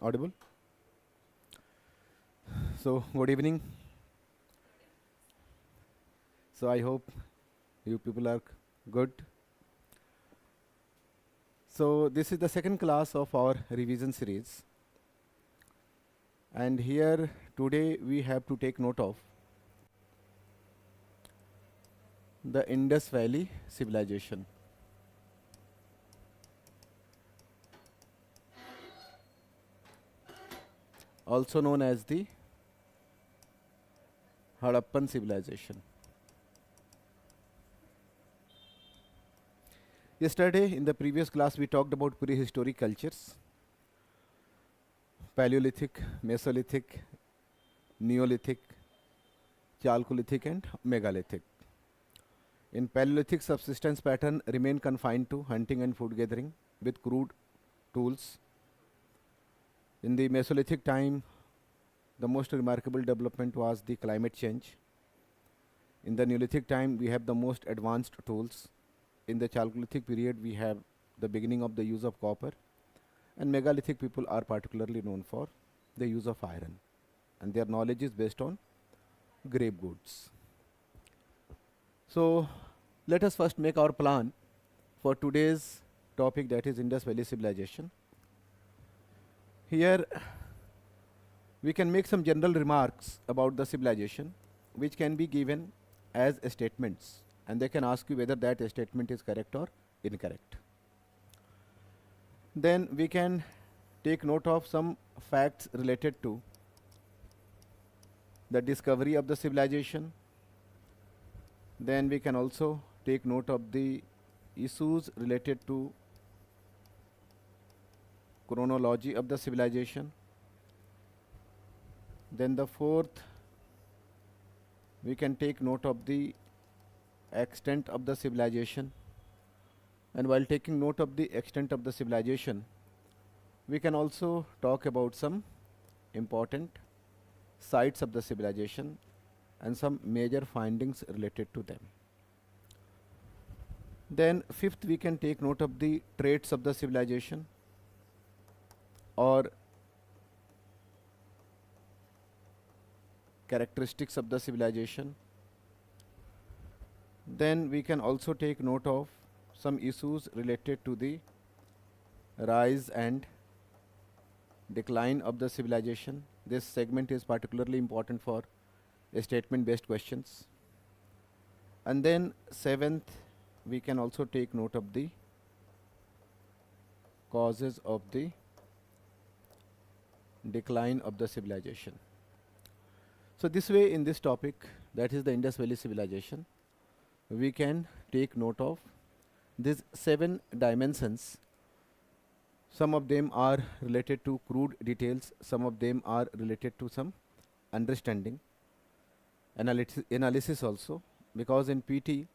Audible? So, good evening. So, I hope you people are good. So, this is the second class of our revision series. And here today we have to take note of the Indus Valley civilization, also known as the Harappan civilization. Yesterday, in the previous class, we talked about prehistoric cultures: Paleolithic, Mesolithic, Neolithic, Chalcolithic, and Megalithic. In Paleolithic, subsistence pattern remained confined to hunting and food gathering with crude tools. In the Mesolithic time, the most remarkable development was the climate change. In the Neolithic time, we have the most advanced tools. In the Chalcolithic period, we have the beginning of the use of copper. And Megalithic people are particularly known for the use of iron. And their knowledge is based on grave goods. So, let us first make our plan for today's topic, that is Indus Valley civilization. Here we can make some general remarks about the civilization which can be given as statements, and they can ask you whether that statement is correct or incorrect. Then we can take note of some facts related to the discovery of the civilization. Then we can also take note of the issues related to chronology of the civilization. Then the fourth, we can take note of the extent of the civilization. And while taking note of the extent of the civilization, we can also talk about some important sites of the civilization and some major findings related to them. Then fifth, we can take note of the traits of the civilization or characteristics of the civilization. Then we can also take note of some issues related to the rise and decline of the civilization. This segment is particularly important for statement based questions. And then seventh, we can also take note of the causes of the decline of the civilization. So this way, in this topic, that is the Indus Valley civilization, we can take note of these 7 dimensions. Some of them are related to crude details, some of them are related to some understanding, analysis also, because in PT,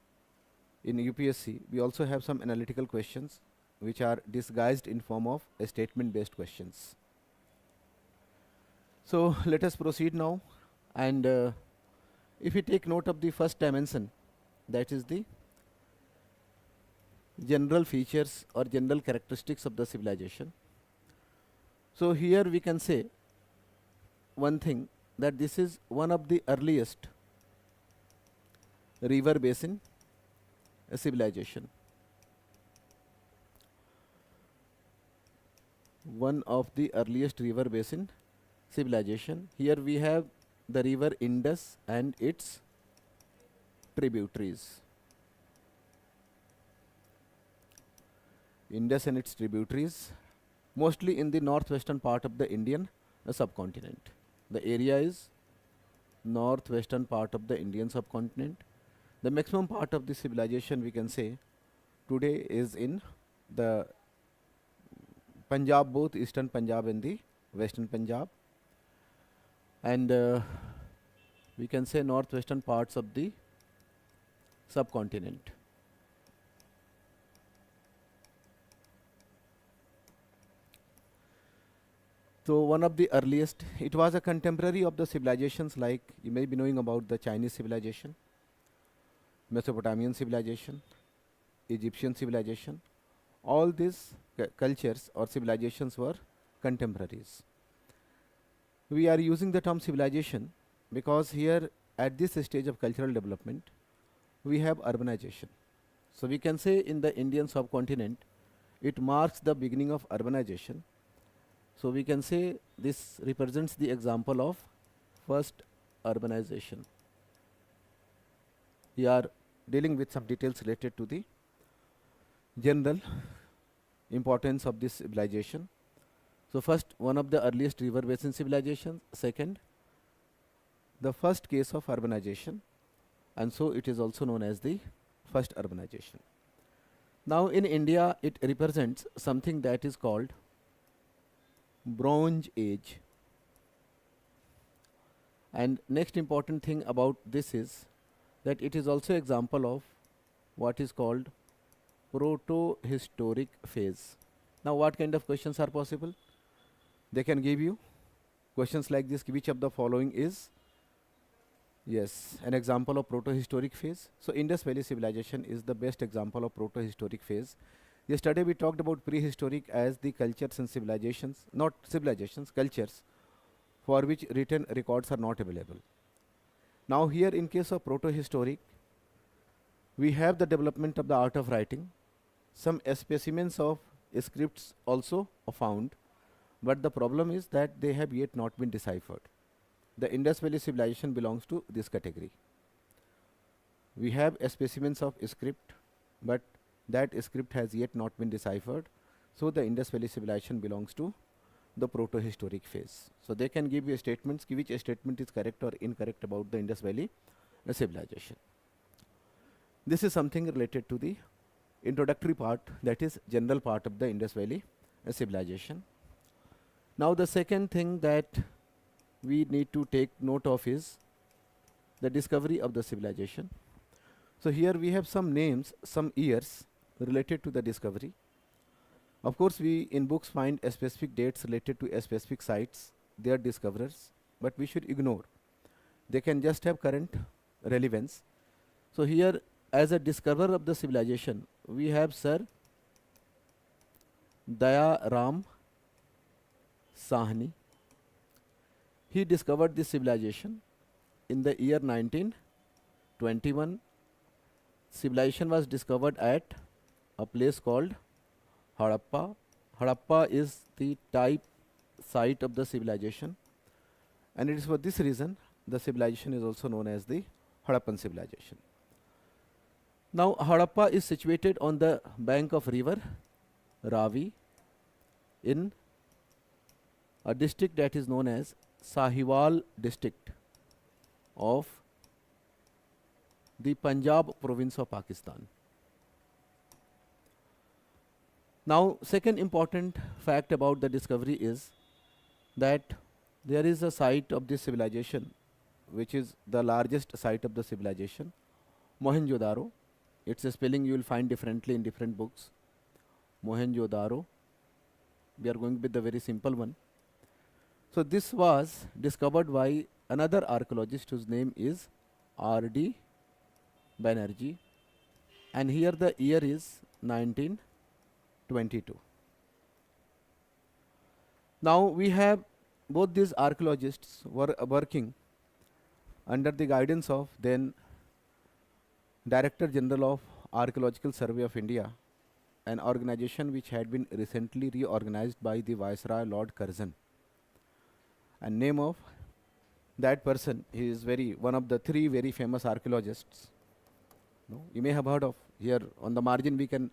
in UPSC, we also have some analytical questions which are disguised in form of statement based questions. So let us proceed now, and if we take note of the first dimension, that is the general features or general characteristics of the civilization. So here we can say one thing, that this is one of the earliest river basin civilization. One of the earliest river basin civilization. Here we have the river Indus and its tributaries. Indus and its tributaries, mostly in the northwestern part of the Indian subcontinent. The area is northwestern part of the Indian subcontinent. The maximum part of the civilization, we can say, today is in the Punjab, both eastern Punjab and the western Punjab, and we can say northwestern parts of the subcontinent. So one of the earliest, it was a contemporary of the civilizations like you may be knowing about the Chinese civilization, Mesopotamian civilization, Egyptian civilization. All these cultures or civilizations were contemporaries. We are using the term civilization because here at this stage of cultural development we have urbanization. So we can say in the Indian subcontinent it marks the beginning of urbanization. So we can say this represents the example of first urbanization. We are dealing with some details related to the general importance of this civilization. So first, one of the earliest river basin civilizations. Second, the first case of urbanization, and so it is also known as the first urbanization. Now in India, it represents something that is called Bronze Age. And next important thing about this is that it is also example of what is called proto-historic phase. Now what kind of questions are possible? They can give you questions like this: which of the following is, yes, an example of proto-historic phase? So Indus Valley civilization is the best example of proto-historic phase. Yesterday we talked about prehistoric as the cultures and civilizations, not civilizations, cultures, for which written records are not available. Now here in case of proto-historic, we have the development of the art of writing. Some specimens of scripts also are found, but the problem is that they have yet not been deciphered. The Indus Valley civilization belongs to this category. We have specimens of script, but that script has yet not been deciphered. So the Indus Valley civilization belongs to the proto-historic phase. So they can give you statements, which statement is correct or incorrect about the Indus Valley civilization. This is something related to the introductory part, that is general part of the Indus Valley civilization. Now the second thing that we need to take note of is the discovery of the civilization. So here we have some names, some years related to the discovery. Of course, we in books find specific dates related to specific sites, their discoverers, but we should ignore. They can just have current relevance. So here, as a discoverer of the civilization, we have Sir Daya Ram Sahni. He discovered this civilization in the year 1921. Civilization was discovered at a place called Harappa. Harappa is the type site of the civilization, and it is for this reason the civilization is also known as the Harappan civilization. Now Harappa is situated on the bank of river Ravi in a district that is known as Sahiwal district of the Punjab province of Pakistan. Now second important fact about the discovery is that there is a site of this civilization which is the largest site of the civilization, Mohenjo-daro. Its spelling you will find differently in different books. Mohenjo-daro. We are going with the very simple one. So this was discovered by another archaeologist whose name is R.D. Banerjee, and here the year is 1922. Now we have both these archaeologists were working under the guidance of then Director General of Archaeological Survey of India, an organization which had been recently reorganized by the Viceroy Lord Curzon. And name of that person, he is one of the three very famous archaeologists. No, you may have heard of. Here on the margin we can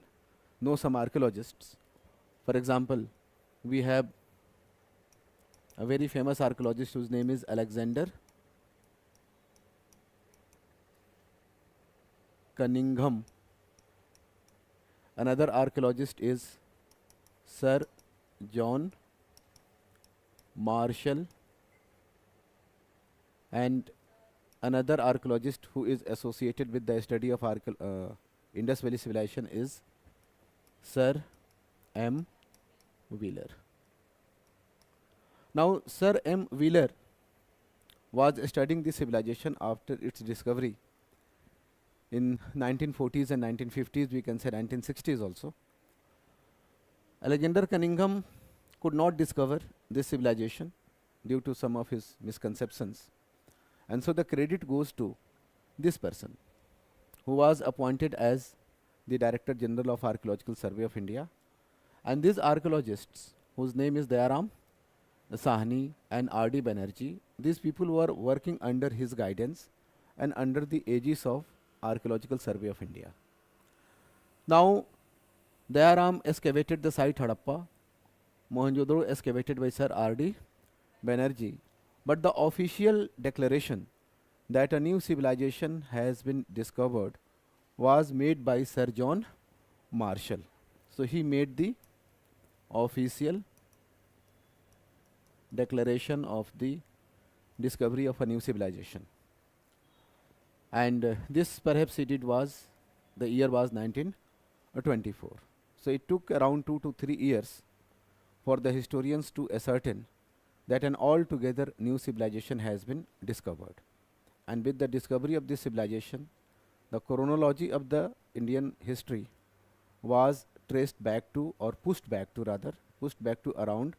know some archaeologists. For example, we have a very famous archaeologist whose name is Alexander Cunningham. Another archaeologist is Sir John Marshall, and another archaeologist who is associated with the study of Indus Valley civilization is Sir M. Wheeler. Now Sir M. Wheeler was studying the civilization after its discovery in 1940s and 1950s, we can say 1960s also. Alexander Cunningham could not discover this civilization due to some of his misconceptions. And so the credit goes to this person who was appointed as the Director General of Archaeological Survey of India. And these archaeologists, whose name is Dayaram Sahni and R.D. Banerjee, these people were working under his guidance and under the aegis of Archaeological Survey of India. Now, Dayaram excavated the site Harappa, Mohenjo-daro excavated by Sir R.D. Banerjee, but the official declaration that a new civilization has been discovered was made by Sir John Marshall. So he made the official declaration of the discovery of a new civilization. And this perhaps he did was, the year was 1924. So it took around 2 to 3 years for the historians to ascertain that an altogether new civilization has been discovered. And with the discovery of this civilization, the chronology of the Indian history was traced back to, or pushed back to rather, pushed back to around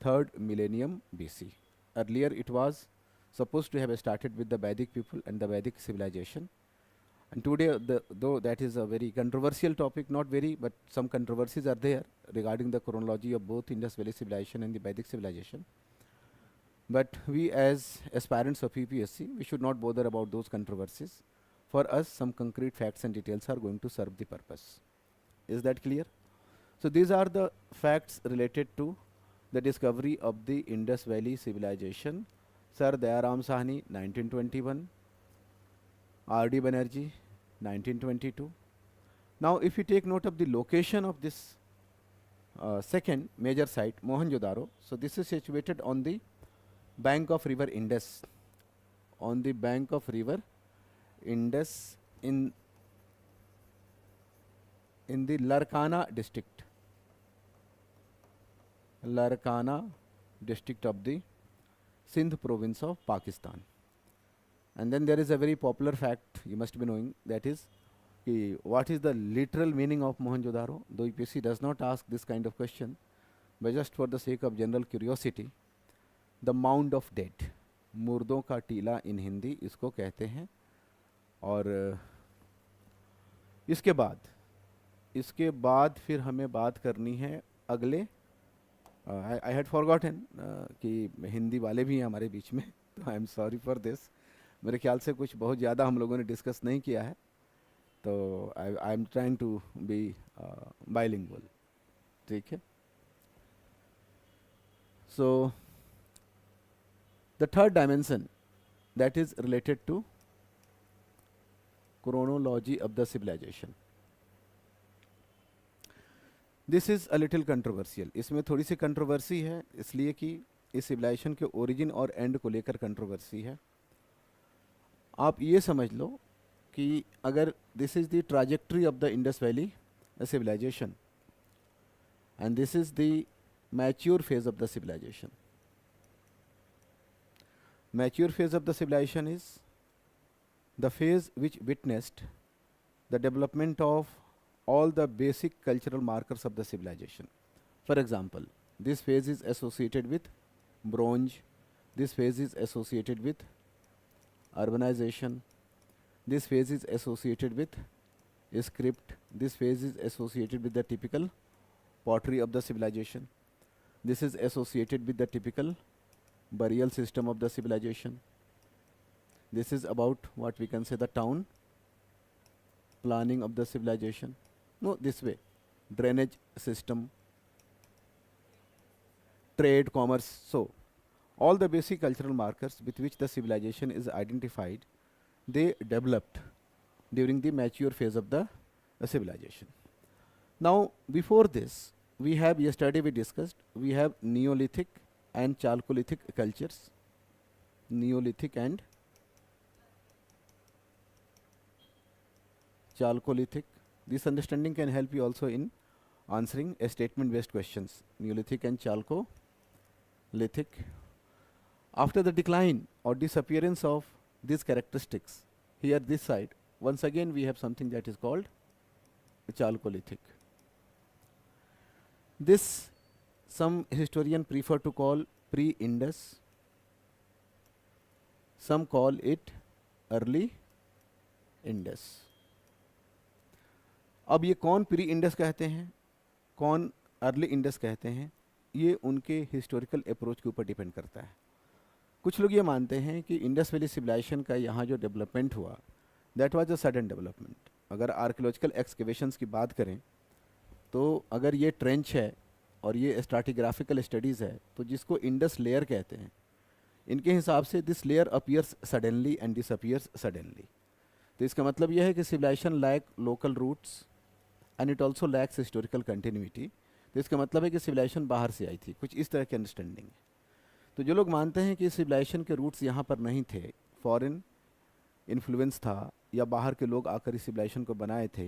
3rd millennium BC. Earlier it was supposed to have started with the Vedic people and the Vedic civilization. And today, though that is a very controversial topic, not very, but some controversies are there regarding the chronology of both Indus Valley civilization and the Vedic civilization. But we as aspirants of UPSC, we should not bother about those controversies. For us, some concrete facts and details are going to serve the purpose. Is that clear? So these are the facts related to the discovery of the Indus Valley civilization. Sir Dayaram Sahni, 1921. R.D. Banerjee, 1922. Now, if you take note of the location of this second major site, Mohenjo-daro, so this is situated on the bank of river Indus, on the bank of river Indus in the Larkana district, Larkana district of the Sindh province of Pakistan. And then there is a very popular fact you must be knowing, that is what is the literal meaning of Mohenjo-daro. Though UPSC does not ask this kind of question, but just for the sake of general curiosity, the mound of dead, मुर्दों का टीला इन हिंदी इसको कहते हैं. और इसके बाद फिर हमें बात करनी है अगले, आई हैड फॉरगॉटन कि हिंदी वाले भी हैं हमारे बीच में, तो I am sorry for this. मेरे ख्याल से कुछ बहुत ज़्यादा हम लोगों ने डिस्कस नहीं किया है, तो I am trying to be bilingual. ठीक है. सो the third dimension, that is related to chronology of the civilization. This is a little controversial. इसमें थोड़ी सी कंट्रोवर्सी है, इसलिए कि इस सिविलाइजेशन के ओरिजिन और एंड को लेकर कंट्रोवर्सी है. आप ये समझ लो कि अगर this is the trajectory of the Indus valley civilization and this is the mature phase of the civilization. Mature phase of the civilization is the phase which witnessed the development of all the basic cultural markers of the civilization. For example, this phase is associated with bronze, this phase is associated with urbanization, this phase is associated with script, this phase is associated with the typical pottery of the civilization, this is associated with the typical burial system of the civilization. This is about what we can say the town planning of the civilization. No, this way, drainage system, trade, commerce. So all the basic cultural markers with which the civilization is identified, they developed during the mature phase of the civilization. Now, before this, we have, yesterday we discussed, we have Neolithic and Chalcolithic cultures. Neolithic and Chalcolithic. This understanding can help you also in answering a statement based questions. Neolithic and Chalcolithic. After the decline or disappearance of these characteristics, here this side, once again we have something that is called Chalcolithic. This some historian prefer to call pre-Indus some call it early Indus. अब ये कौन pre Indus कहते हैं, कौन early Indus कहते हैं, ये उनके हिस्टोरिकल अप्रोच के ऊपर डिपेंड करता है। कुछ लोग ये मानते हैं कि इंडस वैली सिविलाइजेशन का यहाँ जो डेवलपमेंट हुआ that was a sudden development. अगर आर्कियोलॉजिकल एक्सकेवेशंस की बात करें तो अगर ये ट्रेंच है और ये स्ट्राटिग्राफिकल स्टडीज़ है तो जिसको इंडस लेयर कहते हैं, इनके हिसाब से this layer appears suddenly and disappears suddenly. तो इसका मतलब यह है कि civilization lack local roots and it also lacks historical continuity. तो इसका मतलब है कि सिविलाइजेशन बाहर से आई थी, कुछ इस तरह की अंडरस्टैंडिंग है। तो जो लोग मानते हैं कि सिविलाइजेशन के रूट्स यहाँ पर नहीं थे, फॉरेन इन्फ्लुएंस था या बाहर के लोग आकर इस सिविलाइजेशन को बनाए थे,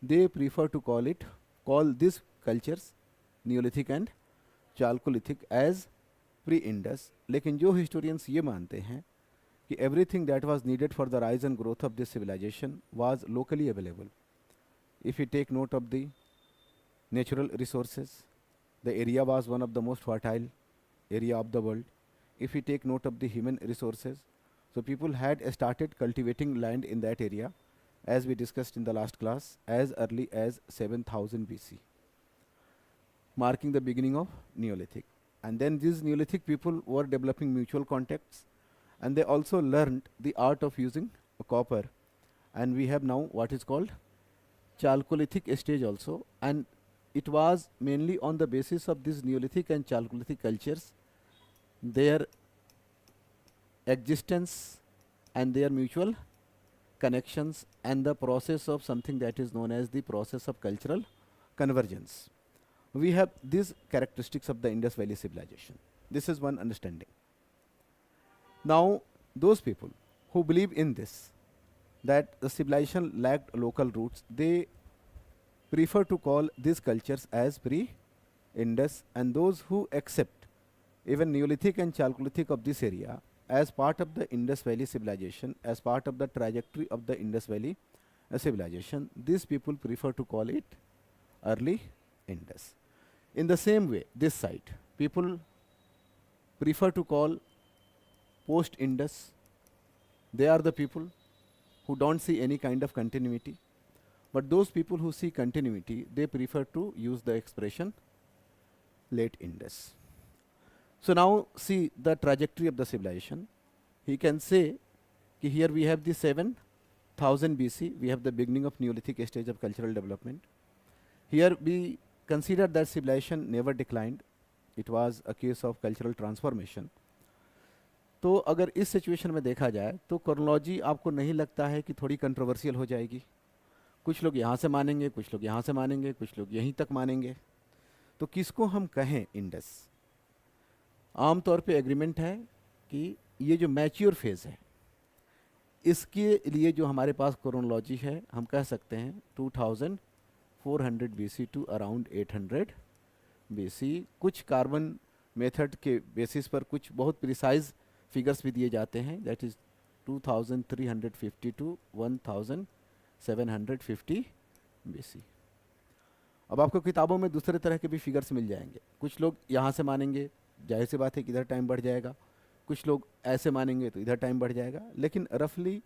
they prefer to call this cultures neolithic and chalcolithic as pre Indus. लेकिन जो हिस्टोरियंस ये मानते हैं कि everything that was needed for the rise and growth of this civilization was locally available. If you take note of the natural resources, the area was one of the most fertile area of the world. If we take note of the human resources, so people had started cultivating land in that area, as we discussed in the last class, as early as 7000 BC, marking the beginning of Neolithic. And then these Neolithic people were developing mutual contacts, and they also learned the art of using copper. And we have now what is called Chalcolithic stage also, and it was mainly on the basis of these Neolithic and Chalcolithic cultures, their existence and their mutual connections, and the process of something that is known as the process of cultural convergence. We have these characteristics of the Indus Valley civilization. This is one understanding. Now, those people who believe in this, that the civilization lacked local roots, they prefer to call these cultures as pre-Indus, and those who accept even Neolithic and Chalcolithic of this area as part of the Indus Valley civilization, as part of the trajectory of the Indus Valley civilization, these people prefer to call it early Indus. In the same way, this side, people prefer to call post-Indus. They are the people who don't see any kind of continuity. But those people who see continuity, they prefer to use the expression late Indus. So now see the trajectory of the civilization. He can say कि here we have the 7000 BC, we have the beginning of Neolithic stage of cultural development. Here we consider that civilization never declined. It was a case of cultural transformation. तो अगर इस situation में देखा जाए तो chronology आपको नहीं लगता है कि थोड़ी कंट्रोवर्शियल हो जाएगी? कुछ लोग यहाँ से मानेंगे, कुछ लोग यहाँ से मानेंगे, कुछ लोग यहीं तक मानेंगे। तो किसको हम कहें इंडस? आमतौर पे एग्रीमेंट है कि ये जो मैच्योर फेज है, इसके लिए जो हमारे पास क्रोनोलॉजी है, हम कह सकते हैं 2400 BC टू अराउंड 800 BC। कुछ कार्बन मेथड के बेसिस पर कुछ बहुत प्रिसाइज फिगर्स भी दिए जाते हैं, दैट इज़ 2350 टू 1750 BC। अब आपको किताबों में दूसरे तरह के भी फिगर्स मिल जाएंगे। कुछ लोग यहाँ से मानेंगे, जाहिर सी बात है कि इधर टाइम बढ़ जाएगा, कुछ लोग ऐसे मानेंगे तो इधर टाइम बढ़ जाएगा। लेकिन रफली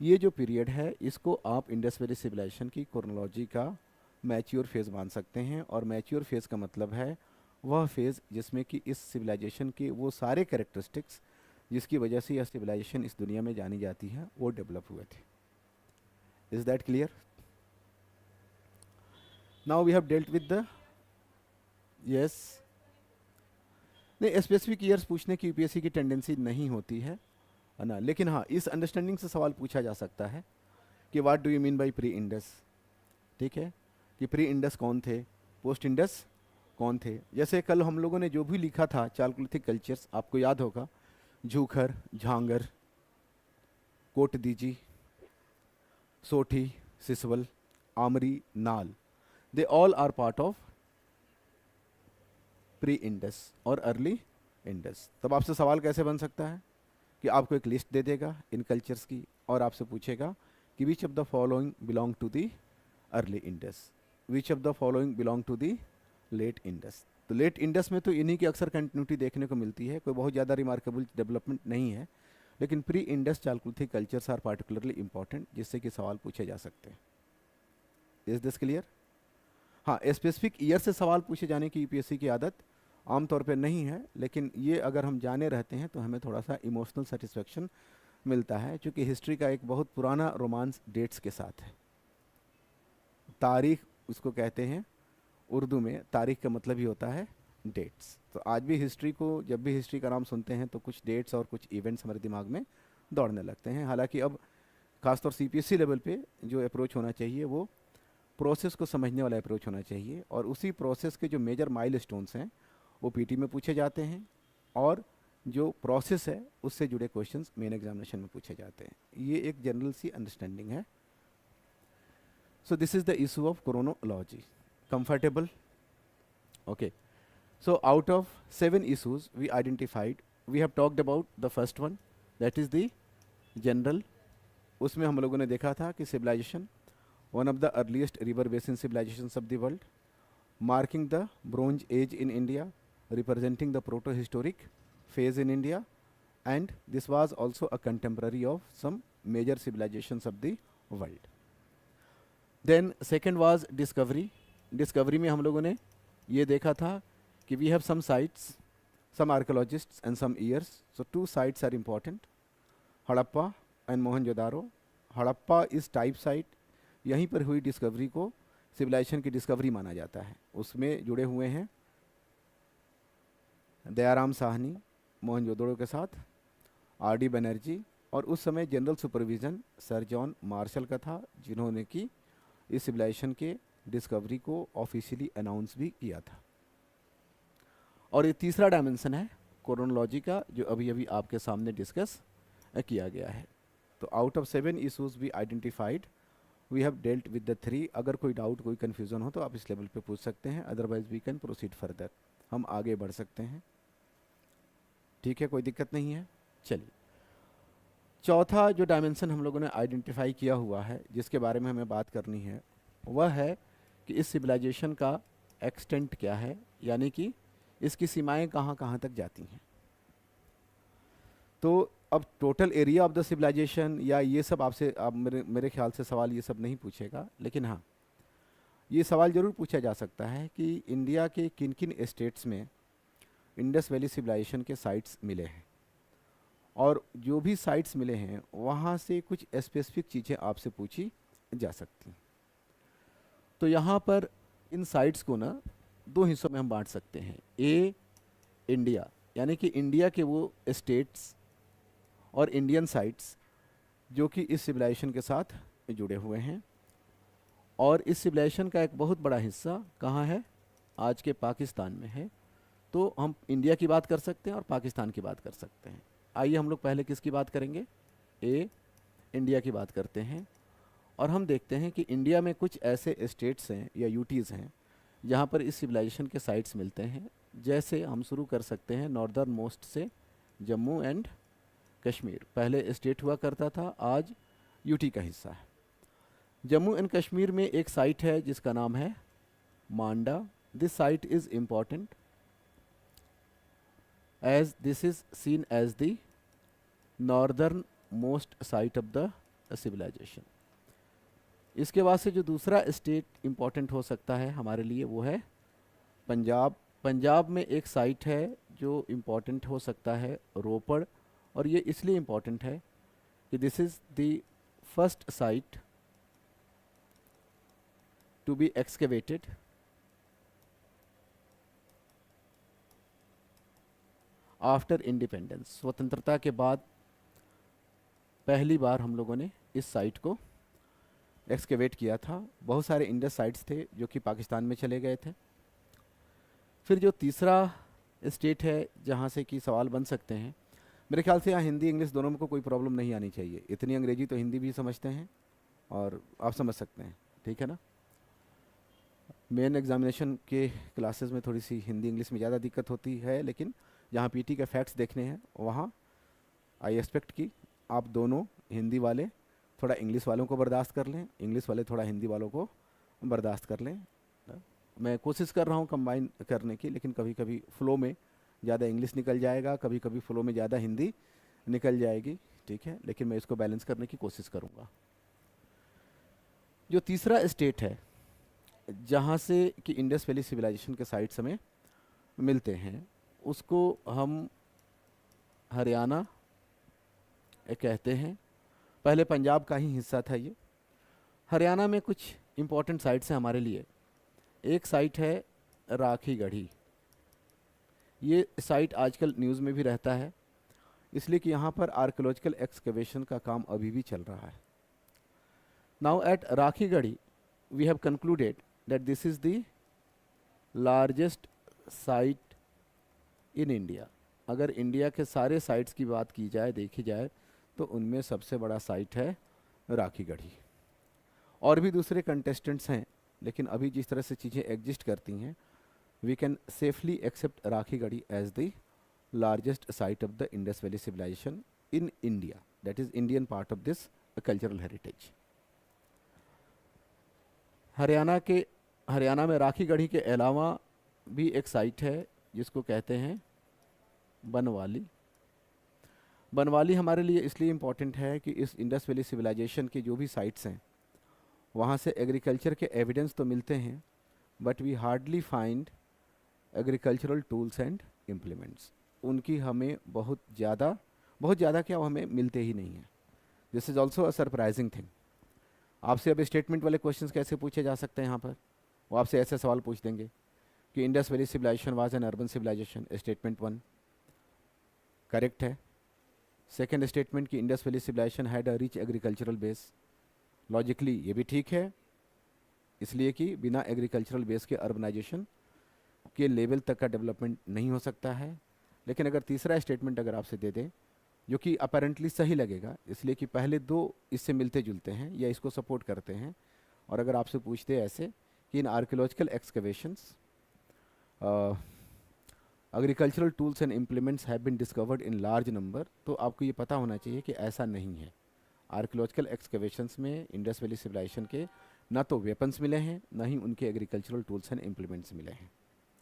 ये जो पीरियड है, इसको आप इंडस वैली सिविलाइजेशन की क्रोनोलॉजी का मैच्योर फेज़ मान सकते हैं। और मैच्योर फेज़ का मतलब है वह फेज़ जिसमें कि इस सिविलाइजेशन के वो सारे कैरेक्टरिस्टिक्स जिसकी वजह से यह सिविलाइजेशन इस दुनिया में जानी जाती है, वो डेवलप हुए थे। Is that clear? Now we have dealt with the yes. नहीं, स्पेसिफिक ईयर्स पूछने की यूपीएससी की टेंडेंसी नहीं होती है ना, लेकिन हाँ इस अंडरस्टैंडिंग से सवाल पूछा जा सकता है कि what do you mean by pre Indus. ठीक है, कि प्री इंडस कौन थे, पोस्ट इंडस कौन थे। जैसे कल हम लोगों ने जो भी लिखा था चालकोलिथिक कल्चर्स, आपको याद होगा, झूखर, झांगर, Kot Diji, सोठी, Siswal, Amri, Nal, they all are part of pre Indus और अर्ली इंडस। तब आपसे सवाल कैसे बन सकता है कि आपको एक लिस्ट दे देगा इन कल्चर्स की और आपसे पूछेगा कि which of the following belong to the early Indus, which of the following belong to the late Indus. तो लेट इंडस में तो इन्हीं की अक्सर कंटिन्यूटी देखने को मिलती है, कोई बहुत ज़्यादा रिमार्केबल डेवलपमेंट नहीं है। लेकिन pre Indus chalcolithic cultures are particularly important, जिससे कि सवाल पूछे जा सकते हैं। Is this clear? हाँ, स्पेसिफिक ईयर से सवाल पूछे जाने की यूपीएससी की आदत आमतौर पे नहीं है, लेकिन ये अगर हम जाने रहते हैं तो हमें थोड़ा सा इमोशनल सेटिस्फेक्शन मिलता है, क्योंकि हिस्ट्री का एक बहुत पुराना रोमांस डेट्स के साथ है। तारीख उसको कहते हैं, उर्दू में तारीख का मतलब ही होता है डेट्स। तो आज भी हिस्ट्री को, जब भी हिस्ट्री का नाम सुनते हैं तो कुछ डेट्स और कुछ इवेंट्स हमारे दिमाग में दौड़ने लगते हैं। हालांकि अब खासतौर सीपीएससी लेवल पे जो अप्रोच होना चाहिए वो प्रोसेस को समझने वाला अप्रोच होना चाहिए, और उसी प्रोसेस के जो मेजर माइलस्टोन्स हैं वो पीटी में पूछे जाते हैं, और जो प्रोसेस है उससे जुड़े क्वेश्चंस मेन एग्जामिनेशन में पूछे जाते हैं। ये एक जनरल सी अंडरस्टैंडिंग है। So this is the issue of chronology. Comfortable? Okay. So out of 7 issues we identified, we have talked about the first one, that is the general. उसमें हम लोगों ने देखा था कि civilization, one of the earliest river basin civilizations of the world, marking the Bronze Age in India, representing the proto-historic phase in India, and this was also a contemporary of some major civilizations of the world. Then second was discovery. Discovery में हम लोगों ने ये देखा था कि we have some sites, some archaeologists and some years. So 2 sites are important, Harappa and Mohenjodaro. Harappa इस type site, यहीं पर हुई डिस्कवरी को सिविलाइजेशन की डिस्कवरी माना जाता है। उसमें जुड़े हुए हैं दयाराम साहनी मोहनजोदड़ो के साथ, आर.डी. बनर्जी, और उस समय general supervision sir John Marshall का था, जिन्होंने कि इस सिविलाइजेशन के डिस्कवरी को ऑफिशियली अनाउंस भी किया था। और ये तीसरा डायमेंशन है क्रोनोलॉजी का, जो अभी अभी आपके सामने डिस्कस किया गया है। तो out of 7 issues we identified, we have dealt with the 3। अगर कोई डाउट, कोई कन्फ्यूज़न हो तो आप इस लेवल पे पूछ सकते हैं, otherwise we can proceed further. हम आगे बढ़ सकते हैं, ठीक है, कोई दिक्कत नहीं है। चलिए, चौथा जो डायमेंशन हम लोगों ने आइडेंटिफाई किया हुआ है, जिसके बारे में हमें बात करनी है, वह है कि इस सिविलाइजेशन का एक्सटेंट क्या है, यानी कि इसकी सीमाएं कहाँ कहाँ तक जाती हैं। तो अब total area of the civilization या ये सब आपसे, आप मेरे ख्याल से सवाल ये सब नहीं पूछेगा, लेकिन हाँ, ये सवाल ज़रूर पूछा जा सकता है कि इंडिया के किन किन स्टेट्स में इंडस वैली सिविलाइजेशन के साइट्स मिले हैं, और जो भी साइट्स मिले हैं वहाँ से कुछ स्पेसिफिक चीज़ें आपसे पूछी जा सकती हैं। तो यहाँ पर इन साइट्स को ना 2 हिस्सों में हम बांट सकते हैं। ए, इंडिया, यानी कि इंडिया के वो स्टेट्स और इंडियन साइट्स जो कि इस सिविलाइजेशन के साथ जुड़े हुए हैं, और इस सिविलाइजेशन का एक बहुत बड़ा हिस्सा कहाँ है, आज के पाकिस्तान में है। तो हम इंडिया की बात कर सकते हैं और पाकिस्तान की बात कर सकते हैं। आइए हम लोग पहले किसकी बात करेंगे, ए, इंडिया की बात करते हैं, और हम देखते हैं कि इंडिया में कुछ ऐसे स्टेट्स हैं या यूटीज़ हैं जहाँ पर इस सिविलाइजेशन के साइट्स मिलते हैं। जैसे हम शुरू कर सकते हैं नॉर्दर्न मोस्ट से, जम्मू एंड कश्मीर पहले स्टेट हुआ करता था, आज यूटी का हिस्सा है। जम्मू एंड कश्मीर में एक साइट है जिसका नाम है Manda. This site is important as this is seen as the northern most site of the civilization. इसके बाद से जो दूसरा स्टेट इम्पॉर्टेंट हो सकता है हमारे लिए वो है पंजाब। पंजाब में एक साइट है जो इम्पॉर्टेंट हो सकता है, रोपड़, और ये इसलिए इम्पॉर्टेंट है कि this is the first site to be excavated after independence. स्वतंत्रता के बाद पहली बार हम लोगों ने इस साइट को एक्सकेवेट किया था। बहुत सारे इंडस साइट्स थे जो कि पाकिस्तान में चले गए थे। फिर जो तीसरा स्टेट है जहाँ से कि सवाल बन सकते हैं, मेरे ख्याल से यहाँ हिंदी इंग्लिश दोनों में को कोई प्रॉब्लम नहीं आनी चाहिए। इतनी अंग्रेजी तो हिंदी भी समझते हैं और आप समझ सकते हैं, ठीक है ना। मेन एग्जामिनेशन के क्लासेस में थोड़ी सी हिंदी इंग्लिश में ज़्यादा दिक्कत होती है, लेकिन जहाँ पीटी के फैक्ट्स देखने हैं वहाँ आई एक्सपेक्ट कि आप दोनों हिंदी वाले थोड़ा इंग्लिश वालों को बर्दाश्त कर लें, इंग्लिश वाले थोड़ा हिंदी वालों को बर्दाश्त कर लें। मैं कोशिश कर रहा हूँ कंबाइन करने की, लेकिन कभी कभी फ़्लो में ज़्यादा इंग्लिश निकल जाएगा, कभी कभी फ़्लो में ज़्यादा हिंदी निकल जाएगी, ठीक है, लेकिन मैं इसको बैलेंस करने की कोशिश करूँगा। जो तीसरा स्टेट है जहाँ से कि इंडस वैली सिविलाइजेशन के साइट्स हमें मिलते हैं, उसको हम हरियाणा कहते हैं। पहले पंजाब का ही हिस्सा था ये। हरियाणा में कुछ इम्पोर्टेंट साइट्स हैं हमारे लिए। एक साइट है राखी गढ़ी। ये साइट आजकल न्यूज़ में भी रहता है, इसलिए कि यहाँ पर आर्कियोलॉजिकल एक्सकवेशन का काम अभी भी चल रहा है। Now at Rakhi Garhi we have concluded that this is the largest site in India. अगर इंडिया के सारे साइट्स की बात की जाए, देखी जाए, तो उनमें सबसे बड़ा साइट है राखी गढ़ी। और भी दूसरे कंटेस्टेंट्स हैं, लेकिन अभी जिस तरह से चीज़ें एग्जिस्ट करती हैं, we can safely accept Rakhi Garhi as the largest site of the Indus valley civilization in India, that is Indian part of this cultural heritage. Haryana में राखी गढ़ी के अलावा भी एक साइट है जिसको कहते हैं बनवाली। बनवाली हमारे लिए इसलिए इम्पॉर्टेंट है कि इस इंडस वैली सिविलाइजेशन की जो भी साइट्स हैं, वहाँ से एग्रीकल्चर के एविडेंस तो मिलते हैं, but we hardly find agricultural tools and implements. उनकी हमें बहुत ज़्यादा क्या, वो हमें मिलते ही नहीं हैं। This is also a surprising thing. आपसे अब स्टेटमेंट वाले क्वेश्चंस कैसे पूछे जा सकते हैं यहाँ पर? वो आपसे ऐसे सवाल पूछ देंगे कि Indus valley civilization was an urban civilization. Statement 1 correct है। सेकेंड स्टेटमेंट कि Indus valley civilisation had a rich agricultural base, logically ये भी ठीक है, इसलिए कि बिना एग्रीकल्चरल बेस के अर्बनाइजेशन के लेवल तक का डेवलपमेंट नहीं हो सकता है। लेकिन अगर तीसरा स्टेटमेंट अगर आपसे दे दें, जो कि अपेरेंटली सही लगेगा, इसलिए कि पहले दो इससे मिलते जुलते हैं या इसको सपोर्ट करते हैं, और अगर आपसे पूछते ऐसे कि in archaeological excavations agricultural tools and implements have been discovered in large number, तो आपको ये पता होना चाहिए कि ऐसा नहीं है। आर्कियोलॉजिकल एक्सकवेशंस में इंडस वैली सिविलाइजेशन के ना तो वेपन्स मिले हैं, ना ही उनके एग्रीकल्चरल टूल्स एंड इम्प्लीमेंट्स मिले हैं।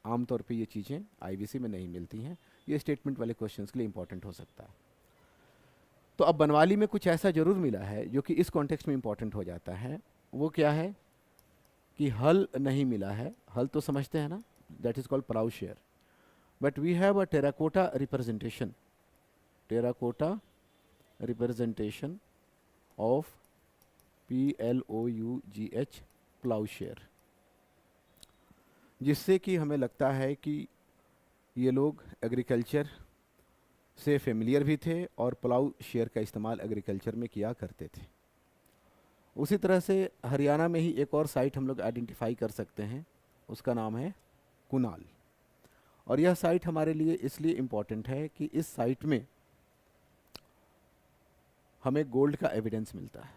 आमतौर पे ये चीज़ें आईवीसी में नहीं मिलती हैं। ये स्टेटमेंट वाले क्वेश्चंस के लिए इंपॉर्टेंट हो सकता है। तो अब बनवाली में कुछ ऐसा ज़रूर मिला है जो कि इस कॉन्टेक्स्ट में इंपॉर्टेंट हो जाता है। वो क्या है कि हल नहीं मिला है। हल तो समझते हैं ना, that is called ploughshare, but we have a terracotta representation of PLOUGH ploughshare, जिससे कि हमें लगता है कि ये लोग एग्रीकल्चर से फेमिलियर भी थे और प्लाउ शेयर का इस्तेमाल एग्रीकल्चर में किया करते थे। उसी तरह से हरियाणा में ही एक और साइट हम लोग आइडेंटिफाई कर सकते हैं, उसका नाम है कुनाल। और यह साइट हमारे लिए इसलिए इम्पॉर्टेंट है कि इस साइट में हमें गोल्ड का एविडेंस मिलता है।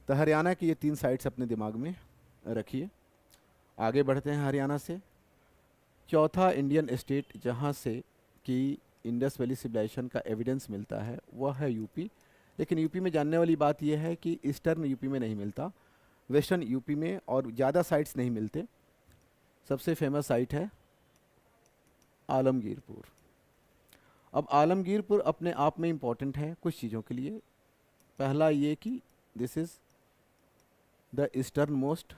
तो हरियाणा की ये 3 साइट्स अपने दिमाग में रखिए। आगे बढ़ते हैं हरियाणा से। चौथा इंडियन स्टेट जहाँ से कि इंडस वैली सिविलाइजेशन का एविडेंस मिलता है वह है यूपी। लेकिन यूपी में जानने वाली बात यह है कि ईस्टर्न यूपी में नहीं मिलता, वेस्टर्न यूपी में और ज़्यादा साइट्स नहीं मिलते। सबसे फेमस साइट है आलमगीरपुर। अब आलमगीरपुर अपने आप में इम्पॉर्टेंट है कुछ चीज़ों के लिए। पहला ये कि this is the eastern most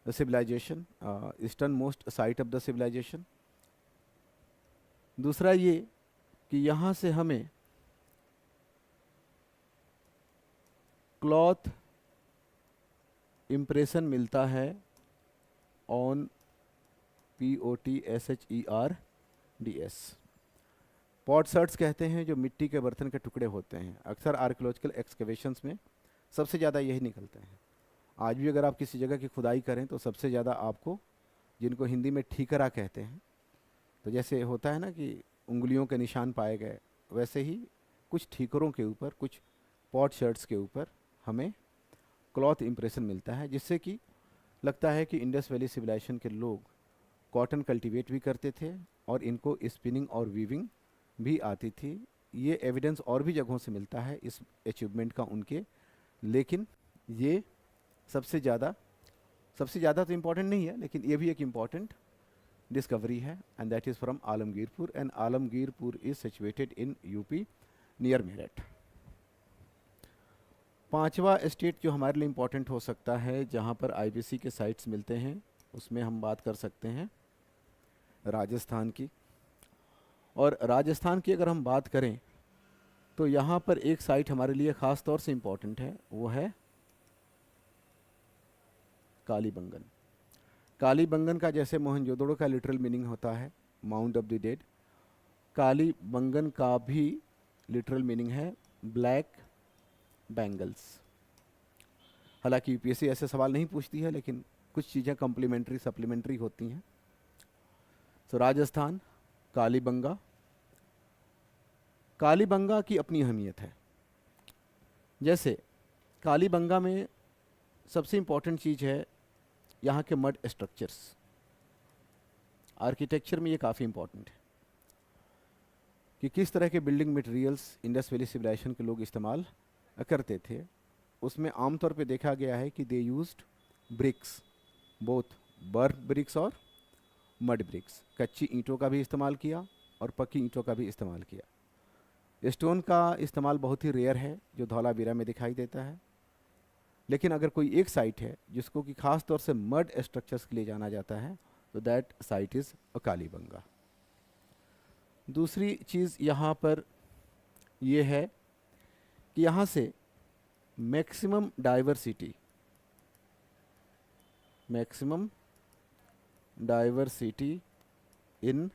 civilization, eastern most site of the civilization. दूसरा ये कि यहाँ से हमें क्लॉथ इम्प्रेशन मिलता है ऑन POTSHERDS। पॉटसर्ट्स कहते हैं जो मिट्टी के बर्तन के टुकड़े होते हैं। अक्सर आर्कियोलॉजिकल एक्सकवेशंस में सबसे ज़्यादा यही निकलते हैं। आज भी अगर आप किसी जगह की खुदाई करें तो सबसे ज़्यादा आपको, जिनको हिंदी में ठीकरा कहते हैं, तो जैसे होता है ना कि उंगलियों के निशान पाए गए, वैसे ही कुछ ठीकरों के ऊपर, कुछ पॉट शर्ट्स के ऊपर हमें क्लॉथ इम्प्रेशन मिलता है, जिससे कि लगता है कि इंडस वैली सिविलाइजेशन के लोग कॉटन कल्टीवेट भी करते थे और इनको स्पिनिंग और वीविंग भी आती थी। ये एविडेंस और भी जगहों से मिलता है इस अचीवमेंट का उनके, लेकिन ये सबसे ज़्यादा तो इम्पॉर्टेंट नहीं है, लेकिन ये भी एक इम्पॉर्टेंट डिस्कवरी है, and that is from Alamgirpur, and Alamgirpur is situated in UP near Meerut. पांचवा स्टेट जो हमारे लिए इम्पोर्टेंट हो सकता है जहाँ पर आईबीसी के साइट्स मिलते हैं, उसमें हम बात कर सकते हैं राजस्थान की। और राजस्थान की अगर हम बात करें तो यहाँ पर एक साइट हमारे लिए ख़ास तौर से इम्पोर्टेंट है, वो है कालीबंगन। कालीबंगन का जैसे मोहनजोदड़ो का लिटरल मीनिंग होता है mount of the dead, Kalibangan का भी लिटरल मीनिंग है ब्लैक बैंगल्स। हालांकि यूपीएससी ऐसे सवाल नहीं पूछती है, लेकिन कुछ चीज़ें कम्प्लीमेंट्री सप्लीमेंट्री होती हैं। तो राजस्थान, कालीबंगा। कालीबंगा की अपनी अहमियत है। जैसे कालीबंगा में सबसे इम्पॉर्टेंट चीज़ है यहाँ के मड स्ट्रक्चर्स। आर्किटेक्चर में ये काफ़ी इम्पॉर्टेंट है कि किस तरह के building materials Indus valley civilization के लोग इस्तेमाल करते थे। उसमें आमतौर पे देखा गया है कि दे यूज्ड ब्रिक्स, बोथ बर्फ ब्रिक्स और मड ब्रिक्स। कच्ची ईंटों का भी इस्तेमाल किया और पक्की ईंटों का भी इस्तेमाल किया। स्टोन का इस्तेमाल बहुत ही रेयर है जो धौलावीरा में दिखाई देता है, लेकिन अगर कोई एक साइट है जिसको कि खास तौर से मड स्ट्रक्चर्स के लिए जाना जाता है तो दैट साइट इज़ कालीबंगा। दूसरी चीज़ यहाँ पर ये है कि यहाँ से मैक्सिमम डाइवर्सिटी इन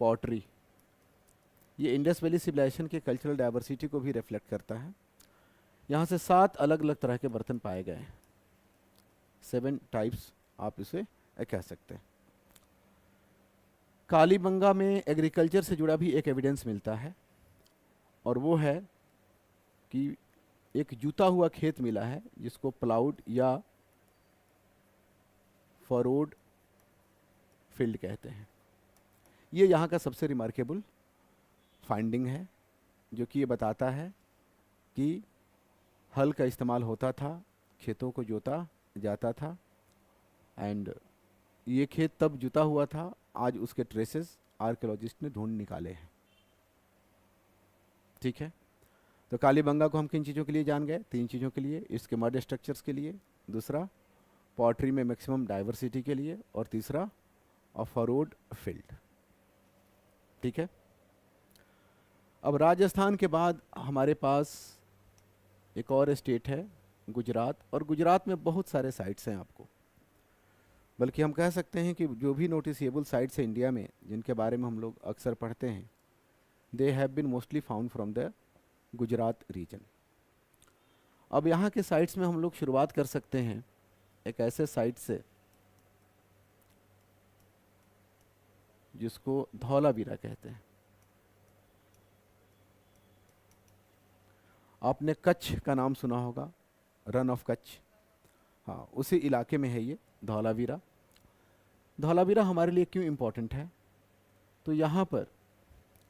पॉटरी, ये इंडस वैली सिविलाइजेशन के कल्चरल डाइवर्सिटी को भी रिफ्लेक्ट करता है। यहाँ से 7 अलग अलग तरह के बर्तन पाए गए हैं, 7 टाइप्स आप इसे कह सकते हैं। कालीबंगा में एग्रीकल्चर से जुड़ा भी एक एविडेंस मिलता है, और वो है कि एक जुता हुआ खेत मिला है जिसको प्लाउड या फरोड फील्ड कहते हैं। ये यहाँ का सबसे रिमार्केबल फाइंडिंग है, जो कि ये बताता है कि हल का इस्तेमाल होता था, खेतों को जोता जाता था, एंड ये खेत तब जुता हुआ था। आज उसके ट्रेसेस आर्कियोलॉजिस्ट ने ढूंढ निकाले हैं। ठीक है, तो कालीबंगा को हम किन चीज़ों के लिए जान गए? 3 चीज़ों के लिए। इसके मड स्ट्रक्चर्स के लिए, दूसरा पॉटरी में मैक्सिमम डाइवर्सिटी के लिए, और तीसरा फरोड फील्ड। ठीक है, अब राजस्थान के बाद हमारे पास एक और स्टेट है गुजरात, और गुजरात में बहुत सारे साइट्स हैं आपको, बल्कि हम कह सकते हैं कि जो भी नोटिसेबल साइट्स हैं इंडिया में जिनके बारे में हम लोग अक्सर पढ़ते हैं, they have been mostly found from the Gujarat region. अब यहाँ के साइट्स में हम लोग शुरुआत कर सकते हैं एक ऐसे साइट से जिसको धौलावीरा कहते हैं। आपने कच्छ का नाम सुना होगा, रन ऑफ कच्छ, हाँ उसी इलाके में है ये धौलावीरा। धौलावीरा हमारे लिए क्यों इम्पोर्टेंट है? तो यहाँ पर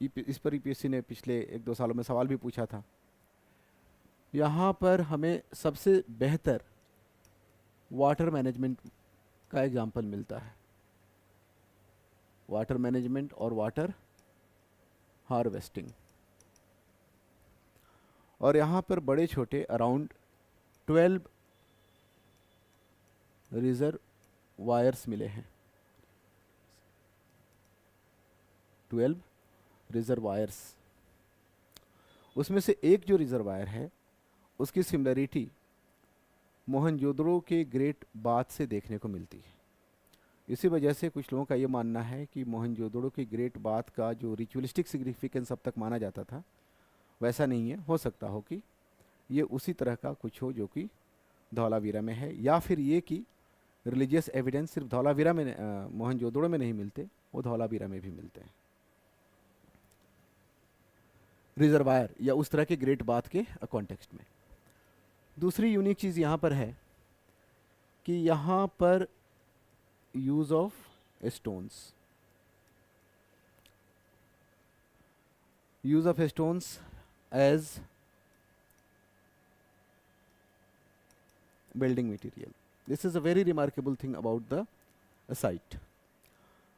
इस पर यूपीएससी ने पिछले 1-2 सालों में सवाल भी पूछा था। यहाँ पर हमें सबसे बेहतर वाटर मैनेजमेंट का एग्जाम्पल मिलता है, वाटर मैनेजमेंट और वाटर हार्वेस्टिंग। और यहाँ पर बड़े छोटे अराउंड 12 रिजर्वायर्स मिले हैं, 12 रिजर्वायर्स। उसमें से एक जो रिजर्वायर है उसकी सिमिलरिटी मोहनजोदड़ो के ग्रेट बाथ से देखने को मिलती है। इसी वजह से कुछ लोगों का ये मानना है कि मोहनजोदड़ो के ग्रेट बाथ का जो रिचुअलिस्टिक सिग्निफिकेंस अब तक माना जाता था वैसा नहीं है। हो सकता हो कि ये उसी तरह का कुछ हो जो कि धौलावीरा में है, या फिर ये कि रिलीजियस एविडेंस सिर्फ धौलावीरा में मोहनजोदड़ो में नहीं मिलते, वो धौलावीरा में भी मिलते हैं, रिजर्वायर या उस तरह के ग्रेट बाथ के कॉन्टेक्स्ट में। दूसरी यूनिक चीज़ यहाँ पर है कि यहाँ पर use of stones as building material. This is a very remarkable thing about the site.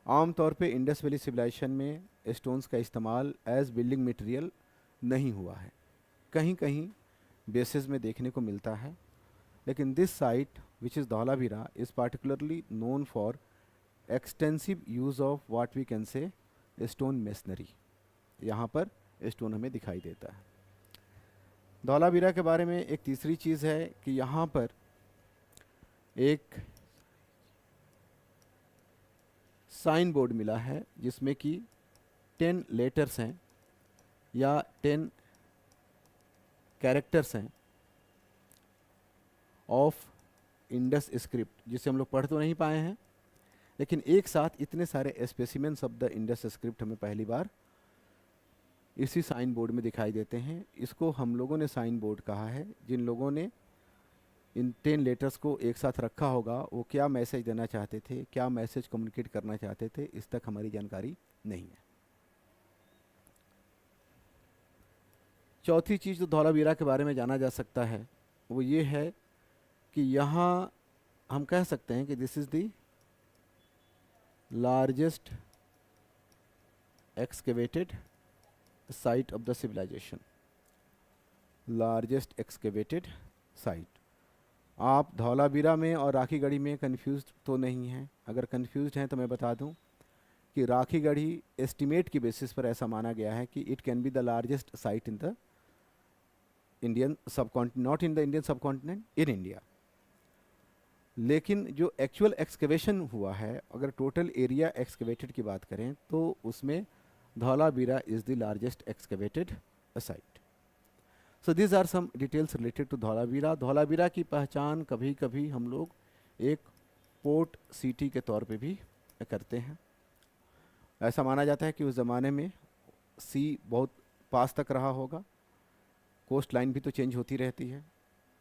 आमतौर पे इंडस वैली सिविलाइजेशन में स्टोन्स का इस्तेमाल एज बिल्डिंग मटेरियल नहीं हुआ है, कहीं कहीं बेसिस में देखने को मिलता है, लेकिन this site which is Dholavira is particularly known for extensive use of what we can say stone masonry. यहाँ पर स्टोन हमें दिखाई देता है। धौलावीरा के बारे में एक तीसरी चीज़ है कि यहाँ पर एक साइन बोर्ड मिला है जिसमें कि 10 लेटर्स हैं या 10 कैरेक्टर्स हैं ऑफ इंडस स्क्रिप्ट, जिसे हम लोग पढ़ तो नहीं पाए हैं, लेकिन एक साथ इतने सारे specimens of the Indus script हमें पहली बार इसी साइन बोर्ड में दिखाई देते हैं। इसको हम लोगों ने साइन बोर्ड कहा है। जिन लोगों ने इन 10 लेटर्स को एक साथ रखा होगा वो क्या मैसेज देना चाहते थे, क्या मैसेज कम्युनिकेट करना चाहते थे, इस तक हमारी जानकारी नहीं है। चौथी चीज़ जो धौलावीरा के बारे में जाना जा सकता है वो ये है कि यहाँ हम कह सकते हैं कि this is the largest excavated site of the civilization, largest excavated site. आप धौलावीरा में और राखीगढ़ी में कंफ्यूज तो नहीं हैं? अगर कंफ्यूज हैं तो मैं बता दूं कि राखीगढ़ी एस्टिमेट की बेसिस पर ऐसा माना गया है कि it can be the largest site in the Indian subcontinent, not in the Indian subcontinent, in India. लेकिन जो एक्चुअल एक्सकेवेशन हुआ है, अगर टोटल एरिया एक्सकेवेटेड की बात करें तो उसमें Dholavira is the largest excavated site. So these are some details related to Dholavira. Dholavira की पहचान कभी कभी हम लोग एक पोर्ट सिटी के तौर पे भी करते हैं। ऐसा माना जाता है कि उस ज़माने में सी बहुत पास तक रहा होगा, कोस्ट लाइन भी तो चेंज होती रहती है,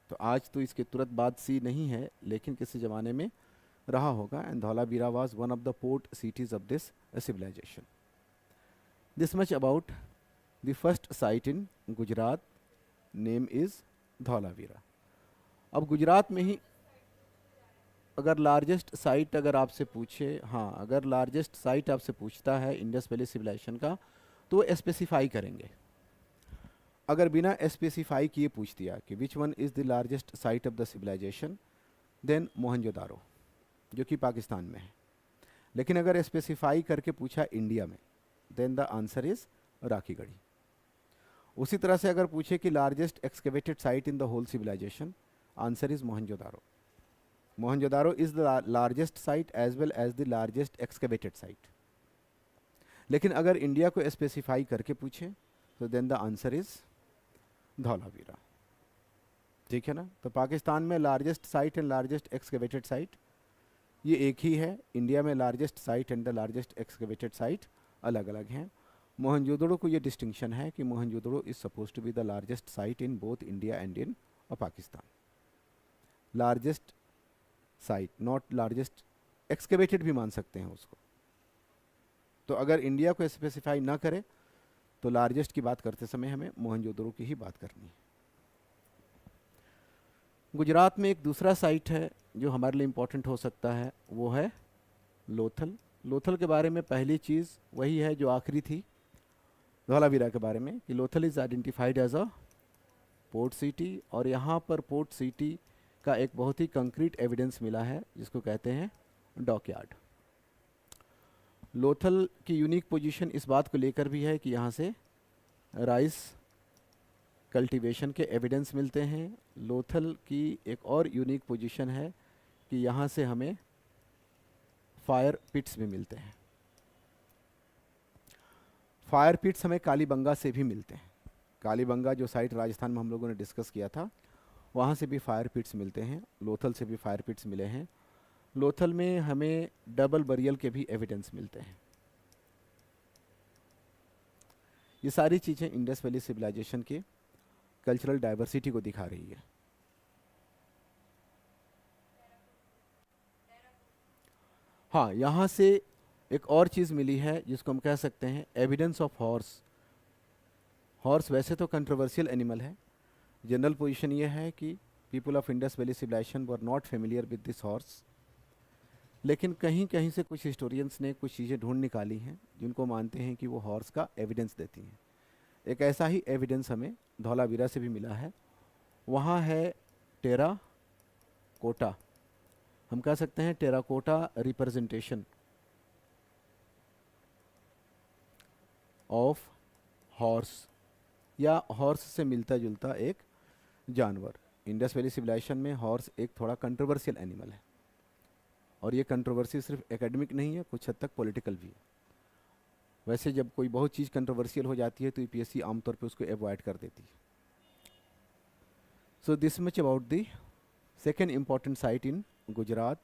तो आज तो इसके तुरंत बाद सी नहीं है, लेकिन किसी ज़माने में रहा होगा। And Dholavira was one of the port cities of this civilization. This much about the first site in Gujarat, name is Dholavira. अब गुजरात में ही अगर लार्जेस्ट साइट अगर आपसे पूछे, हाँ, अगर लार्जेस्ट साइट आपसे पूछता है इंडस वैली सिविलाइजेशन का तो वो स्पेसिफाई करेंगे। अगर बिना स्पेसिफाई किए पूछ दिया कि which one is the largest site of the civilization, then Mohenjodaro, जो कि पाकिस्तान में है। लेकिन अगर स्पेसिफाई करके पूछा इंडिया में, then the answer is Rakhigarhi. उसी तरह से अगर पूछे कि largest excavated site in the whole civilization, answer is Mohenjodaro. Mohenjodaro is the largest site as well as the largest excavated site. लेकिन अगर इंडिया को स्पेसिफाई करके पूछे तो then the answer is Dholavira. ठीक है ना? तो पाकिस्तान में largest site and largest excavated site ये एक ही है। इंडिया में largest site and the largest excavated site अलग अलग हैं। मोहनजोदड़ो को ये डिस्टिंक्शन है कि Mohenjodaro is suppose to be the largest site in both India and in Pakistan. Largest site, not largest excavated भी मान सकते हैं उसको। तो अगर इंडिया को स्पेसिफाई ना करे तो लार्जेस्ट की बात करते समय हमें मोहनजोदड़ो की ही बात करनी है। गुजरात में एक दूसरा साइट है जो हमारे लिए इम्पोर्टेंट हो सकता है, वो है लोथल। लोथल के बारे में पहली चीज़ वही है जो आखिरी थी धौलावीरा के बारे में, कि Lothal is identified as a port city. और यहाँ पर पोर्ट सिटी का एक बहुत ही कंक्रीट एविडेंस मिला है जिसको कहते हैं डॉकयार्ड। लोथल की यूनिक पोजीशन इस बात को लेकर भी है कि यहाँ से राइस कल्टीवेशन के एविडेंस मिलते हैं। लोथल की एक और यूनिक पोजीशन है कि यहाँ से हमें फायर पिट्स भी मिलते हैं। फायर पिट्स हमें कालीबंगा से भी मिलते हैं। कालीबंगा जो साइट राजस्थान में हम लोगों ने डिस्कस किया था, वहाँ से भी फायर पिट्स मिलते हैं। लोथल से भी फायर पिट्स मिले हैं। लोथल में हमें डबल बरियल के भी एविडेंस मिलते हैं। ये सारी चीज़ें इंडस वैली सिविलाइजेशन के कल्चरल डाइवर्सिटी को दिखा रही है। हाँ, यहाँ से एक और चीज़ मिली है जिसको हम कह सकते हैं एविडेंस ऑफ हॉर्स। हॉर्स वैसे तो कंट्रोवर्शियल एनिमल है। जनरल पोजीशन ये है कि people of Indus valley civilization were not familiar with this horse, लेकिन कहीं कहीं से कुछ हिस्टोरियंस ने कुछ चीज़ें ढूंढ निकाली हैं जिनको मानते हैं कि वो हॉर्स का एविडेंस देती हैं। एक ऐसा ही एविडेंस हमें धौलावीरा से भी मिला है। वहाँ है टेरा कोटा, हम कह सकते हैं टेराकोटा रिप्रेजेंटेशन ऑफ हॉर्स, या हॉर्स से मिलता जुलता एक जानवर। इंडस वैली सिविलाइजेशन में हॉर्स एक थोड़ा कंट्रोवर्शियल एनिमल है, और ये कंट्रोवर्सी सिर्फ एकेडमिक नहीं है, कुछ हद तक पॉलिटिकल भी है। वैसे जब कोई बहुत चीज़ कंट्रोवर्शियल हो जाती है तो यूपीएससी आमतौर पे उसको अवॉइड कर देती है। So this much about the second important site in Gujarat,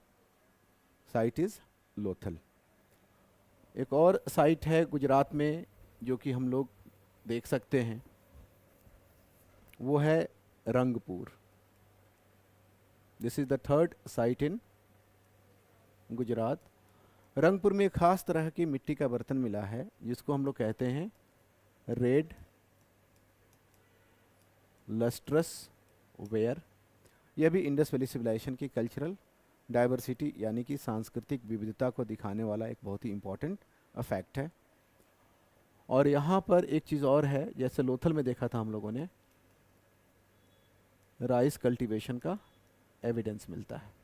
site is Lothal. एक और साइट है गुजरात में जो कि हम लोग देख सकते हैं, वो है Rangpur. This is the third site in Gujarat. Rangpur में एक खास तरह की मिट्टी का बर्तन मिला है जिसको हम लोग कहते हैं रेड लस्ट्रस वेयर। यह भी इंडस वैली सिविलाइजेशन की कल्चरल डाइवर्सिटी यानी कि सांस्कृतिक विविधता को दिखाने वाला एक बहुत ही इम्पॉर्टेंट फैक्ट है। और यहाँ पर एक चीज़ और है, जैसे लोथल में देखा था हम लोगों ने, राइस कल्टीवेशन का एविडेंस मिलता है।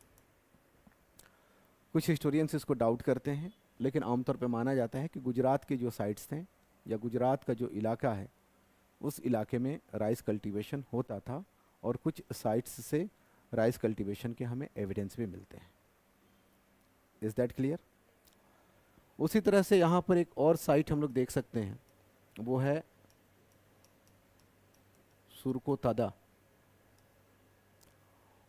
कुछ हिस्टोरियंस इसको डाउट करते हैं, लेकिन आमतौर पे माना जाता है कि गुजरात के जो साइट्स थे या गुजरात का जो इलाका है उस इलाके में राइस कल्टीवेशन होता था, और कुछ साइट्स से राइस कल्टीवेशन के हमें एविडेंस भी मिलते हैं। Is that clear? उसी तरह से यहाँ पर एक और साइट हम लोग देख सकते हैं, वो है सुरकोतादा।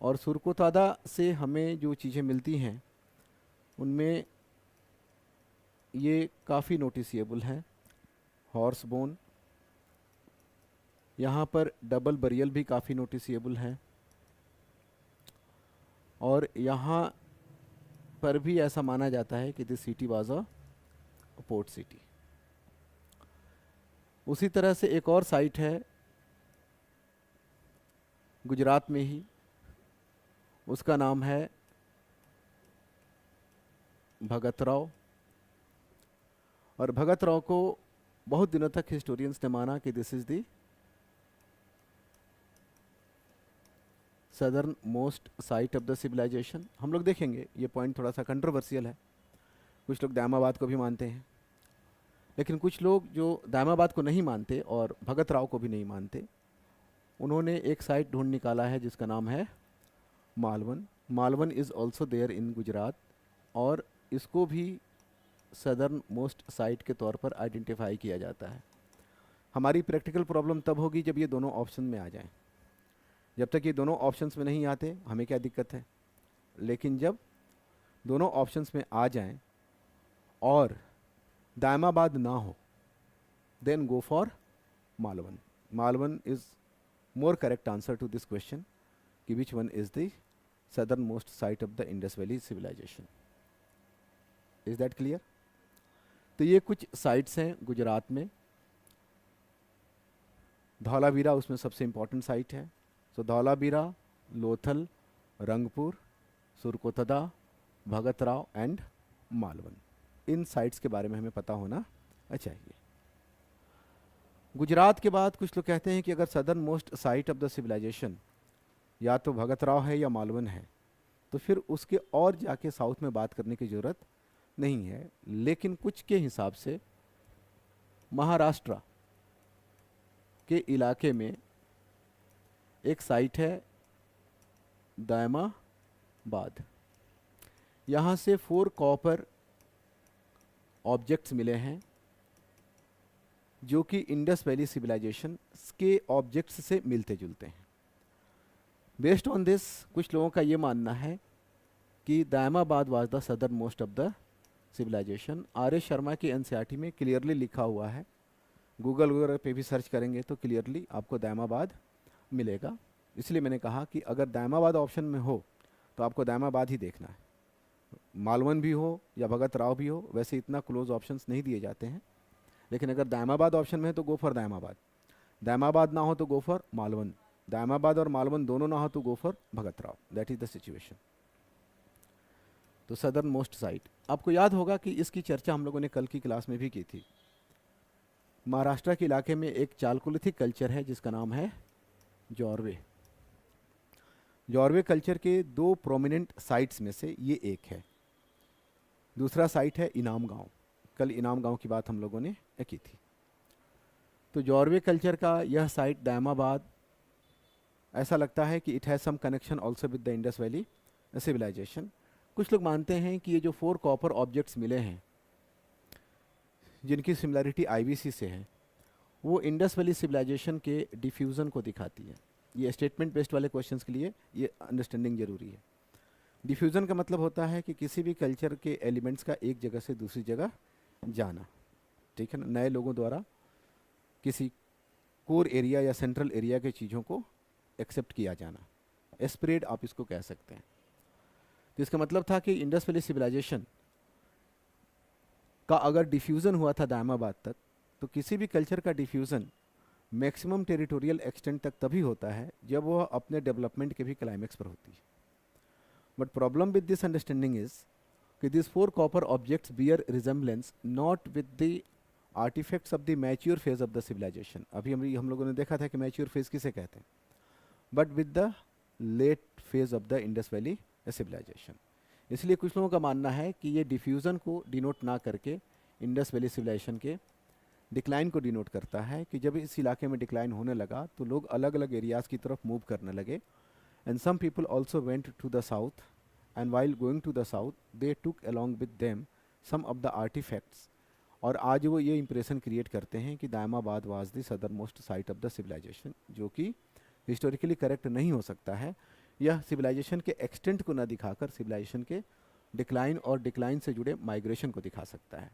और सुरकोतादा से हमें जो चीज़ें मिलती हैं उनमें ये काफ़ी नोटिसिएबल है। हॉर्स बोन, यहाँ पर डबल बरियल भी काफ़ी नोटिसिएबल है, और यहाँ पर भी ऐसा माना जाता है कि this city was a port city. उसी तरह से एक और साइट है गुजरात में ही, उसका नाम है भगतराव। और भगतराव को बहुत दिनों तक हिस्टोरियंस ने माना कि this is the southern most site of the civilization. हम लोग देखेंगे ये पॉइंट थोड़ा सा कंट्रोवर्शियल है, कुछ लोग दामाबाद को भी मानते हैं, लेकिन कुछ लोग जो दामाबाद को नहीं मानते और भगतराव को भी नहीं मानते, उन्होंने एक साइट ढूंढ निकाला है जिसका नाम है Malvan. Malvan is also there in Gujarat, और इसको भी सदर्न मोस्ट साइट के तौर पर आइडेंटिफाई किया जाता है। हमारी प्रैक्टिकल प्रॉब्लम तब होगी जब ये दोनों ऑप्शन में आ जाएं। जब तक ये दोनों ऑप्शंस में नहीं आते हमें क्या दिक्कत है, लेकिन जब दोनों ऑप्शंस में आ जाएं और दामाबाद ना हो, then go for Malvan. Malvan is more correct answer to this question कि which one is the southern most site of the Indus valley civilisation. Is that clear? तो ये कुछ साइट्स हैं गुजरात में। धौलावीरा उसमें सबसे इम्पॉर्टेंट साइट है। तो Dholavira, Lothal, Rangpur, Surkotada, Bhagatrao and Malvan, in sites के बारे में हमें पता होना चाहिए। गुजरात के बाद कुछ लोग कहते हैं कि अगर southern most site of the civilization या तो भगतराव है या मालवन है, तो फिर उसके और जाके साउथ में बात करने की ज़रूरत नहीं है। लेकिन कुछ के हिसाब से महाराष्ट्र के इलाके में एक साइट है दामाबाद। यहाँ से 4 कॉपर ऑब्जेक्ट्स मिले हैं जो कि इंडस वैली सिविलाइजेशन के ऑब्जेक्ट्स से मिलते जुलते हैं। बेस्ड ऑन दिस कुछ लोगों का ये मानना है कि Daimabad was the southern most of the civilisation. R S. Sharma की एनसीईआरटी में क्लियरली लिखा हुआ है, गूगल वगैरह पे भी सर्च करेंगे तो क्लियरली आपको दामाबाद मिलेगा। इसलिए मैंने कहा कि अगर दामाबाद ऑप्शन में हो तो आपको दामाबाद ही देखना है। मालवन भी हो या भगतराव भी हो, वैसे इतना क्लोज ऑप्शंस नहीं दिए जाते हैं, लेकिन अगर दामाबाद ऑप्शन में है तो गो फॉर दामाबाद। दामाबाद ना हो तो गो फॉर मालवन। दामाबाद और मालवन दोनों ना हो तो go for Bhagatrao. That is the situation. तो सदर्न मोस्ट साइट, आपको याद होगा कि इसकी चर्चा हम लोगों ने कल की क्लास में भी की थी। महाराष्ट्र के इलाके में एक चालकुलिथिक कल्चर है जिसका नाम है जॉर्वे। जॉर्वे कल्चर के दो प्रोमिनेंट साइट्स में से ये एक है। दूसरा साइट है इनाम गांव। कल इनाम गांव की बात हम लोगों ने की थी। तो जॉर्वे कल्चर का यह साइट दायमाबाद, ऐसा लगता है कि it has some connection also with the Indus valley civilization. कुछ लोग मानते हैं कि ये जो 4 कॉपर ऑब्जेक्ट्स मिले हैं जिनकी सिमिलरिटी आईवीसी से है, वो इंडस वैली सिविलाइजेशन के डिफ्यूज़न को दिखाती है। ये स्टेटमेंट बेस्ड वाले क्वेश्चंस के लिए ये अंडरस्टैंडिंग जरूरी है। डिफ्यूज़न का मतलब होता है कि किसी भी कल्चर के एलिमेंट्स का एक जगह से दूसरी जगह जाना, ठीक है ना, नए लोगों द्वारा किसी कोर एरिया या सेंट्रल एरिया के चीज़ों को एक्सेप्ट किया जाना, स्प्रेड आप इसको कह सकते हैं। तो इसका मतलब था कि इंडस वैली सिविलाइजेशन का अगर डिफ्यूज़न हुआ था दायमाबाद तक, तो किसी भी कल्चर का डिफ्यूज़न मैक्सिमम टेरिटोरियल एक्सटेंट तक तभी होता है जब वह अपने डेवलपमेंट के भी क्लाइमेक्स पर होती है। But problem with this understanding is कि this 4 copper objects bear resemblance not with the artefacts of the mature phase of the civilisation. अभी हम लोगों ने देखा था कि मैच्योर फेज किसे कहते हैं, but with the late phase of the Indus valley civilization. इसलिए कुछ लोगों का मानना है कि ये डिफ्यूज़न को डिनोट ना करके इंडस वैली सिविलाइजेशन के डिक्लाइन को डिनोट करता है कि जब इस इलाके में डिक्लाइन होने लगा तो लोग अलग अलग एरियाज़ की तरफ मूव करने लगे। And some people also went to the south, and while going to the south they took along with them some of the artifacts. और आज वो ये इंप्रेशन क्रिएट करते हैं कि Daimabad was the southern most site of the civilization, जो कि historically correct नहीं हो सकता है। यह सिविलाइजेशन के एक्सटेंट को न दिखाकर सिविलाइजेशन के डिक्लाइन और डिक्लाइन से जुड़े माइग्रेशन को दिखा सकता है।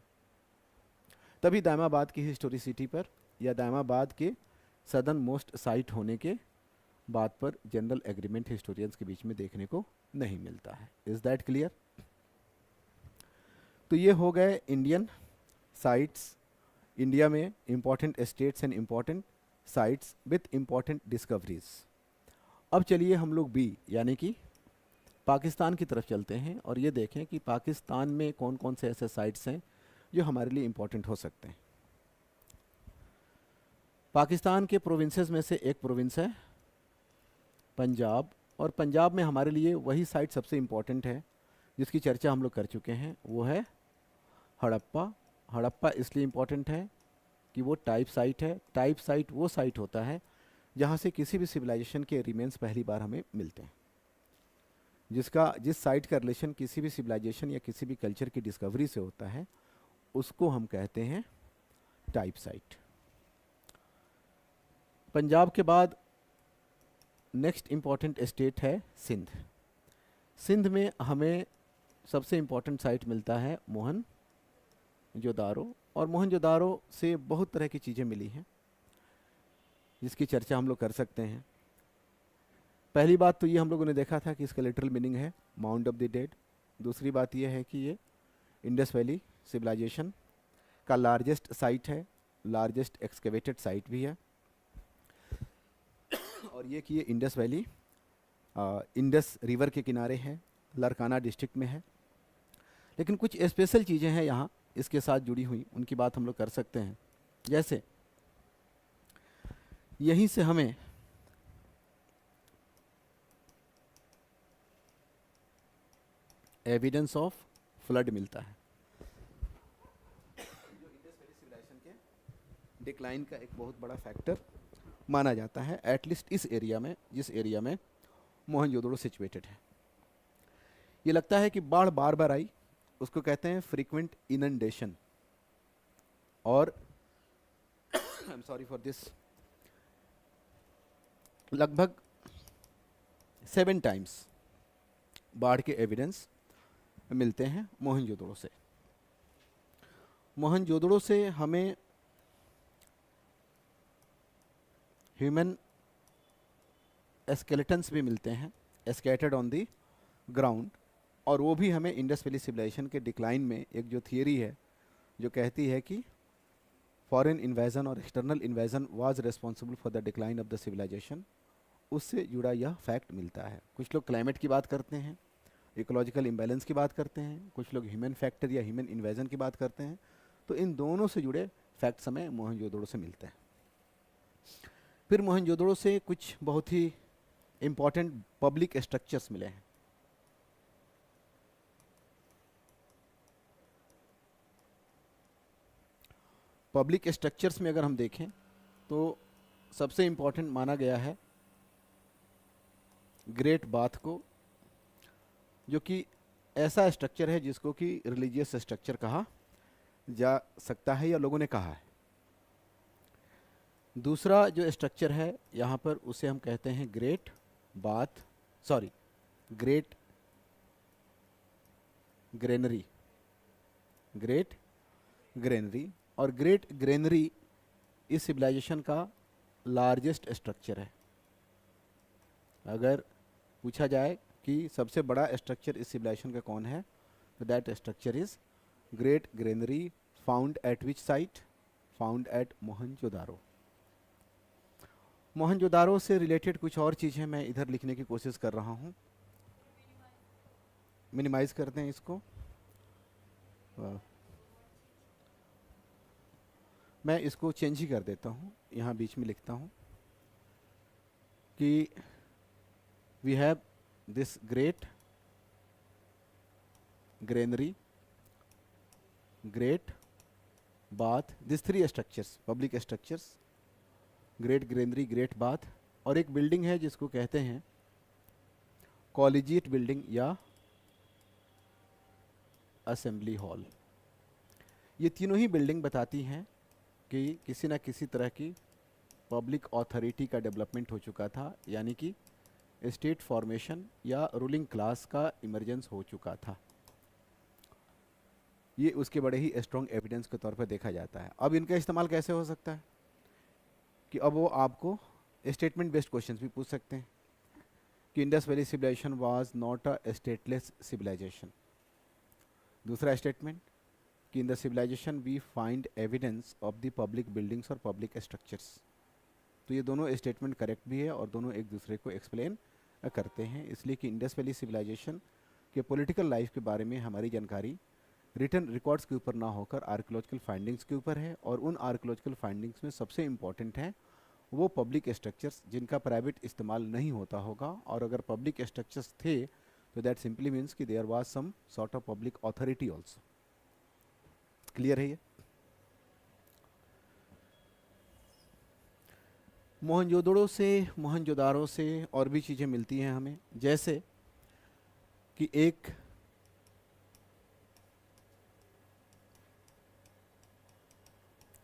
तभी दायमाबाद की हिस्टोरिसिटी पर या दायमाबाद के सदर्न मोस्ट साइट होने के बात पर जनरल एग्रीमेंट हिस्टोरियंस के बीच में देखने को नहीं मिलता है। Is that clear? तो ये हो गए इंडियन साइट्स, इंडिया में important states and important sites with important discoveries. अब चलिए हम लोग बी यानी कि पाकिस्तान की तरफ चलते हैं और ये देखें कि पाकिस्तान में कौन कौन से ऐसे साइट्स हैं जो हमारे लिए इम्पोर्टेंट हो सकते हैं। पाकिस्तान के प्रोविंसेस में से एक प्रोविंस है पंजाब, और पंजाब में हमारे लिए वही साइट सबसे इम्पोर्टेंट है जिसकी चर्चा हम लोग कर चुके हैं, वो है हड़प्पा। हड़प्पा इसलिए इम्पोर्टेंट है कि वो टाइप साइट है। टाइप साइट वो साइट होता है जहाँ से किसी भी सिविलाइजेशन के रिमेन्स पहली बार हमें मिलते हैं, जिस साइट का रिलेशन किसी भी सिविलाइजेशन या किसी भी कल्चर की डिस्कवरी से होता है उसको हम कहते हैं टाइप साइट। पंजाब के बाद नेक्स्ट इम्पॉर्टेंट स्टेट है सिंध। सिंध में हमें सबसे इम्पॉर्टेंट साइट मिलता है मोहनजोदारो, और मोहनजोदारो से बहुत तरह की चीज़ें मिली हैं जिसकी चर्चा हम लोग कर सकते हैं। पहली बात तो ये हम लोगों ने देखा था कि इसका लिटरल मीनिंग है माउंट ऑफ द डेड। दूसरी बात ये है कि ये इंडस वैली सिविलाइजेशन का लार्जेस्ट साइट है, लार्जेस्ट एक्सकेवेटेड साइट भी है, और ये कि ये इंडस वैली इंडस रिवर के किनारे है, लरकाना डिस्ट्रिक्ट में है। लेकिन कुछ स्पेशल चीज़ें हैं यहाँ इसके साथ जुड़ी हुई, उनकी बात हम लोग कर सकते हैं। जैसे यहीं से हमें एविडेंस ऑफ फ्लड मिलता है, जो इंडस वैली सिविलाइजेशन के डिक्लाइन का एक बहुत बड़ा फैक्टर माना जाता है, एटलीस्ट इस एरिया में, जिस एरिया में मोहनजोदड़ो सिचुएटेड है। ये लगता है कि बाढ़ बार बार आई, उसको कहते हैं फ्रीक्वेंट इनंडेशन, और I am sorry for this, लगभग 7 टाइम्स बाढ़ के एविडेंस मिलते हैं मोहनजोदड़ो से। मोहनजोदड़ो से हमें ह्यूमन स्केलेटन्स भी मिलते हैं स्कैटर्ड ऑन द ग्राउंड, और वो भी हमें इंडस वैली सिविलाइजेशन के डिक्लाइन में एक जो थियरी है जो कहती है कि फॉरेन इन्वेजन और external invasion was responsible for the decline of the civilization, उससे जुड़ा यह फैक्ट मिलता है। कुछ लोग क्लाइमेट की बात करते हैं, इकोलॉजिकल इम्बैलेंस की बात करते हैं, कुछ लोग ह्यूमन फैक्टर या ह्यूमन इन्वेजन की बात करते हैं। तो इन दोनों से जुड़े फैक्ट्स हमें मोहनजोदड़ो से मिलते हैं। फिर मोहनजोदड़ो से कुछ बहुत ही इंपॉर्टेंट पब्लिक स्ट्रक्चर्स मिले हैं। पब्लिक स्ट्रक्चर्स में अगर हम देखें तो सबसे इंपॉर्टेंट माना गया है ग्रेट बाथ को, जो कि ऐसा स्ट्रक्चर है जिसको कि रिलीजियस स्ट्रक्चर कहा जा सकता है या लोगों ने कहा है। दूसरा जो स्ट्रक्चर है यहाँ पर उसे हम कहते हैं ग्रेट ग्रेनरी। ग्रेट ग्रेनरी और ग्रेट ग्रेनरी इस सिविलाइजेशन का लार्जेस्ट स्ट्रक्चर है। अगर पूछा जाए कि सबसे बड़ा स्ट्रक्चर इस सिविलाइजेशन का कौन है, तो that structure is great granary, found at which site, found at Mohenjodaro. Mohenjodaro से रिलेटेड कुछ और चीज़ें मैं इधर लिखने की कोशिश कर रहा हूँ। मिनिमाइज करते हैं इसको। मैं इसको चेंज ही कर देता हूँ, यहाँ बीच में लिखता हूँ कि we have this great granary, great bath, this three structures, public structures, great granary, great bath, और एक बिल्डिंग है जिसको कहते हैं कॉलेजिएट बिल्डिंग या असेंबली हॉल। ये तीनों ही बिल्डिंग बताती हैं कि किसी न किसी तरह की पब्लिक अथॉरिटी का डेवलपमेंट हो चुका था, यानी कि स्टेट फॉर्मेशन या रूलिंग क्लास का इमरजेंस हो चुका था। ये उसके बड़े ही स्ट्रॉन्ग एविडेंस के तौर पर देखा जाता है। अब इनका इस्तेमाल कैसे हो सकता है कि अब वो आपको स्टेटमेंट बेस्ड क्वेश्चंस भी पूछ सकते हैं कि Indus valley civilization was not a stateless civilization. दूसरा स्टेटमेंट कि in the civilization we find evidence of the public buildings और पब्लिक स्ट्रक्चर्स। तो ये दोनों स्टेटमेंट करेक्ट भी है और दोनों एक दूसरे को एक्सप्लेन करते हैं, इसलिए कि इंडस वैली सिविलाइजेशन के पॉलिटिकल लाइफ के बारे में हमारी जानकारी रिटन रिकॉर्ड्स के ऊपर ना होकर आर्कियोलॉजिकल फाइंडिंग्स के ऊपर है। और उन आर्कियोलॉजिकल फाइंडिंग्स में सबसे इम्पॉर्टेंट हैं वो पब्लिक स्ट्रक्चर्स जिनका प्राइवेट इस्तेमाल नहीं होता होगा, और अगर पब्लिक स्ट्रक्चर्स थे तो दैट सिंपली मीन्स कि there was some sort of public authority also. Clear है ये? मोहनजोदारो से और भी चीज़ें मिलती हैं हमें, जैसे कि एक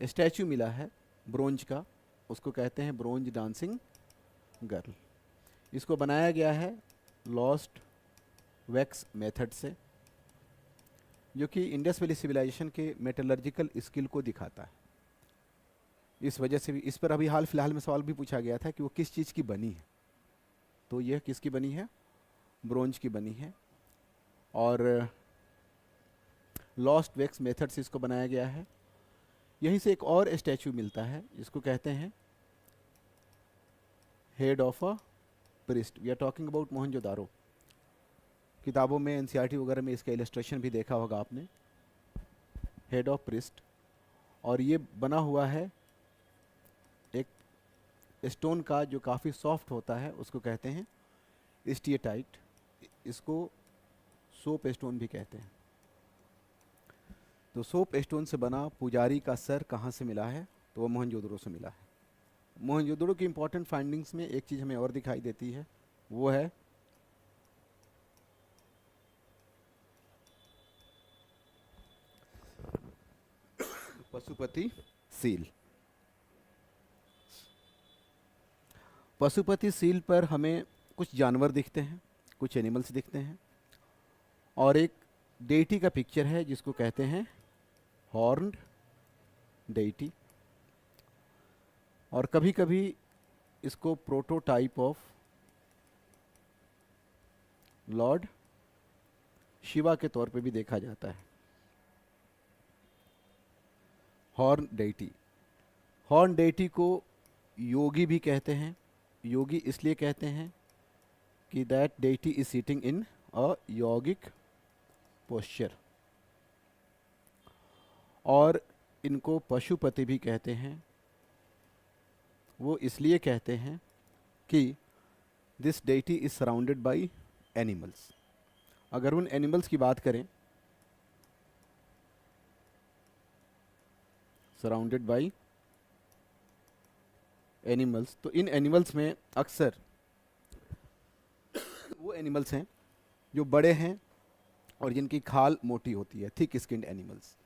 स्टैचू मिला है ब्रोंज का, उसको कहते हैं ब्रोंज डांसिंग गर्ल। इसको बनाया गया है लॉस्ट वैक्स मेथड से, जो कि इंडस वैली सिविलाइजेशन के मेटलर्जिकल स्किल को दिखाता है। इस वजह से भी इस पर अभी हाल फिलहाल में सवाल भी पूछा गया था कि वो किस चीज़ की बनी है, तो यह किसकी बनी है? ब्रोंज की बनी है। और लॉस्ट वैक्स मेथड से इसको बनाया गया है। यहीं से एक और स्टैचू मिलता है जिसको कहते हैं head of a priest. We are talking about Mohenjodaro. किताबों में एनसीईआरटी वगैरह में इसका इलस्ट्रेशन भी देखा होगा आपने, हेड ऑफ प्रिस्ट। और ये बना हुआ है एक स्टोन का जो काफ़ी सॉफ्ट होता है, उसको कहते हैं स्टीएटाइट। इसको सोप स्टोन भी कहते हैं। तो सोप स्टोन से बना पुजारी का सर कहाँ से मिला है? तो वो मोहनजोदड़ो से मिला है। मोहनजोदड़ो की इंपॉर्टेंट फाइंडिंग्स में एक चीज़ हमें और दिखाई देती है, वो है पशुपति सील। पशुपति सील पर हमें कुछ जानवर दिखते हैं, कुछ एनिमल्स दिखते हैं, और एक डेटी का पिक्चर है जिसको कहते हैं हॉर्न्ड डेटी। और कभी कभी इसको प्रोटोटाइप ऑफ लॉर्ड शिवा के तौर पे भी देखा जाता है। हॉर्न डेटी, हॉर्न डेटी को योगी भी कहते हैं। योगी इसलिए कहते हैं कि that deity is sitting in a यौगिक पोस्चर, और इनको पशुपति भी कहते हैं। वो इसलिए कहते हैं कि this deity is surrounded by animals. अगर उन एनिमल्स की बात करें, सराउंडेड बाई एनिमल्स, तो इन एनिमल्स में अक्सर वो एनिमल्स हैं जो बड़े हैं और जिनकी खाल मोटी होती है, थिक स्किन्ड एनिमल्स,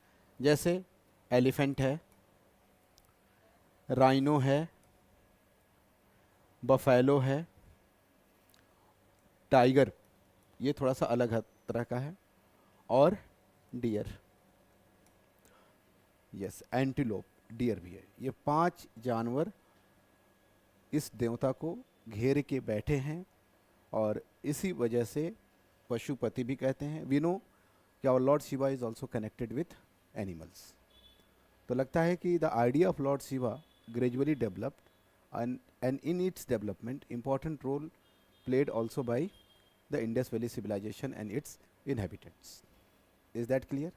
जैसे एलिफेंट है, राइनो है, बफेलो है, टाइगर, ये थोड़ा सा अलग तरह का है, और डियर, यस एंटीलोप, डियर भी है। ये 5 जानवर इस देवता को घेर के बैठे हैं और इसी वजह से पशुपति भी कहते हैं। वी नो कि our lord Shiva is also connected with animals. तो लगता है कि the idea of lord Shiva gradually developed and in its development important role played also by the Indus Valley civilization and its inhabitants. Is that clear?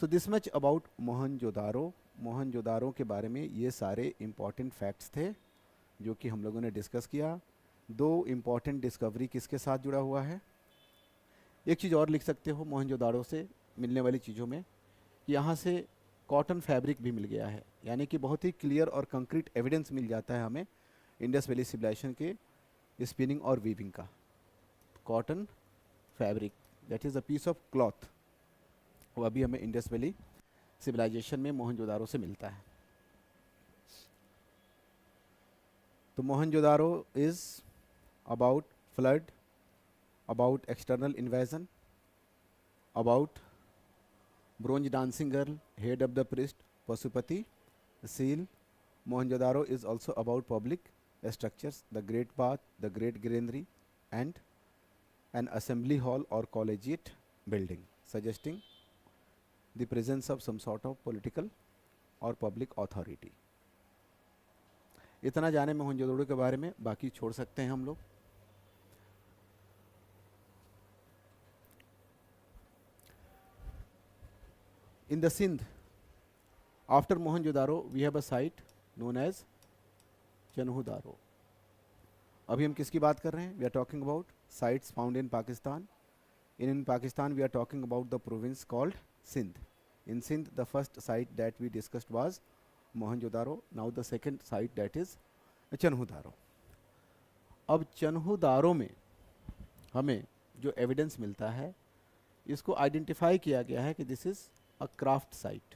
So this much about Mohenjodaro. Mohenjodaro के बारे में ये सारे important facts थे जो कि हम लोगों ने डिस्कस किया। 2 important डिस्कवरी किसके साथ जुड़ा हुआ है? एक चीज़ और लिख सकते हो मोहनजोदारो से मिलने वाली चीज़ों में, यहाँ से कॉटन फैब्रिक भी मिल गया है, यानी कि बहुत ही क्लियर और कंक्रीट एविडेंस मिल जाता है हमें इंडस वैली सिविलाइजेशन के स्पिनिंग और वीविंग का। Cotton fabric that is a piece of cloth, वो अभी हमें इंडस वैली सिविलाइजेशन में मोहनजोदारो से मिलता है। तो Mohenjodaro is about flood, about external invasion, about bronze dancing girl, head of the priest Pashupati, seal. Mohenjo-daro is also about public structures, the Great Bath, the Great Granary, and an assembly hall or collegiate building, suggesting the presence of some sort of political or public authority. इतना जाने मोहनजोदड़ो के बारे में, बाकी छोड़ सकते हैं हम लोग। In the Sindh, after Mohenjo-daro, we have a site known as Chanhu-Daro. अभी हम किसकी बात कर रहे हैं? We are talking about sites found in Pakistan. In Pakistan, we are talking about the province called Sindh. In Sindh, the first site that we discussed was Mohenjo-daro. Now the second site, that is Chanhu-Daro. अब चन्हू-दारो में हमें जो evidence मिलता है, इसको identify किया गया है कि this is a craft site,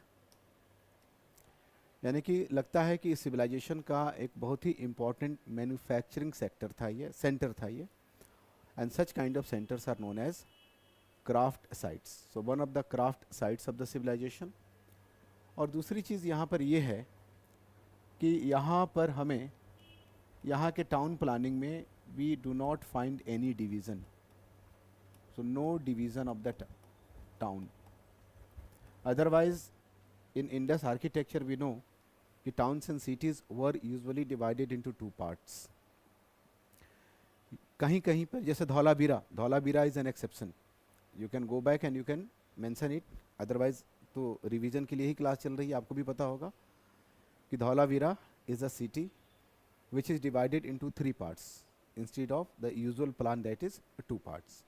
यानी कि लगता है कि इस सिविलाइजेशन का एक बहुत ही इम्पॉर्टेंट मैन्युफैक्चरिंग सेक्टर था ये, सेंटर था ये, and such kind of centres are known as craft sites. So one of the craft sites of the civilization. और दूसरी चीज़ यहाँ पर ये है कि यहाँ पर हमें यहाँ के टाउन प्लानिंग में we do not find any division. So no division of the town. Otherwise in Indus architecture we know कि towns and cities were usually divided into 2 parts. कहीं कहीं पर जैसे Dholavira is an exception. You can go back and you can mention it. Otherwise तो revision के लिए ही class चल रही है, आपको भी पता होगा कि Dholavira is a city which is divided into 3 parts instead of the usual plan that is 2 parts.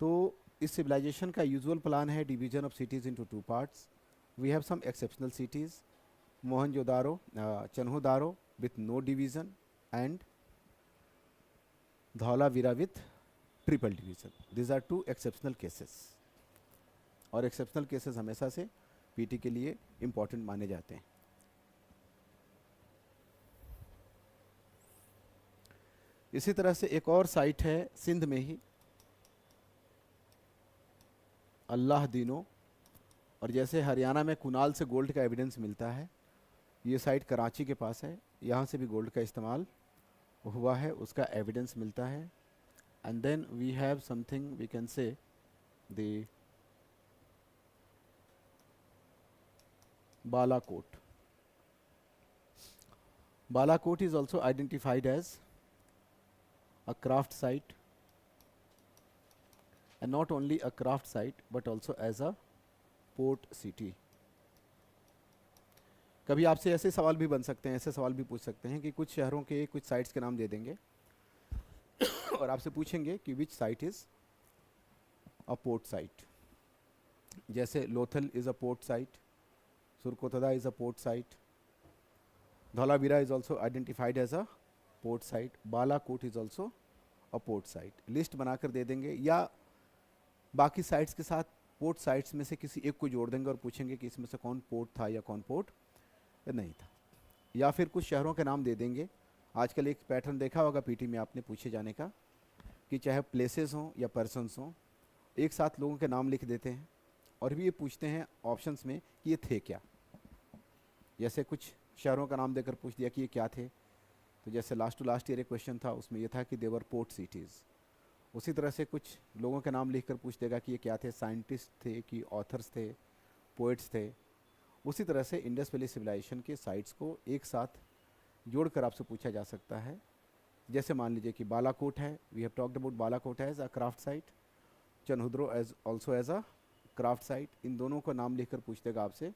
तो इस civilization का usual plan है division of cities into 2 parts. We have some exceptional cities, Mohenjo-daro, Chanhu-daro with no division, and Dhaulavira with triple division. These are 2 exceptional cases. और exceptional cases हमेशा से PT के लिए important माने जाते हैं. इसी तरह से एक और साइट है सिंध में ही, अल्लाह दीनो. और जैसे हरियाणा में कुनाल से गोल्ड का एविडेंस मिलता है, ये साइट कराची के पास है, यहाँ से भी गोल्ड का इस्तेमाल हुआ है, उसका एविडेंस मिलता है. And then we have something we can say the Balakot. Balakot is also identified as a craft site and not only a craft site but also as a port city. कभी आपसे ऐसे सवाल भी बन सकते हैं, ऐसे सवाल भी पूछ सकते हैं कि कुछ शहरों के कुछ साइट्स के नाम दे देंगे और आपसे पूछेंगे कि which site is a port site. जैसे Lothal is a port site, Surkotada is a port site, Dholavira is also identified as a port site, Balakot is also a port site. List बनाकर दे देंगे या बाकी साइट्स के साथ पोर्ट साइट्स में से किसी एक को जोड़ देंगे और पूछेंगे कि इसमें से कौन पोर्ट था या कौन पोर्ट नहीं था. या फिर कुछ शहरों के नाम दे देंगे. आजकल एक पैटर्न देखा होगा पीटी में आपने पूछे जाने का कि चाहे प्लेसेस हों या पर्सनस हों, एक साथ लोगों के नाम लिख देते हैं और भी ये पूछते हैं ऑप्शंस में कि ये थे क्या. जैसे कुछ शहरों का नाम देकर पूछ दिया कि ये क्या थे. तो जैसे लास्ट टू लास्ट ईयर एक क्वेश्चन था, उसमें ये था कि देवर पोर्ट सिटीज़. उसी तरह से कुछ लोगों के नाम लिखकर पूछ देगा कि ये क्या थे, साइंटिस्ट थे कि ऑथर्स थे, पोइट्स थे. उसी तरह से इंडस वैली सिविलाइजेशन के साइट्स को एक साथ जोड़कर आपसे पूछा जा सकता है. जैसे मान लीजिए कि बालाकोट है, we have talked about Balakot as a craft site, Chanhudaro as also as a craft site. इन दोनों को नाम लिखकर पूछ देगा आपसे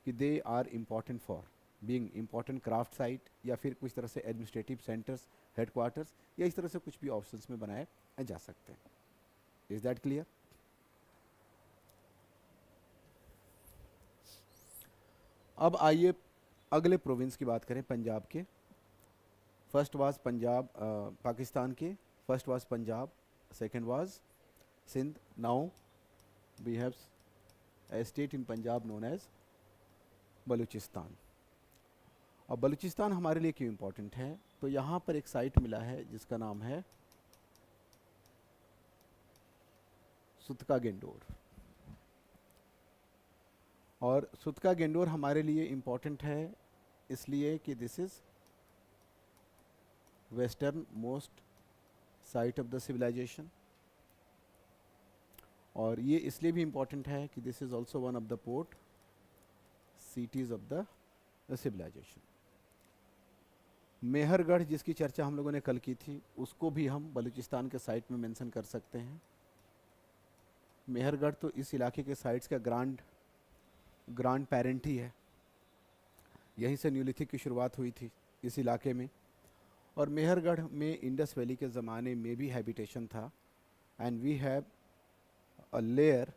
कि they are important for being important craft site, या फिर कुछ तरह से एडमिनिस्ट्रेटिव सेंटर्स, हेडक्वार्टर्स, या इस तरह से कुछ भी ऑप्शंस में बनाए जा सकते हैं. Is that clear? अब आइए अगले प्रोविंस की बात करें, पंजाब के. फर्स्ट वाज पंजाब, पाकिस्तान के first was Punjab, second was Sindh. Now we have a state in Punjab known as Baluchistan. अब बलूचिस्तान हमारे लिए क्यों इम्पोर्टेंट है? तो यहाँ पर एक साइट मिला है जिसका नाम है सुतका गेंडोर. और सुतका गेंडोर हमारे लिए इम्पोर्टेंट है इसलिए कि this is western most site of the civilization. और ये इसलिए भी इम्पोर्टेंट है कि this is also one of the port cities of the civilization. Mehrgarh जिसकी चर्चा हम लोगों ने कल की थी, उसको भी हम बलूचिस्तान के साइट में मेंशन कर सकते हैं. मेहरगढ़ तो इस इलाके के साइट्स का ग्रांड पेरेंट ही है. यहीं से न्यूलिथिक की शुरुआत हुई थी इस इलाके में. और मेहरगढ़ में इंडस वैली के ज़माने में भी हैबिटेशन था. And we have a layer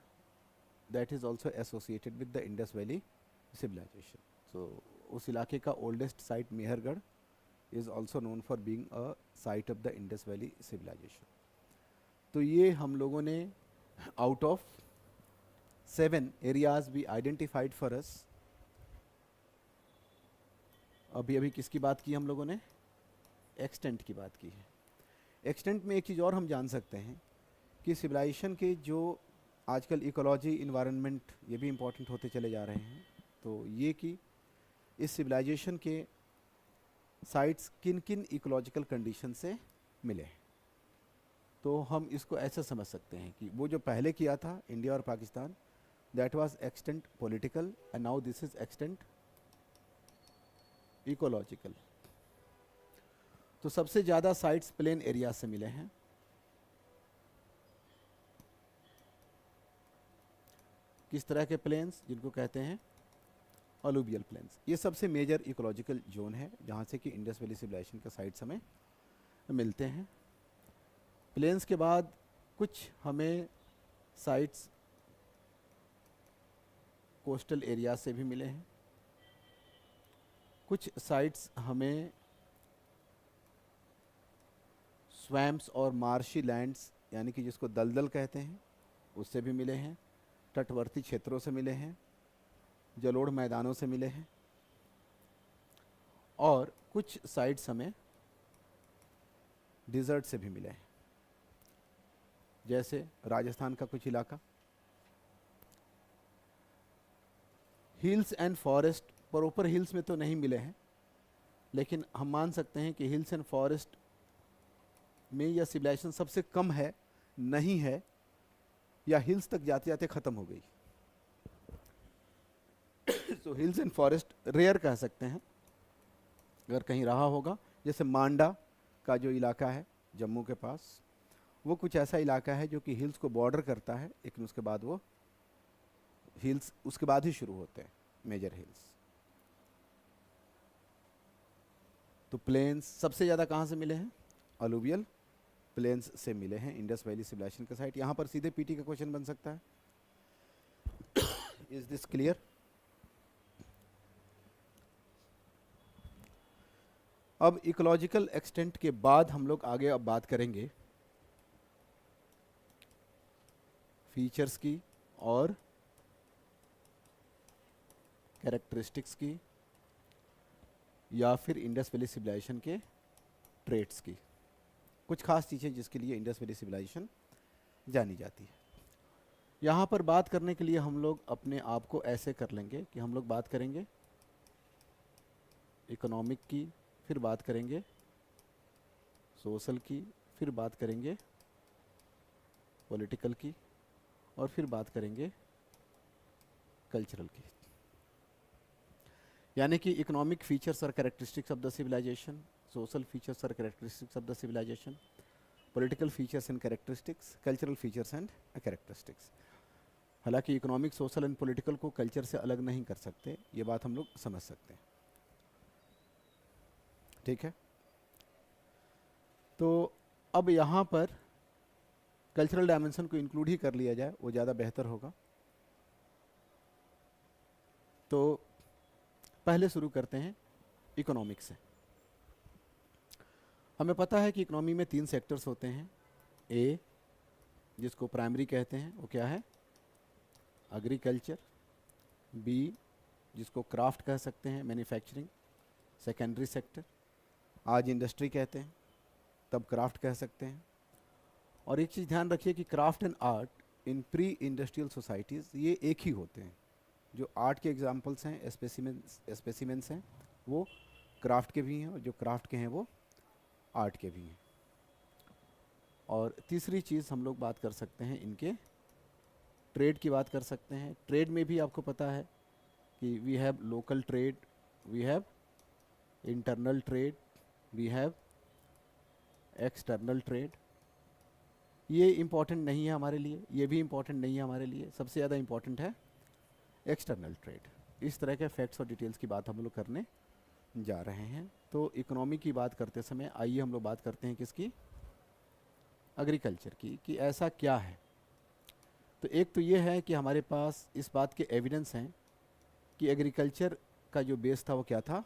that is also associated with the Indus valley civilisation. So उस इलाके का oldest site Mehrgarh is also known for being a site of the Indus valley civilisation. तो ये हम लोगों ने out of 7 areas we identified for us. अभी किसकी बात की हम लोगों ने? एक्सटेंट की बात की है. एक्सटेंट में एक चीज़ और हम जान सकते हैं कि सिविलाइजेशन के जो आजकल इकोलॉजी, इन्वायरमेंट, ये भी इम्पोर्टेंट होते चले जा रहे हैं. तो ये कि इस सिविलाइजेशन के साइट्स किन किन इकोलॉजिकल कंडीशन से मिले हैं. तो हम इसको ऐसे समझ सकते हैं कि वो जो पहले किया था इंडिया और Pakistan, that was extent political and now this is extent ecological. तो सबसे ज़्यादा साइट्स प्लेन एरिया से मिले हैं. किस तरह के प्लेन्स? जिनको कहते हैं अलूवियल प्लेन्स. ये सबसे मेजर इकोलॉजिकल जोन है जहाँ से कि इंडस वैली सिविलाइजेशन के साइट्स हमें मिलते हैं. प्लेन्स के बाद कुछ हमें साइट्स कोस्टल एरिया से भी मिले हैं. कुछ साइट्स हमें स्वैम्प्स और मार्शी लैंड्स, यानी कि जिसको दलदल कहते हैं, उससे भी मिले हैं. तटवर्ती क्षेत्रों से मिले हैं, जलोढ़ मैदानों से मिले हैं. और कुछ साइट्स हमें डिज़र्ट से भी मिले हैं, जैसे राजस्थान का कुछ इलाका. Hills and forest, proper hills में तो नहीं मिले हैं, लेकिन हम मान सकते हैं कि हिल्स एंड फॉरेस्ट में यह सिविलाइजेशन सबसे कम है, नहीं है, या हिल्स तक जाते जाते ख़त्म हो गई. सो हिल्स एंड फॉरेस्ट रेयर कह सकते हैं अगर कहीं रहा होगा. जैसे मांडा का जो इलाका है जम्मू के पास, वो कुछ ऐसा इलाका है जो कि हिल्स को बॉर्डर करता है, लेकिन उसके बाद वो हिल्स उसके बाद ही शुरू होते हैं, मेजर हिल्स। तो प्लेन्स सबसे ज़्यादा कहाँ से मिले हैं? अलुवियल प्लेन्स से मिले हैं, इंडस वैली सिविलाइजेशन के साइट। यहाँ पर सीधे पीटी का क्वेश्चन बन सकता है। Is this clear? अब इकोलॉजिकल एक्सटेंट के बाद हम लोग आगे अब बात करेंगे फीचर्स की और कैरेक्टरिस्टिक्स की, या फिर इंडस वैली सिविलाइजेशन के ट्रेट्स की। कुछ खास चीज़ें जिसके लिए इंडस वैली सिविलाइजेशन जानी जाती है। यहाँ पर बात करने के लिए हम लोग अपने आप को ऐसे कर लेंगे कि हम लोग बात करेंगे इकोनॉमिक की, फिर बात करेंगे सोशल की, फिर बात करेंगे पॉलिटिकल की, और फिर बात करेंगे कल्चरल की। यानी कि इकोनॉमिक फीचर्स और characteristics of the civilisation, social features और characteristics of the civilisation, political features and characteristics, cultural features and characteristics. हालांकि इकोनॉमिक, सोशल एंड पॉलिटिकल को कल्चर से अलग नहीं कर सकते, ये बात हम लोग समझ सकते हैं। ठीक है, तो अब यहाँ पर कल्चरल डायमेंशन को इंक्लूड ही कर लिया जाए, वो ज़्यादा बेहतर होगा। तो पहले शुरू करते हैं इकोनॉमिक्स से। हमें पता है कि इकोनॉमी में 3 सेक्टर्स होते हैं। ए, जिसको प्राइमरी कहते हैं, वो क्या है? एग्रीकल्चर। बी, जिसको क्राफ्ट कह सकते हैं, मैन्युफैक्चरिंग, सेकेंडरी सेक्टर। आज इंडस्ट्री कहते हैं, तब क्राफ्ट कह सकते हैं। और एक चीज़ ध्यान रखिए कि craft and art in pre industrial societies ये एक ही होते हैं। जो आर्ट के एग्जांपल्स हैं, स्पेसिमेंस हैं, वो क्राफ्ट के भी हैं, और जो क्राफ्ट के हैं वो आर्ट के भी हैं। और तीसरी चीज़ हम लोग बात कर सकते हैं इनके ट्रेड की बात कर सकते हैं। ट्रेड में भी आपको पता है कि we have local trade, we have internal trade, we have external trade. ये इम्पॉर्टेंट नहीं है हमारे लिए, ये भी इम्पॉर्टेंट नहीं है हमारे लिए, सबसे ज़्यादा इम्पॉर्टेंट है एक्सटर्नल ट्रेड। इस तरह के फैक्ट्स और डिटेल्स की बात हम लोग करने जा रहे हैं। तो इकोनॉमी की बात करते समय आइए हम लोग बात करते हैं किसकी? एग्रीकल्चर की, कि ऐसा क्या है। तो एक तो ये है कि हमारे पास इस बात के एविडेंस हैं कि एग्रीकल्चर का जो बेस था वो क्या था?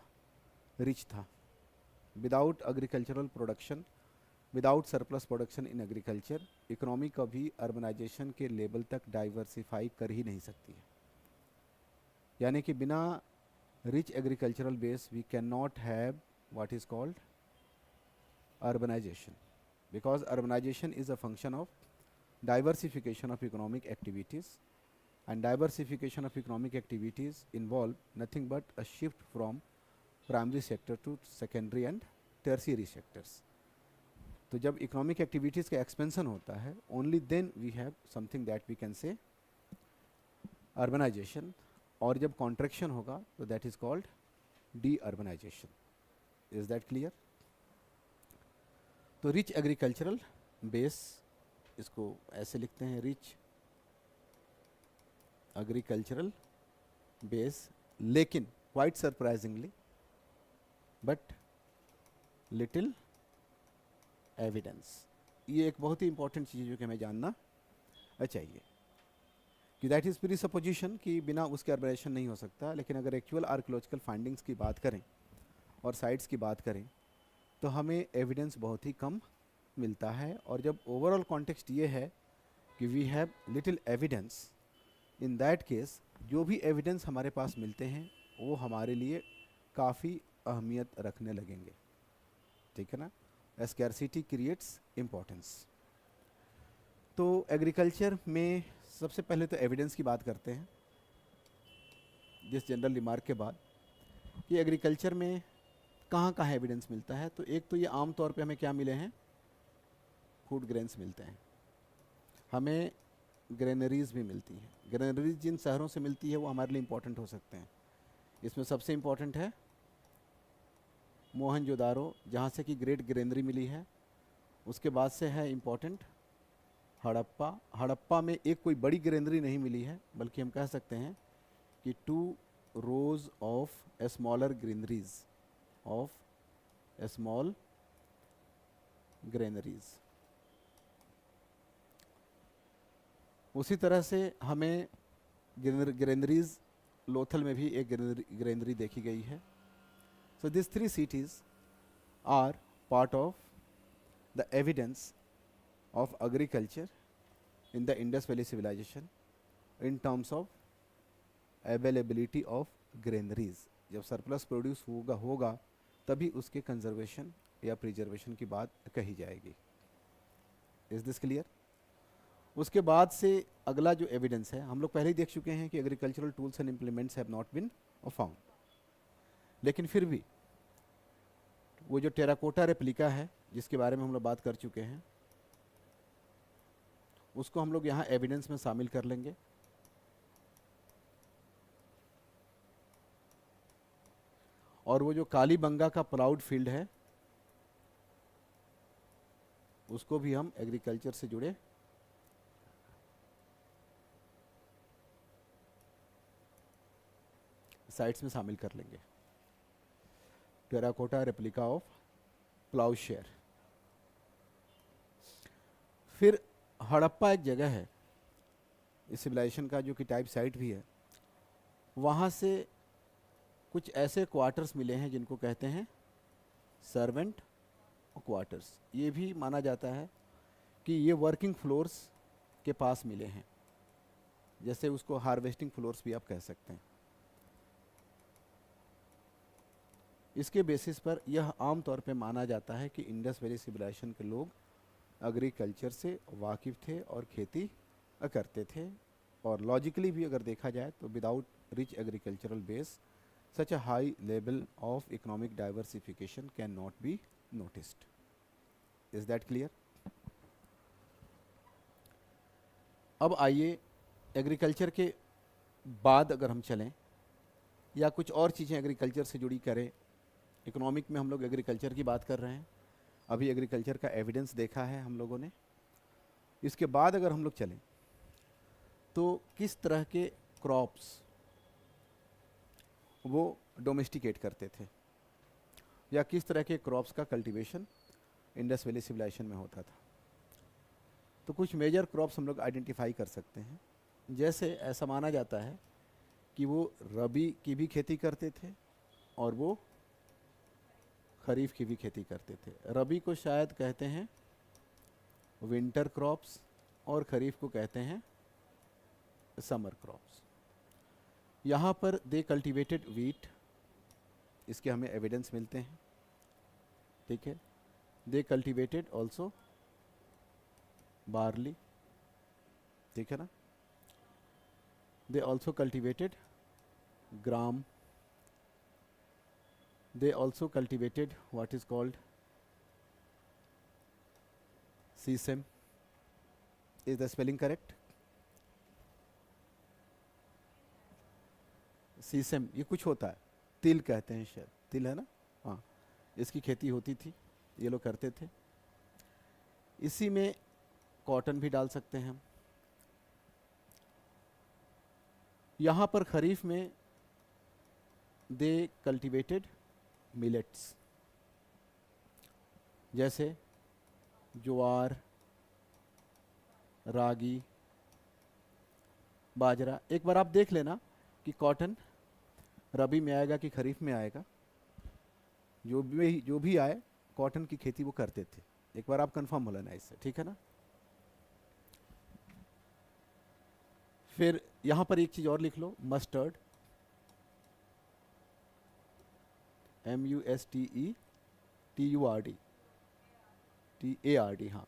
रिच था। Without agricultural production, without surplus production in agriculture, economy कभी अर्बनाइजेशन के लेवल तक डाइवर्सिफाई कर ही नहीं सकती है। यानी कि बिना rich agricultural base we can not have what is called urbanization, because urbanization is a function of diversification of economic activities, and diversification of economic activities involve nothing but a shift from primary sector to secondary and tertiary sectors. तो जब economic activities का expansion होता है, only then we have something that we can say urbanization, और जब contraction होगा तो that is called deurbanization. Is that clear? तो रिच एग्रीकल्चरल बेस, इसको ऐसे लिखते हैं, रिच एग्रीकल्चरल बेस, लेकिन quite surprisingly but little evidence. ये एक बहुत ही इंपॉर्टेंट चीज़ है जो कि हमें जानना चाहिए, कि दैट इज़ प्री सपोजिशन कि बिना उसके अर्बनाइजेशन नहीं हो सकता। लेकिन अगर एक्चुअल आर्कियोलॉजिकल फाइंडिंग्स की बात करें और साइट्स की बात करें तो हमें एविडेंस बहुत ही कम मिलता है। और जब ओवरऑल कॉन्टेक्स्ट ये है कि we have little evidence, in that case जो भी एविडेंस हमारे पास मिलते हैं वो हमारे लिए काफ़ी अहमियत रखने लगेंगे। ठीक है ना? Scarcity creates importance. तो एग्रीकल्चर में सबसे पहले तो एविडेंस की बात करते हैं, जिस जनरल रिमार्क के बाद कि एग्रीकल्चर में कहाँ कहाँ एविडेंस मिलता है। तो एक तो ये आम तौर पे हमें क्या मिले हैं? फूड ग्रेन्स मिलते हैं, हमें ग्रेनरीज भी मिलती हैं। ग्रेनरीज जिन शहरों से मिलती है वो हमारे लिए इम्पोर्टेंट हो सकते हैं। इसमें सबसे इम्पोर्टेंट है मोहनजोदारो, जहाँ से कि ग्रेट ग्रेनरी मिली है। उसके बाद से है इम्पोर्टेंट हड़प्पा में एक कोई बड़ी ग्रेनरी नहीं मिली है, बल्कि हम कह सकते हैं कि 2 rows of a smaller granaries of A small granaries. उसी तरह से हमें ग्रेनरीज लोथल में भी एक ग्रेनरी देखी गई है। So this 3 cities are part of the evidence of agriculture in the Indus Valley civilization in terms of availability of granaries। जब सरप्लस प्रोड्यूस होगा तभी उसके कंजर्वेशन या प्रिजर्वेशन की बात कही जाएगी। Is this clear? उसके बाद से अगला जो एविडेंस है, हम लोग पहले ही देख चुके हैं कि agricultural tools and implements have not been found, लेकिन फिर भी वो जो टेराकोटा रेप्लिका है जिसके बारे में हम लोग बात कर चुके हैं, उसको हम लोग यहाँ एविडेंस में शामिल कर लेंगे। और वो जो कालीबंगा का प्राउड फील्ड है उसको भी हम एग्रीकल्चर से जुड़े साइट्स में शामिल कर लेंगे। Terracotta replica of ploughshare. फिर हड़प्पा एक जगह है इस सिविलाइजेशन का जो कि टाइप साइट भी है, वहाँ से कुछ ऐसे क्वार्टर्स मिले हैं जिनको कहते हैं सर्वेंट क्वार्टर्स। ये भी माना जाता है कि ये वर्किंग फ्लोर्स के पास मिले हैं, जैसे उसको हार्वेस्टिंग फ्लोर्स भी आप कह सकते हैं। इसके बेसिस पर यह आमतौर पे माना जाता है कि इंडस वैली सिविलाइजेशन के लोग एग्रीकल्चर से वाकिफ़ थे और खेती करते थे। और लॉजिकली भी अगर देखा जाए तो without rich agricultural base such a high level of economic diversification can not be noticed. Is that clear? अब आइए एग्रीकल्चर के बाद अगर हम चलें या कुछ और चीज़ें एग्रीकल्चर से जुड़ी करें। इकोनॉमिक में हम लोग एग्रीकल्चर की बात कर रहे हैं, अभी एग्रीकल्चर का एविडेंस देखा है हम लोगों ने। इसके बाद अगर हम लोग चलें तो किस तरह के क्रॉप्स वो डोमेस्टिकेट करते थे या किस तरह के क्रॉप्स का कल्टीवेशन इंडस वैली सिविलाइजेशन में होता था। तो कुछ मेजर क्रॉप्स हम लोग आइडेंटिफाई कर सकते हैं। जैसे ऐसा माना जाता है कि वो रबी की भी खेती करते थे और वो खरीफ की भी खेती करते थे। रबी को शायद कहते हैं विंटर क्रॉप्स और खरीफ को कहते हैं समर क्रॉप्स। यहाँ पर दे कल्टीवेटेड वीट, इसके हमें एविडेंस मिलते हैं, ठीक है। दे कल्टीवेटेड ऑल्सो बार्ली, ठीक है ना। They also cultivated gram. They also cultivated what is called sesame. Is the spelling correct? Sesame ये कुछ होता है, तिल कहते हैं शायद, तिल है ना, हाँ। इसकी खेती होती थी, ये लोग करते थे। इसी में कॉटन भी डाल सकते हैं हम। यहाँ पर खरीफ में दे कल्टिवेटेड मिलेट्स, जैसे ज्वार, रागी, बाजरा। एक बार आप देख लेना कि कॉटन रबी में आएगा कि खरीफ में आएगा। जो भी आए कॉटन की खेती वो करते थे। एक बार आप कंफर्म हो लेना इससे, ठीक है ना। फिर यहाँ पर एक चीज़ और लिख लो, मस्टर्ड, MUSTERD, TARD, हाँ,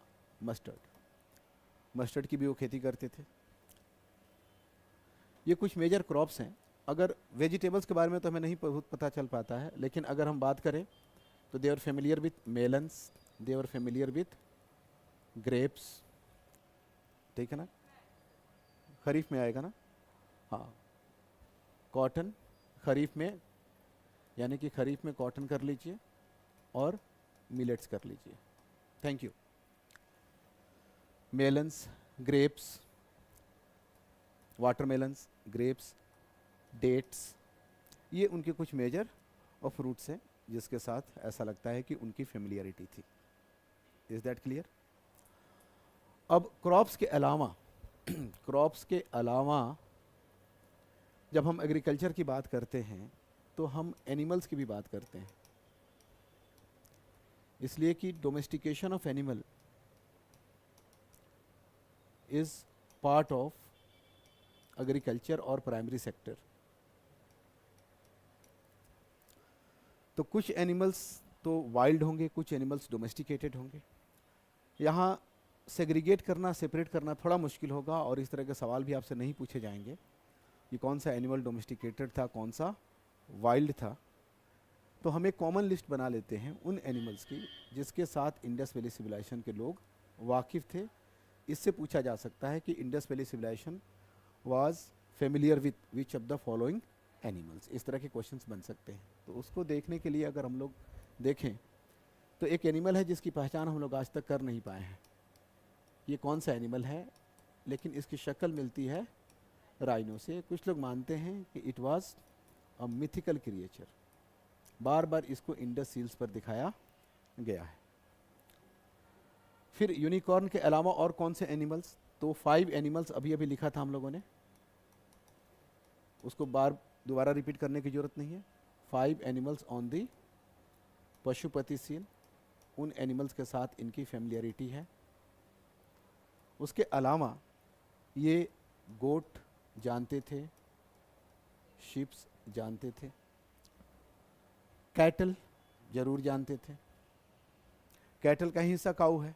मस्टर्ड की भी वो खेती करते थे। ये कुछ मेजर क्रॉप्स हैं। अगर वेजिटेबल्स के बारे में तो हमें नहीं बहुत पता चल पाता है, लेकिन अगर हम बात करें तो they are familiar with melons, they are familiar with grapes, ठीक है ना। खरीफ में आएगा ना, हाँ। कॉटन खरीफ में, यानी कि खरीफ में कॉटन कर लीजिए और मिलेट्स कर लीजिए। Thank you. Melons grapes, watermelons, grapes, dates, ये उनके कुछ मेजर और फ्रूट्स हैं जिसके साथ ऐसा लगता है कि उनकी फेमिलियरिटी थी। Is that clear? अब क्रॉप्स के अलावा क्रॉप्स के अलावा जब हम एग्रीकल्चर की बात करते हैं तो हम एनिमल्स की भी बात करते हैं, इसलिए कि domestication of animal is part of agriculture और प्राइमरी सेक्टर। तो कुछ एनिमल्स तो वाइल्ड होंगे, कुछ एनिमल्स डोमेस्टिकेटेड होंगे। यहाँ सेग्रीगेट करना, सेपरेट करना थोड़ा मुश्किल होगा और इस तरह के सवाल भी आपसे नहीं पूछे जाएंगे कि कौन सा एनिमल डोमेस्टिकेटेड था, कौन सा वाइल्ड था। तो हम एक कॉमन लिस्ट बना लेते हैं उन एनिमल्स की जिसके साथ इंडस वैली सिविलाइजेशन के लोग वाकिफ़ थे। इससे पूछा जा सकता है कि Indus valley civilization was familiar with which of the following animals. इस तरह के क्वेश्चंस बन सकते हैं। तो उसको देखने के लिए अगर हम लोग देखें तो एक एनिमल है जिसकी पहचान हम लोग आज तक कर नहीं पाए हैं। ये कौन सा एनिमल है? लेकिन इसकी शक्ल मिलती है राइनो से। कुछ लोग मानते हैं कि it was a mythical creature. बार बार इसको इंडस सील्स पर दिखाया गया है। फिर यूनिकॉर्न के अलावा और कौन से एनिमल्स? तो 5 एनिमल्स अभी अभी लिखा था हम लोगों ने, उसको दोबारा रिपीट करने की जरूरत नहीं है। 5 animals on the Pashupati seal, उन एनिमल्स के साथ इनकी फेमिलियरिटी है। उसके अलावा ये गोट जानते थे, शिप्स जानते थे, कैटल जरूर जानते थे। कैटल का ही हिस्सा काऊ है,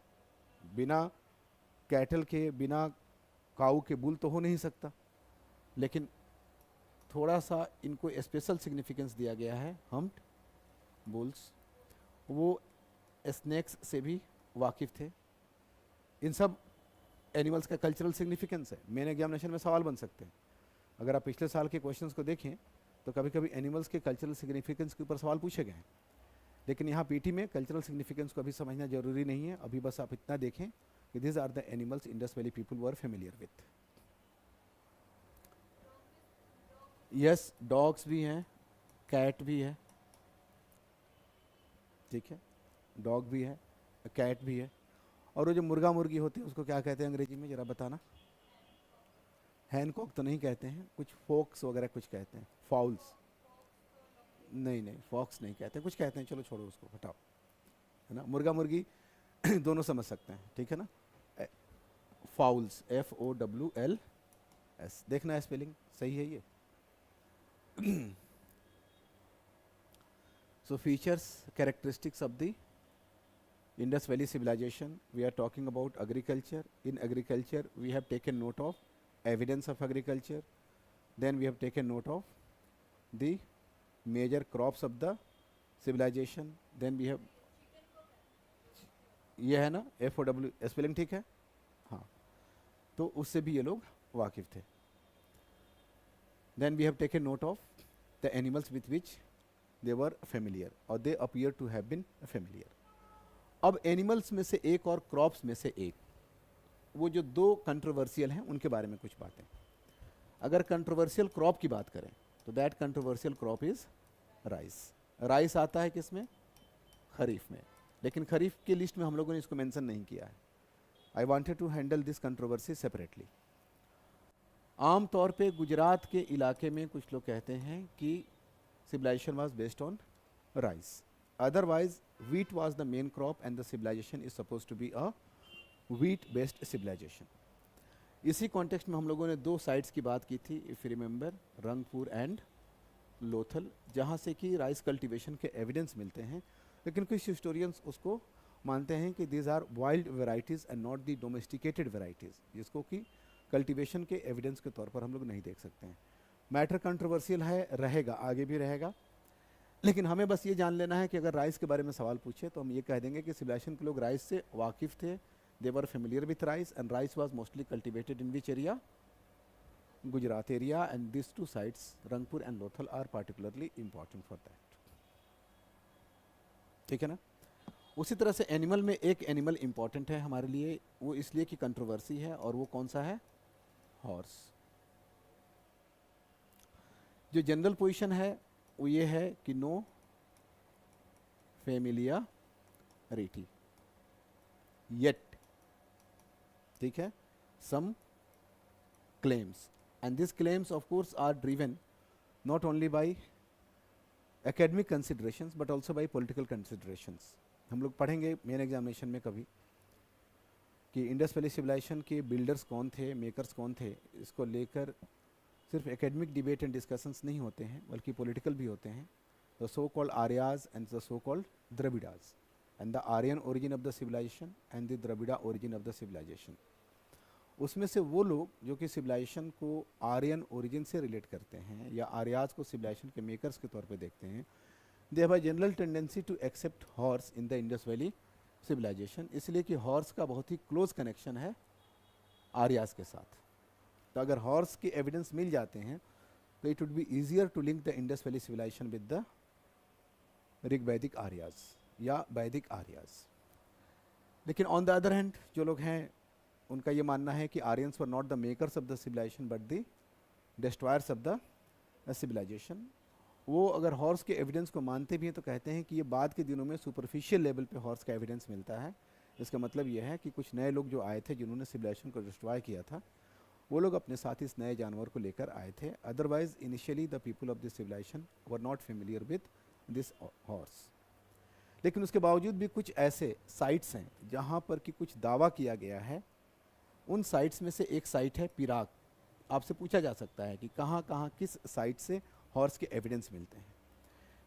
बिना कैटल के, बिना काऊ के बुल तो हो नहीं सकता। लेकिन थोड़ा सा इनको स्पेशल सिग्निफिकेंस दिया गया है, हम्प्ड बुल्स। वो स्नेक्स से भी वाकिफ थे। इन सब एनिमल्स का कल्चरल सिग्निफिकेंस है। मेन एग्जामिनेशन में सवाल बन सकते हैं। अगर आप पिछले साल के क्वेश्चंस को देखें तो कभी कभी एनिमल्स के कल्चरल सिग्निफिकेंस के ऊपर सवाल पूछे गए हैं। लेकिन यहाँ पीटी में कल्चरल सिग्निफिकेंस को अभी समझना जरूरी नहीं है। अभी बस आप इतना देखें कि this are the animals Indus valley people were familiar with. Yes, dogs भी हैं, कैट भी है, ठीक है, डॉग भी है, कैट भी है। और वो जो मुर्गा मुर्गी होती है उसको क्या कहते हैं अंग्रेजी में, जरा बताना? हैनकॉक तो नहीं कहते हैं, कुछ फोक्स वगैरह कुछ कहते हैं, फाउल्स। नहीं नहीं, फॉक्स नहीं कहते, कुछ कहते हैं, चलो छोड़ो उसको, हटाओ, है ना। मुर्गा मुर्गी दोनों समझ सकते हैं, ठीक है ना। फाउल्स, FOWLS, देखना है स्पेलिंग सही है ये। So features, characteristics of the Indus Valley civilization. We are talking about agriculture. In agriculture, we have taken note of evidence of agriculture. Then we have taken note of the major crops of the civilization. Then we have, ये है ना FOW, spelling ठीक है, हाँ, तो उससे भी ये लोग वाकिफ थे। Then we have taken note of the animals with which they were familiar or they appear to have been familiar. अब एनिमल्स में से एक और क्रॉप्स में से एक, वो जो 2 कंट्रोवर्शियल हैं उनके बारे में कुछ बातें। अगर कंट्रोवर्शियल क्रॉप की बात करें तो that controversial crop is rice. Rice आता है किसमें? खरीफ में। लेकिन खरीफ की लिस्ट में हम लोगों ने इसको मेंशन नहीं किया है। I wanted to handle this controversy separately. आम तौर पे गुजरात के इलाके में कुछ लोग कहते हैं कि civilization was based on rice. Otherwise, wheat was the main crop and the civilization is supposed to be a wheat-based civilization. इसी कॉन्टेक्स्ट में हम लोगों ने 2 साइट्स की बात की थी, if you remember, Rangpur and Lothal, जहाँ से कि राइस कल्टीवेशन के एविडेंस मिलते हैं। लेकिन कुछ हिस्टोरियंस उसको मानते हैं कि these are wild varieties and not the domesticated varieties, जिसको कि कल्टीवेशन के एविडेंस के तौर पर हम लोग नहीं देख सकते हैं। मैटर कंट्रोवर्शियल है, रहेगा, आगे भी रहेगा। लेकिन हमें बस ये जान लेना है कि अगर राइस के बारे में सवाल पूछे तो हम ये कह देंगे कि सिविलाइजेशन के लोग राइस से वाकिफ थे। They were familiar with rice and rice was mostly cultivated in which area? Gujarat area. And this 2 sites, Rangpur and Lothal, are particularly important for that, ठीक है ना। उसी तरह से एनिमल में एक एनिमल इंपॉर्टेंट है हमारे लिए, वो इसलिए कि कंट्रोवर्सी है, और वो कौन सा है? हॉर्स। जो जनरल पोजीशन है वो ये है कि नो फेमिलियरिटी येट, ठीक है, some claims, and these claims of course are driven not only by academic considerations but also by political considerations. हम लोग पढ़ेंगे मेन एग्जामिनेशन में कभी कि इंडस वैली सिविलाइजेशन के बिल्डर्स कौन थे, मेकर्स कौन थे, इसको लेकर सिर्फ एकेडमिक डिबेट एंड डिस्कशंस नहीं होते हैं बल्कि पॉलिटिकल भी होते हैं. The so called Aryas and the so called Dravidas, and the Aryan origin of the civilisation and the Dravida origin of the civilisation. उसमें से वो लोग जो कि सिविलाइजेशन को आर्यन ओरिजिन से रिलेट करते हैं या आर्याज को सिविलाइजेशन के मेकर्स के तौर पे देखते हैं, they have a general tendency to accept horse in the Indus valley civilization, इसलिए कि हॉर्स का बहुत ही क्लोज कनेक्शन है आर्याज के साथ. तो अगर हॉर्स के एविडेंस मिल जाते हैं तो it would be easier to link the Indus valley civilisation with the Rigvedic Aryas या वैदिक आर्याज. लेकिन ऑन द अदर हैंड जो लोग हैं उनका ये मानना है कि Aryans were not the makers of the civilization but the destroyers of the civilization. वो अगर हॉर्स के एविडेंस को मानते भी हैं तो कहते हैं कि ये बाद के दिनों में सुपरफिशियल लेवल पे हॉर्स का एविडेंस मिलता है. इसका मतलब ये है कि कुछ नए लोग जो आए थे जिन्होंने सिविलाइजेशन को डिस्ट्रॉय किया था, वो लोग अपने साथ इस नए जानवर को लेकर आए थे. Otherwise initially the people of this civilization were not familiar with this horse. लेकिन उसके बावजूद भी कुछ ऐसे साइट्स हैं जहाँ पर कि कुछ दावा किया गया है. उन साइट्स में से एक साइट है पिराक. आपसे पूछा जा सकता है कि कहाँ कहाँ किस साइट से हॉर्स के एविडेंस मिलते हैं.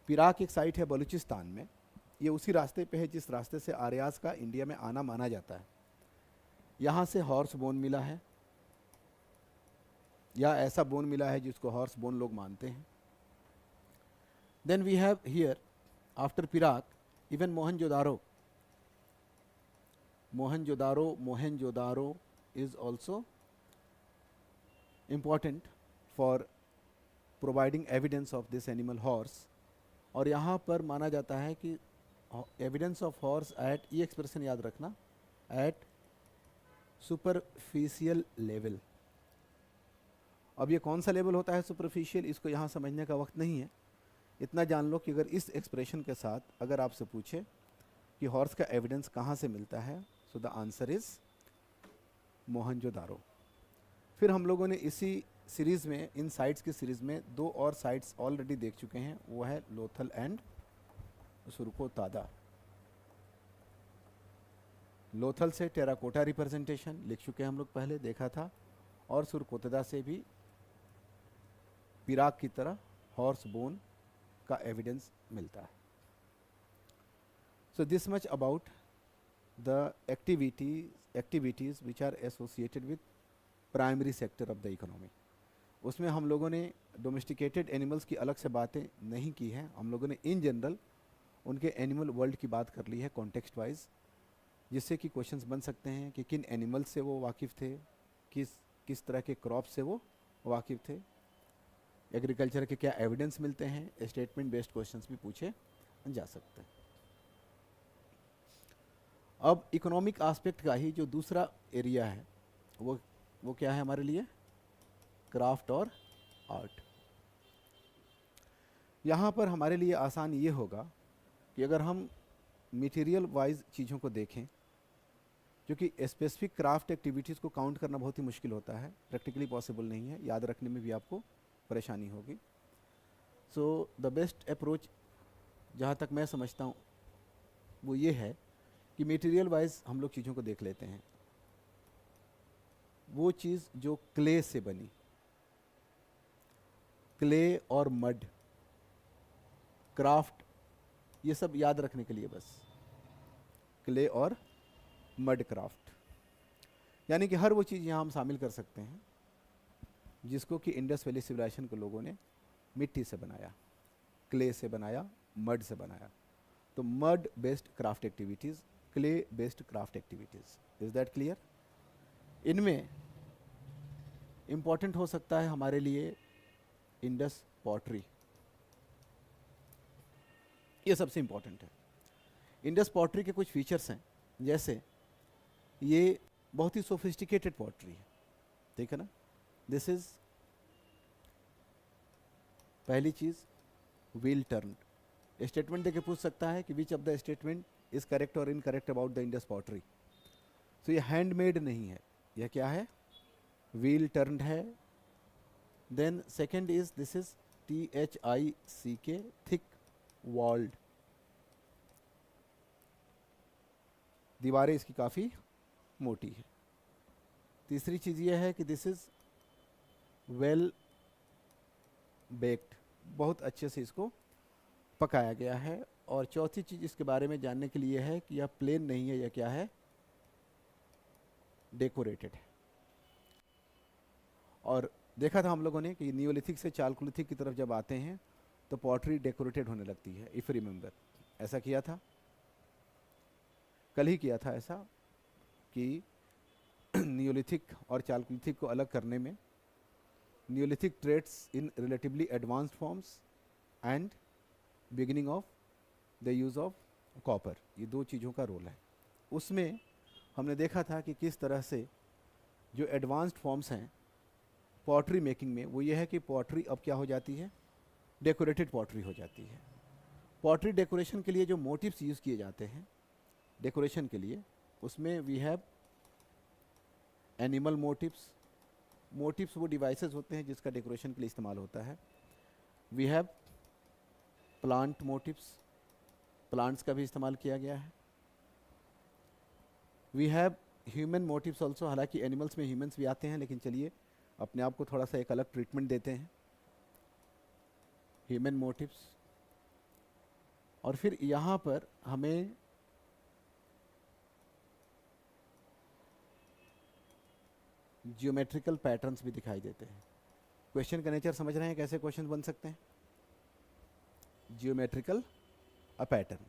पिराक एक साइट है बलूचिस्तान में. ये उसी रास्ते पे है जिस रास्ते से आर्याज का इंडिया में आना माना जाता है. यहाँ से हॉर्स बोन मिला है या ऐसा बोन मिला है जिसको हॉर्स बोन लोग मानते हैं. Then we have here after Pirak even Mohenjodaro. Mohenjodaro is also important for providing evidence of this animal horse. और यहाँ पर माना जाता है कि evidence of horse at, ये expression याद रखना, at superficial level. अब ये कौन सा लेवल होता है superficial, इसको यहाँ समझने का वक्त नहीं है. इतना जान लो कि अगर इस एक्सप्रेशन के साथ अगर आपसे पूछे कि हॉर्स का एविडेंस कहाँ से मिलता है, so the answer is Mohenjodaro. फिर हम लोगों ने इसी सीरीज़ में, इन साइट्स की सीरीज़ में दो और साइट्स ऑलरेडी देख चुके हैं. वो है लोथल एंड सुरकोतादा. लोथल से टेराकोटा रिप्रेजेंटेशन लिख चुके हैं हम लोग, पहले देखा था. और सुरकोतादा से भी पिराक की तरह हॉर्स बोन का एविडेंस मिलता है. So this much about the activities which are associated with primary sector of the economy. उसमें हम लोगों ने डोमेस्टिकेटेड एनिमल्स की अलग से बातें नहीं की हैं. हम लोगों ने इन जनरल उनके एनिमल वर्ल्ड की बात कर ली है कॉन्टेक्स्ट वाइज, जिससे कि क्वेश्चंस बन सकते हैं कि किन एनिमल्स से वो वाकिफ़ थे, किस तरह के क्रॉप से वो वाकिफ़ थे, एग्रीकल्चर के क्या एविडेंस मिलते हैं. स्टेटमेंट बेस्ड क्वेश्चंस भी पूछे जा सकते हैं. अब इकोनॉमिक एस्पेक्ट का ही जो दूसरा एरिया है वो क्या है हमारे लिए? क्राफ्ट और आर्ट. यहाँ पर हमारे लिए आसान ये होगा कि अगर हम मटेरियल वाइज चीज़ों को देखें, क्योंकि स्पेसिफिक क्राफ्ट एक्टिविटीज़ को काउंट करना बहुत ही मुश्किल होता है, प्रैक्टिकली पॉसिबल नहीं है, याद रखने में भी आपको परेशानी होगी. सो द बेस्ट अप्रोच जहाँ तक मैं समझता हूँ वो ये है कि मटेरियल वाइज हम लोग चीज़ों को देख लेते हैं. वो चीज़ जो क्ले से बनी, क्ले और मड, क्राफ्ट, ये सब याद रखने के लिए बस क्ले और मड क्राफ्ट, यानी कि हर वो चीज़ यहाँ हम शामिल कर सकते हैं जिसको कि इंडस वैली सिविलाइजेशन के लोगों ने मिट्टी से बनाया, क्ले से बनाया, मड से बनाया. तो mud based craft activities, clay based craft activities. Is that clear? इनमें इम्पॉर्टेंट हो सकता है हमारे लिए इंडस पॉटरी. ये सबसे इम्पॉर्टेंट है. इंडस पॉटरी के कुछ फीचर्स हैं, जैसे ये बहुत ही सोफिस्टिकेटेड पॉटरी है, ठीक है ना। दिस इज पहली चीज, व्हील टर्न। स्टेटमेंट देके पूछ सकता है कि which of the statement is correct और incorrect about the Indus pottery. तो ये हैंडमेड नहीं है, यह क्या है, व्हील टर्न्ड है। Then second is this is THICK, thick walled, दीवारें इसकी काफ़ी मोटी है। तीसरी चीज़ यह है कि दिस इज़ वेल बेक्ड, बहुत अच्छे से इसको पकाया गया है। और चौथी चीज़ इसके बारे में जानने के लिए है कि यह प्लेन नहीं है, यह क्या है, डेकोरेटेड है। और देखा था हम लोगों ने कि नियोलिथिक से चालकोलिथिक की तरफ जब आते हैं तो पॉटरी डेकोरेटेड होने लगती है, इफ़ रिमेंबर। ऐसा किया था, कल ही किया था ऐसा, कि नियोलिथिक और चालकोलिथिक को अलग करने में neolithic trades in relatively advanced forms and beginning of the use of copper, ये दो चीज़ों का रोल है। उसमें हमने देखा था कि किस तरह से जो एडवांस्ड फॉर्म्स हैं पॉटरी मेकिंग में, वो ये है कि पॉटरी अब क्या हो जाती है, डेकोरेटेड पॉटरी हो जाती है। पॉटरी डेकोरेशन के लिए जो मोटिव्स यूज़ किए जाते हैं डेकोरेशन के लिए, उसमें we have animal motifs. Motifs वो डिवाइसेस होते हैं जिसका डेकोरेशन के लिए इस्तेमाल होता है। We have plant motifs, plants का भी इस्तेमाल किया गया है। We have human motifs also, हालांकि एनिमल्स में ह्यूमंस भी आते हैं, लेकिन चलिए अपने आप को थोड़ा सा एक अलग ट्रीटमेंट देते हैं, ह्यूमन मोटिव्स। और फिर यहाँ पर हमें जियोमेट्रिकल पैटर्न्स भी दिखाई देते हैं। क्वेश्चन का नेचर समझ रहे हैं, कैसे क्वेश्चन बन सकते हैं, जियोमेट्रिकल पैटर्न।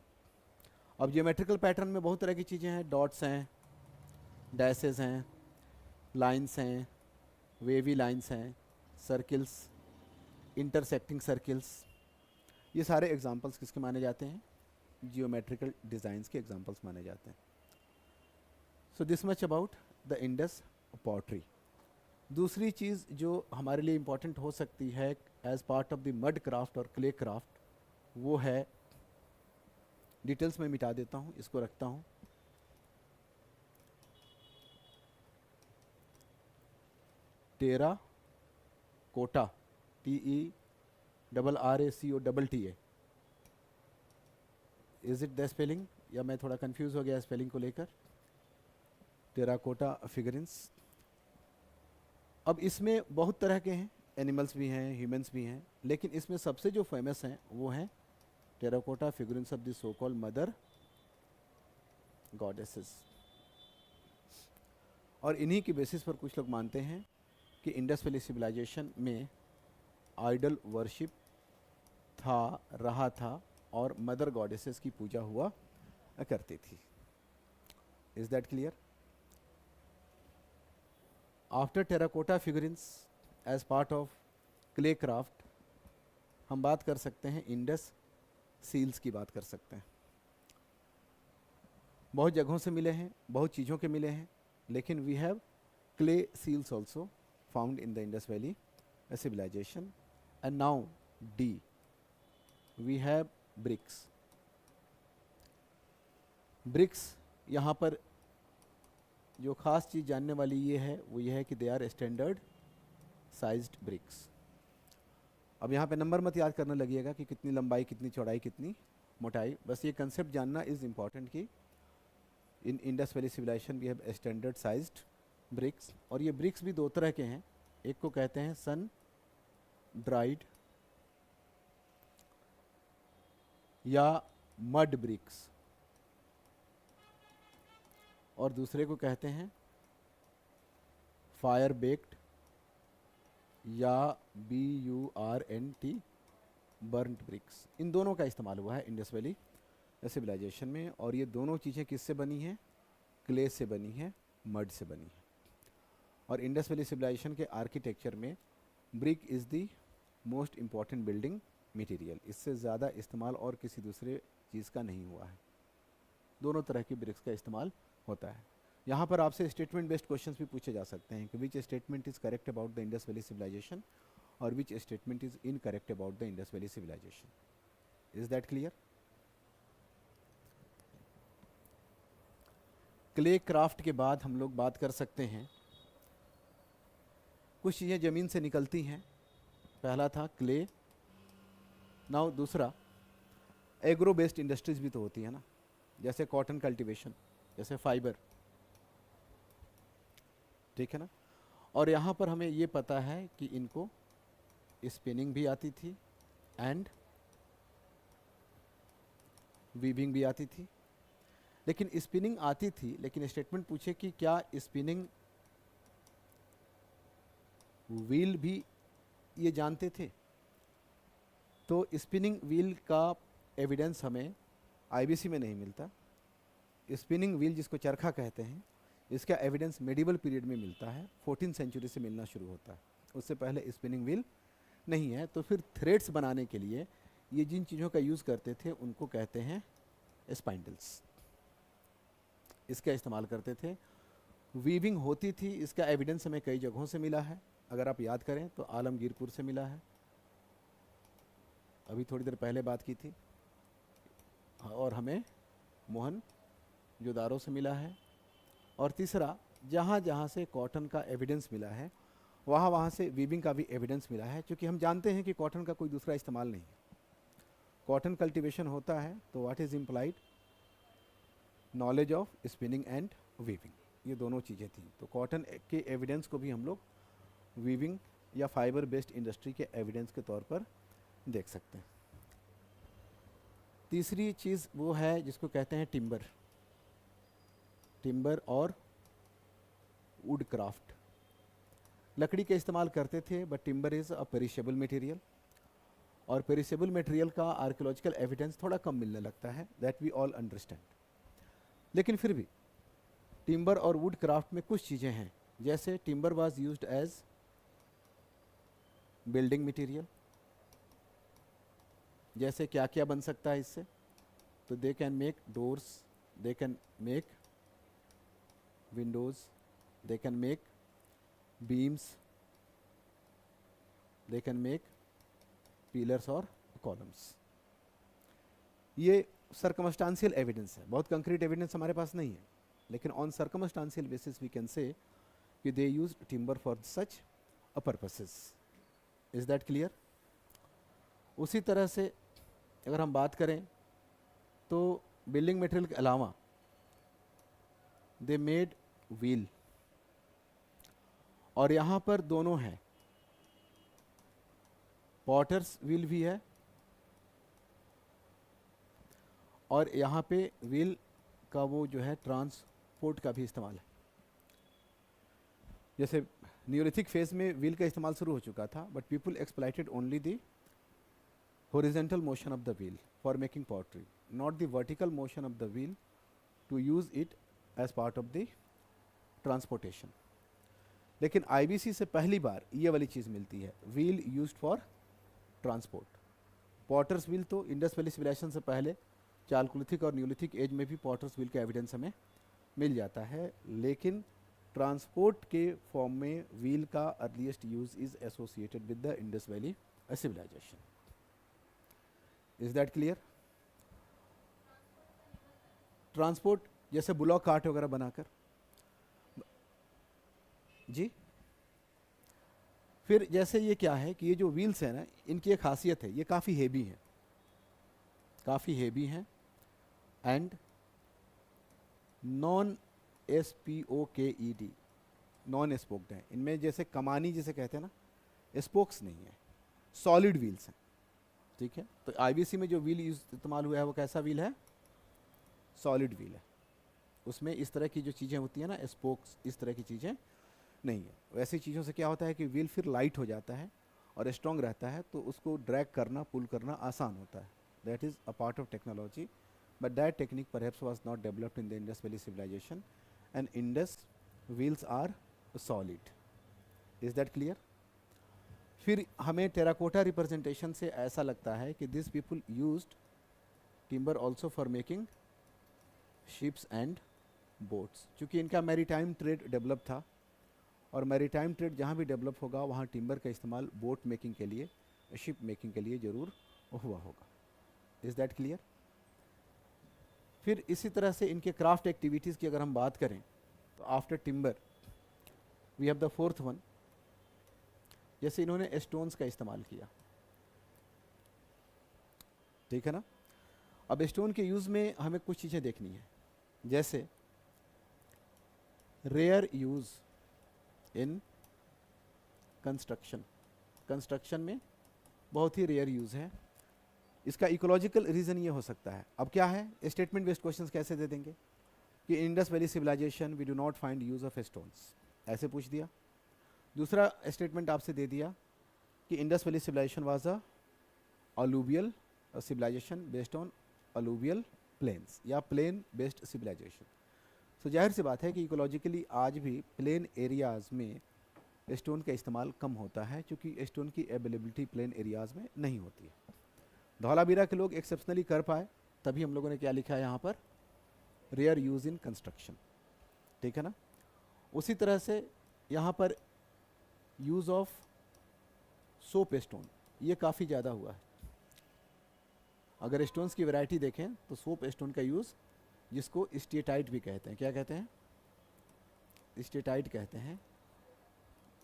अब जियोमेट्रिकल पैटर्न में बहुत तरह की चीज़ें हैं, डॉट्स हैं, डैसेस हैं, लाइंस हैं, वेवी लाइंस हैं, सर्किल्स, इंटरसेक्टिंग सर्किल्स, ये सारे एग्जांपल्स किसके माने जाते हैं, जियोमेट्रिकल डिज़ाइंस के एग्जांपल्स माने जाते हैं। So this much about the Indus pottery. दूसरी चीज़ जो हमारे लिए इम्पॉर्टेंट हो सकती है as part of the mud craft और क्ले क्राफ्ट, वो है, डिटेल्स में मिटा देता हूँ, इसको रखता हूँ, terracotta, TERRACOTTA। Is it the spelling, या मैं थोड़ा कंफ्यूज हो गया स्पेलिंग को लेकर, टेराकोटा फिगरिन्स। अब इसमें बहुत तरह के हैं, एनिमल्स भी हैं, ह्यूमंस भी हैं, लेकिन इसमें सबसे जो फेमस हैं वो हैं terracotta figurines of the so called mother goddesses. और इन्हीं की बेसिस पर कुछ लोग मानते हैं कि इंडस वैली सिविलाइजेशन में आइडल वर्शिप रहा था और मदर गॉडेसेस की पूजा हुआ करती थी। Is that clear? After terracotta figurines as part of clay craft, हम बात कर सकते हैं इंडस सील्स की बात कर सकते हैं। बहुत जगहों से मिले हैं, बहुत चीज़ों के मिले हैं, लेकिन we have clay seals also found in the Indus valley civilization. And now D, we have bricks. bricks, यहाँ पर जो ख़ास चीज़ जानने वाली ये है वो ये है कि they are standard sized bricks. अब यहाँ पे नंबर मत याद करने लगिएगा कि कितनी लंबाई, कितनी चौड़ाई, कितनी मोटाई, बस ये कंसेप्ट जानना इज़ इम्पॉर्टेंट कि in Indus valley civilisation we have standard sized bricks. और ये ब्रिक्स भी दो तरह के हैं, एक को कहते हैं सन ड्राइड या मड ब्रिक्स, और दूसरे को कहते हैं फायर बेक्ड या BURNT बर्न्ट ब्रिक्स। इन दोनों का इस्तेमाल हुआ है इंडस वैली सिविलाइजेशन में, और ये दोनों चीज़ें किससे बनी हैं, क्ले से बनी है, मड से बनी है। और इंडस वैली सिविलाइजेशन के आर्किटेक्चर में brick is the most important building material, इससे ज़्यादा इस्तेमाल और किसी दूसरे चीज़ का नहीं हुआ है। दोनों तरह की ब्रिक्स का इस्तेमाल होता है। यहाँ पर आपसे स्टेटमेंट बेस्ड क्वेश्चंस भी पूछे जा सकते हैं कि which statement is correct about the Indus valley civilisation और which statement is incorrect about the Indus valley civilisation. Is that clear? Clay craft के बाद हम लोग बात कर सकते हैं, कुछ चीज़ें ज़मीन से निकलती हैं। पहला था क्ले, नाउ दूसरा एग्रो बेस्ड इंडस्ट्रीज भी तो होती है ना, जैसे कॉटन कल्टीवेशन, जैसे फाइबर, ठीक है ना। और यहाँ पर हमें ये पता है कि इनको स्पिनिंग भी आती थी एंड वीविंग भी आती थी। लेकिन स्पिनिंग आती थी, लेकिन स्टेटमेंट पूछे कि क्या स्पिनिंग व्हील भी ये जानते थे, तो स्पिनिंग व्हील का एविडेंस हमें आईबीसी में नहीं मिलता। स्पिनिंग व्हील जिसको चरखा कहते हैं, इसका एविडेंस मेडिवल पीरियड में मिलता है, 14 सेंचुरी से मिलना शुरू होता है, उससे पहले स्पिनिंग व्हील नहीं है। तो फिर थ्रेड्स बनाने के लिए ये जिन चीज़ों का यूज़ करते थे उनको कहते हैं स्पाइंडल्स, इसका इस्तेमाल करते थे। वीविंग होती थी, इसका एविडेंस हमें कई जगहों से मिला है। अगर आप याद करें तो आलमगीरपुर से मिला है, अभी थोड़ी देर पहले बात की थी, और हमें मोहन जोदारो से मिला है। और तीसरा, जहाँ जहाँ से कॉटन का एविडेंस मिला है वहाँ वहाँ से वीविंग का भी एविडेंस मिला है, क्योंकि हम जानते हैं कि कॉटन का कोई दूसरा इस्तेमाल नहीं है। कॉटन कल्टीवेशन होता है तो what is implied? Knowledge of spinning and weaving, ये दोनों चीज़ें थी। तो कॉटन के एविडेंस को भी हम लोग वीविंग या फाइबर बेस्ड इंडस्ट्री के एविडेंस के तौर पर देख सकते हैं। तीसरी चीज़ वो है जिसको कहते हैं टिम्बर, टिम्बर और वुड क्राफ्ट। लकड़ी का इस्तेमाल करते थे, but timber is a perishable material, और पेरिशेबल मटेरियल का आर्कियोलॉजिकल एविडेंस थोड़ा कम मिलने लगता है, दैट वी ऑल अंडरस्टैंड। लेकिन फिर भी टिम्बर और वुड क्राफ्ट में कुछ चीज़ें हैं, जैसे timber was used as building material. जैसे क्या क्या बन सकता है इससे? तो they can make doors, they can make windows, they can make beams, they can make pillars और columns। ये circumstantial एविडेंस है, बहुत कंक्रीट एविडेंस हमारे पास नहीं है, लेकिन on circumstantial basis we can say कि they use timber for such a purposes. Is that clear? उसी तरह से अगर हम बात करें तो बिल्डिंग मटेरियल के अलावा दे मेड व्हील, और यहाँ पर दोनों हैं, पॉटर्स व्हील भी है और यहाँ पे व्हील का वो जो है ट्रांसपोर्ट का भी इस्तेमाल है। जैसे न्यूलिथिक फेज में व्हील का इस्तेमाल शुरू हो चुका था, but people exploited only the horizontal motion of the wheel for making pottery, not the vertical motion of the wheel to use it as part of the transportation। लेकिन IBC से पहली बार ये वाली चीज़ मिलती है, wheel used for transport. Potter's wheel तो Indus valley civilisation से पहले चालकुलिथिक और न्यूलिथिक एज में भी पॉटर्स व्हील का एविडेंस हमें मिल जाता है, लेकिन ट्रांसपोर्ट के फॉर्म में व्हील का earliest use is associated with the Indus valley civilisation. Is that clear? Transport जैसे ब्लॉक कार्ट वगैरह बनाकर जी। फिर जैसे ये क्या है कि ये जो व्हील्स है ना, इनकी एक खासियत है, ये काफ़ी हेवी हैं, काफ़ी हेवी हैं and non SPOKED, non spoked है। इनमें जैसे कमानी जिसे कहते हैं ना, स्पोक्स नहीं है, सॉलिड व्हील्स हैं, ठीक है। तो आईबीसी में जो व्हील इस्तेमाल हुआ है वो कैसा व्हील है? सॉलिड व्हील है। उसमें इस तरह की जो चीज़ें होती हैं ना, स्पोक्स, इस तरह की चीज़ें नहीं है। वैसी चीज़ों से क्या होता है कि व्हील फिर लाइट हो जाता है और स्ट्रॉन्ग रहता है, तो उसको ड्रैग करना, पुल करना आसान होता है। That is a part of technology, but that technique perhaps was not developed in the Indus valley civilization, and Indus wheels are solid. Is that clear? फिर हमें टेराकोटा रिप्रेजेंटेशन से ऐसा लगता है कि this people used timber also for making ships and boats. चूँकि इनका maritime trade develop था, और मैरीटाइम ट्रेड जहाँ भी डेवलप होगा वहाँ टिम्बर का इस्तेमाल बोट मेकिंग के लिए, शिप मेकिंग के लिए ज़रूर हुआ होगा। Is that clear? फिर इसी तरह से इनके क्राफ्ट एक्टिविटीज़ की अगर हम बात करें तो after timber we have the fourth one. जैसे इन्होंने स्टोन्स का इस्तेमाल किया, ठीक है ना। अब स्टोन के यूज़ में हमें कुछ चीज़ें देखनी है, जैसे rare use in construction. Construction में बहुत ही रेयर यूज़ है। इसका इकोलॉजिकल रीज़न ये हो सकता है। अब क्या है, स्टेटमेंट बेस्ड क्वेश्चंस कैसे दे देंगे कि Indus valley civilisation we do not find use of stones, ऐसे पूछ दिया। दूसरा स्टेटमेंट आपसे दे दिया कि Indus valley civilization was a alluvial civilization based on alluvial plains या प्लेन बेस्ड सिविलाइजेशन। तो जाहिर सी बात है कि इकोलॉजिकली आज भी प्लेन एरियाज़ में स्टोन का इस्तेमाल कम होता है, क्योंकि स्टोन की अवेलेबिलिटी प्लेन एरियाज़ में नहीं होती है। धौलावीरा के लोग एक्सेप्शनली कर पाए, तभी हम लोगों ने क्या लिखा है यहाँ पर, रेयर यूज़ इन कंस्ट्रक्शन, ठीक है ना। उसी तरह से यहाँ पर यूज़ ऑफ सोप स्टोन, ये काफ़ी ज़्यादा हुआ है। अगर स्टोन्स की वैरायटी देखें तो सोप स्टोन का यूज़, जिसको स्टेटाइट भी कहते हैं, क्या कहते हैं, स्टेटाइट कहते हैं,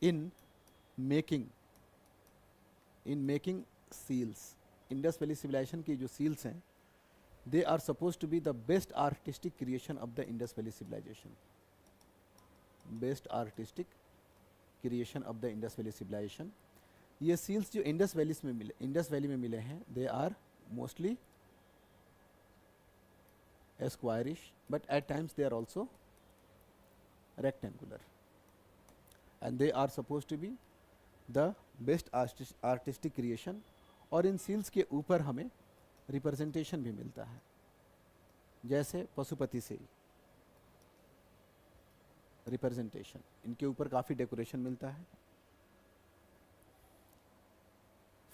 in making seals. Indus valley civilization की जो सील्स हैं, they are suppose to be the best artistic creation of the Indus valley civilization. Best artistic creation of the Indus valley civilization. ये सील्स जो Indus valley में मिले हैं, they are mostly squarish, but at times they are also rectangular, and they are supposed to be the best artistic creation। और इन seals के ऊपर हमें representation भी मिलता है, जैसे पशुपति से रिप्रेजेंटेशन, इनके ऊपर काफ़ी डेकोरेशन मिलता है।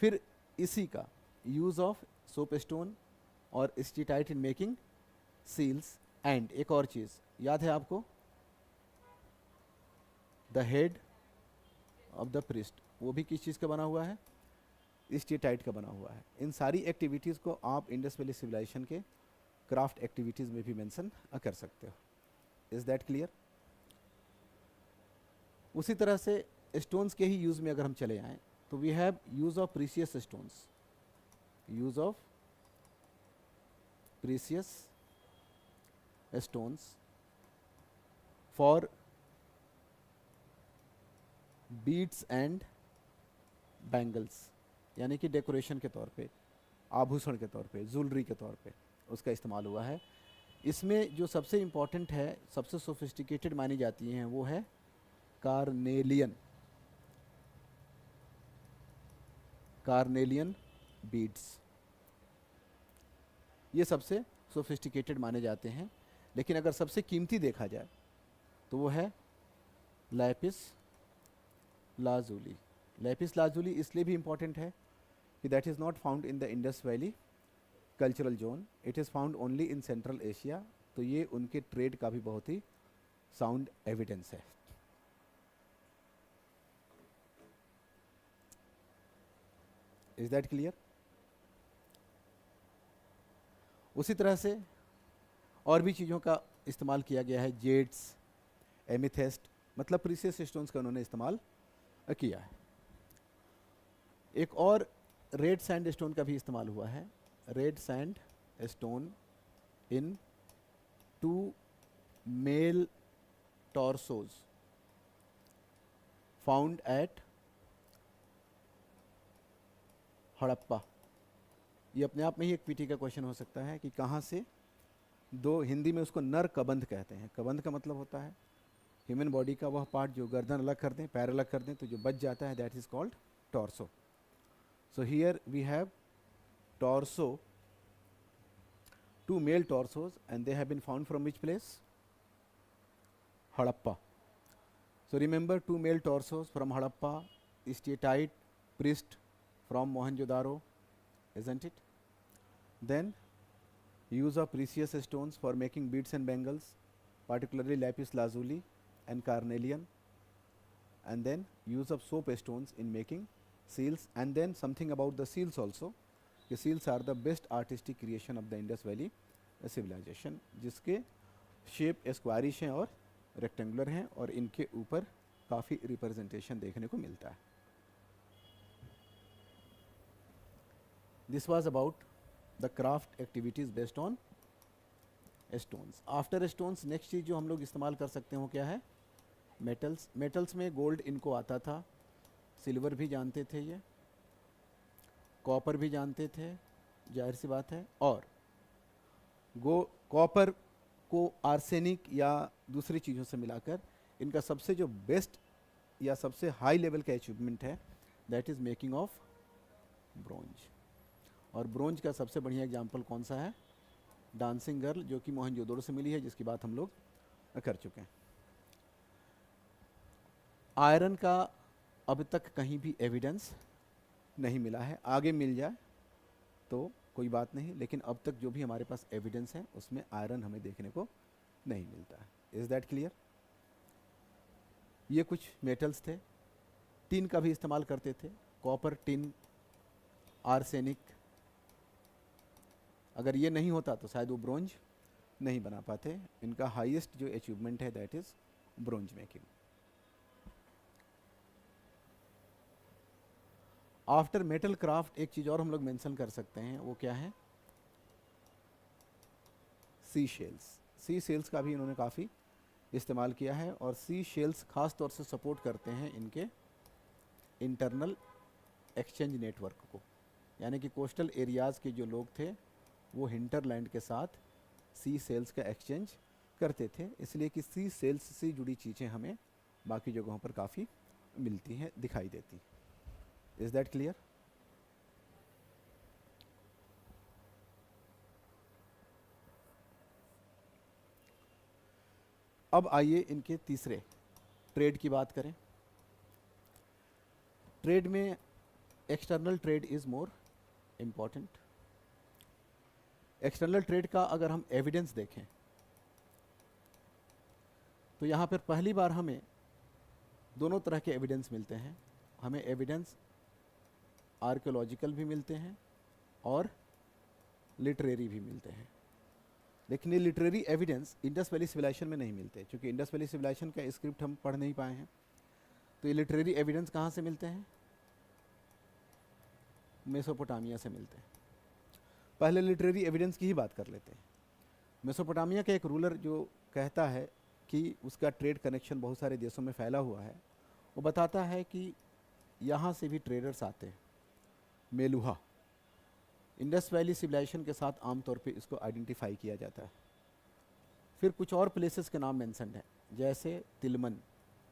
फिर इसी का यूज़ ऑफ सोप स्टोन और steatite in making seals, and एक और चीज़ याद है आपको, the head of the priest, वो भी किस चीज़ का बना हुआ है, स्टीटाइट का बना हुआ है। इन सारी एक्टिविटीज़ को आप इंडस वैली सिविलाइजेशन के क्राफ्ट एक्टिविटीज़ में भी मेंशन कर सकते हो। Is that clear? उसी तरह से स्टोन्स के ही यूज़ में अगर हम चले आएँ तो we have use of precious stones, use of precious stones for beads and bangles, यानी कि डेकोरेशन के तौर पे, आभूषण के तौर पे, ज्वेलरी के तौर पे उसका इस्तेमाल हुआ है। इसमें जो सबसे इम्पॉर्टेंट है, सबसे सोफिस्टिकेटेड मानी जाती हैं, वो है कार्नेलियन बीड्स। ये सबसे सोफिस्टिकेटेड माने जाते हैं। लेकिन अगर सबसे कीमती देखा जाए तो वो है लैपिस लाजुली। लैपिस लाजुली इसलिए भी इम्पॉर्टेंट है कि that is not found in the Indus valley cultural zone, it is found only in central Asia. तो ये उनके ट्रेड का भी बहुत ही साउंड एविडेंस है। Is that clear? उसी तरह से और भी चीज़ों का इस्तेमाल किया गया है, जेड्स, एमिथेस्ट, मतलब प्रीसियस स्टोन्स का उन्होंने इस्तेमाल किया है। एक और रेड सैंड स्टोन का भी इस्तेमाल हुआ है, red sandstone in 2 male torsos found at Harappa. ये अपने आप में ही एक पीटी का क्वेश्चन हो सकता है कि कहाँ से दो, हिंदी में उसको नर कबंध कहते हैं। कबंध का मतलब होता है ह्यूमन बॉडी का वह पार्ट जो गर्दन अलग कर दें, पैर अलग कर दें, तो जो बच जाता है that is called torso. So here we have torso, 2 male torsos, and they have been found from which place? Harappa. So remember 2 male torsos from Harappa, steatite priest from Mohenjo-daro, isn't it? Then use of precious stones for making beads and bangles, particularly lapis lazuli and carnelian, and then use of soap stones in making seals, and then something about the seals also. The seals are the best artistic creation of the Indus Valley civilization, जिसके shape squarish हैं और rectangular हैं और इनके ऊपर काफ़ी representation देखने को मिलता है. This was about the craft activities based on stones. After stones next चीज़ जो हम लोग इस्तेमाल कर सकते हैं वो क्या है? मेटल्स. मेटल्स में गोल्ड इनको आता था, सिल्वर भी जानते थे ये, कॉपर भी जानते थे, जाहिर सी बात है, और कॉपर को आर्सेनिक या दूसरी चीज़ों से मिलाकर इनका सबसे जो बेस्ट या सबसे हाई लेवल का अचीवमेंट है that is making of bronze. और ब्रोंज का सबसे बढ़िया एग्जांपल कौन सा है? डांसिंग गर्ल, जो कि मोहनजोदड़ो से मिली है, जिसकी बात हम लोग कर चुके हैं. आयरन का अब तक कहीं भी एविडेंस नहीं मिला है, आगे मिल जाए तो कोई बात नहीं, लेकिन अब तक जो भी हमारे पास एविडेंस है उसमें आयरन हमें देखने को नहीं मिलता है. Is that clear? ये कुछ मेटल्स थे. टिन का भी इस्तेमाल करते थे, कॉपर, टिन, आर्सेनिक. अगर ये नहीं होता तो शायद वो ब्रोंज नहीं बना पाते. इनका हाईएस्ट जो अचीवमेंट है that is bronze making. After metal craft एक चीज़ और हम लोग मेंशन कर सकते हैं, वो क्या है? Sea shells. सी शेल्स का भी इन्होंने काफ़ी इस्तेमाल किया है, और सी शेल्स खास तौर से सपोर्ट करते हैं इनके इंटरनल एक्सचेंज नेटवर्क को. यानी कि कोस्टल एरियाज़ के जो लोग थे वो हिंटरलैंड के साथ सी सेल्स का एक्सचेंज करते थे, इसलिए कि सी सेल्स से जुड़ी चीज़ें हमें बाकी जगहों पर काफ़ी मिलती हैं, दिखाई देती. Is that clear? अब आइए इनके तीसरे ट्रेड की बात करें. ट्रेड में external trade is more important. External trade का अगर हम एविडेंस देखें तो यहाँ पर पहली बार हमें दोनों तरह के एविडेंस मिलते हैं. हमें एविडेंस आर्कियोलॉजिकल भी मिलते हैं और लिटरेरी भी मिलते हैं, लेकिन ये literary evidence Indus valley civilisation में नहीं मिलते, क्योंकि इंडस वैली सिविलाइजेशन का स्क्रिप्ट हम पढ़ नहीं पाए हैं. तो ये लिटरेरी एविडेंस कहाँ से मिलते हैं? मेसोपोटामिया से मिलते हैं. पहले लिटरेरी एविडेंस की ही बात कर लेते हैं. मेसोपोटामिया का एक रूलर जो कहता है कि उसका ट्रेड कनेक्शन बहुत सारे देशों में फैला हुआ है, वो बताता है कि यहाँ से भी ट्रेडर्स आते हैं. मेलुहा, इंडस वैली सिविलाइजेशन के साथ आमतौर पे इसको आइडेंटिफाई किया जाता है. फिर कुछ और प्लेसेस के नाम मेंशन्ड हैं, जैसे तिलमन,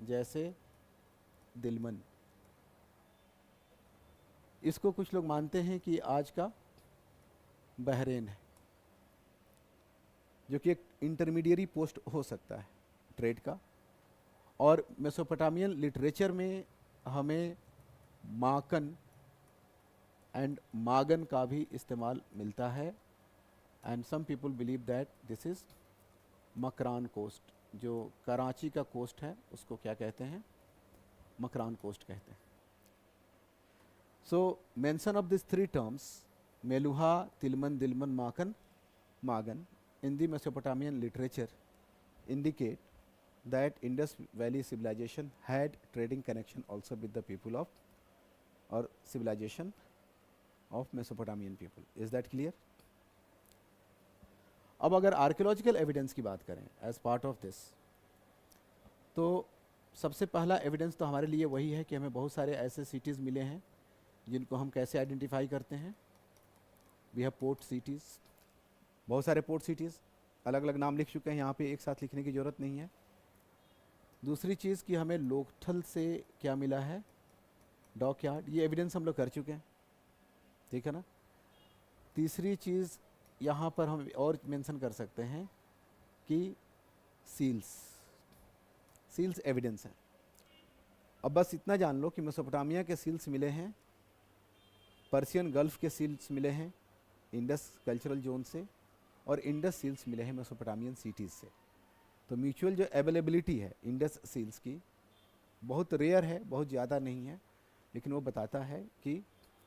जैसे दिलमन. इसको कुछ लोग मानते हैं कि आज का बहरेन है, जो कि एक इंटरमीडिएरी पोस्ट हो सकता है ट्रेड का. और मेसोपोटामियन लिटरेचर में हमें माकन एंड मागन का भी इस्तेमाल मिलता है. And some people believe that this is Makran coast. जो कराची का कोस्ट है उसको क्या कहते हैं? मकरान कोस्ट कहते हैं. So mention of this three terms, Meluha, Tilmun, Dilmun, Makan, Magan, in the Mesopotamian literature indicate that Indus Valley civilization had trading connection also with the people of or civilization of Mesopotamian people. Is that clear? अब अगर archaeological evidence की बात करें as part of this, तो सबसे पहला evidence तो हमारे लिए वही है कि हमें बहुत सारे ऐसे सिटीज़ मिले हैं जिनको हम कैसे आइडेंटिफाई करते हैं? We have port cities. बहुत सारे पोर्ट सिटीज़, अलग अलग नाम लिख चुके हैं, यहाँ पे एक साथ लिखने की ज़रूरत नहीं है. दूसरी चीज़ कि हमें लोकथल से क्या मिला है? डॉकयार्ड. ये एविडेंस हम लोग कर चुके हैं, ठीक है ना. तीसरी चीज़ यहाँ पर हम और मेंशन कर सकते हैं कि सील्स एविडेंस हैं. अब बस इतना जान लो कि मेसोपोटामिया के सील्स मिले हैं, पर्शियन गल्फ के सील्स मिले हैं इंडस कल्चरल जोन से, और इंडस सील्स मिले हैं मेसोपोटामियन सिटीज़ से। तो म्यूचुअल जो अवेलेबिलिटी है इंडस सील्स की बहुत रेयर है, बहुत ज़्यादा नहीं है, लेकिन वो बताता है कि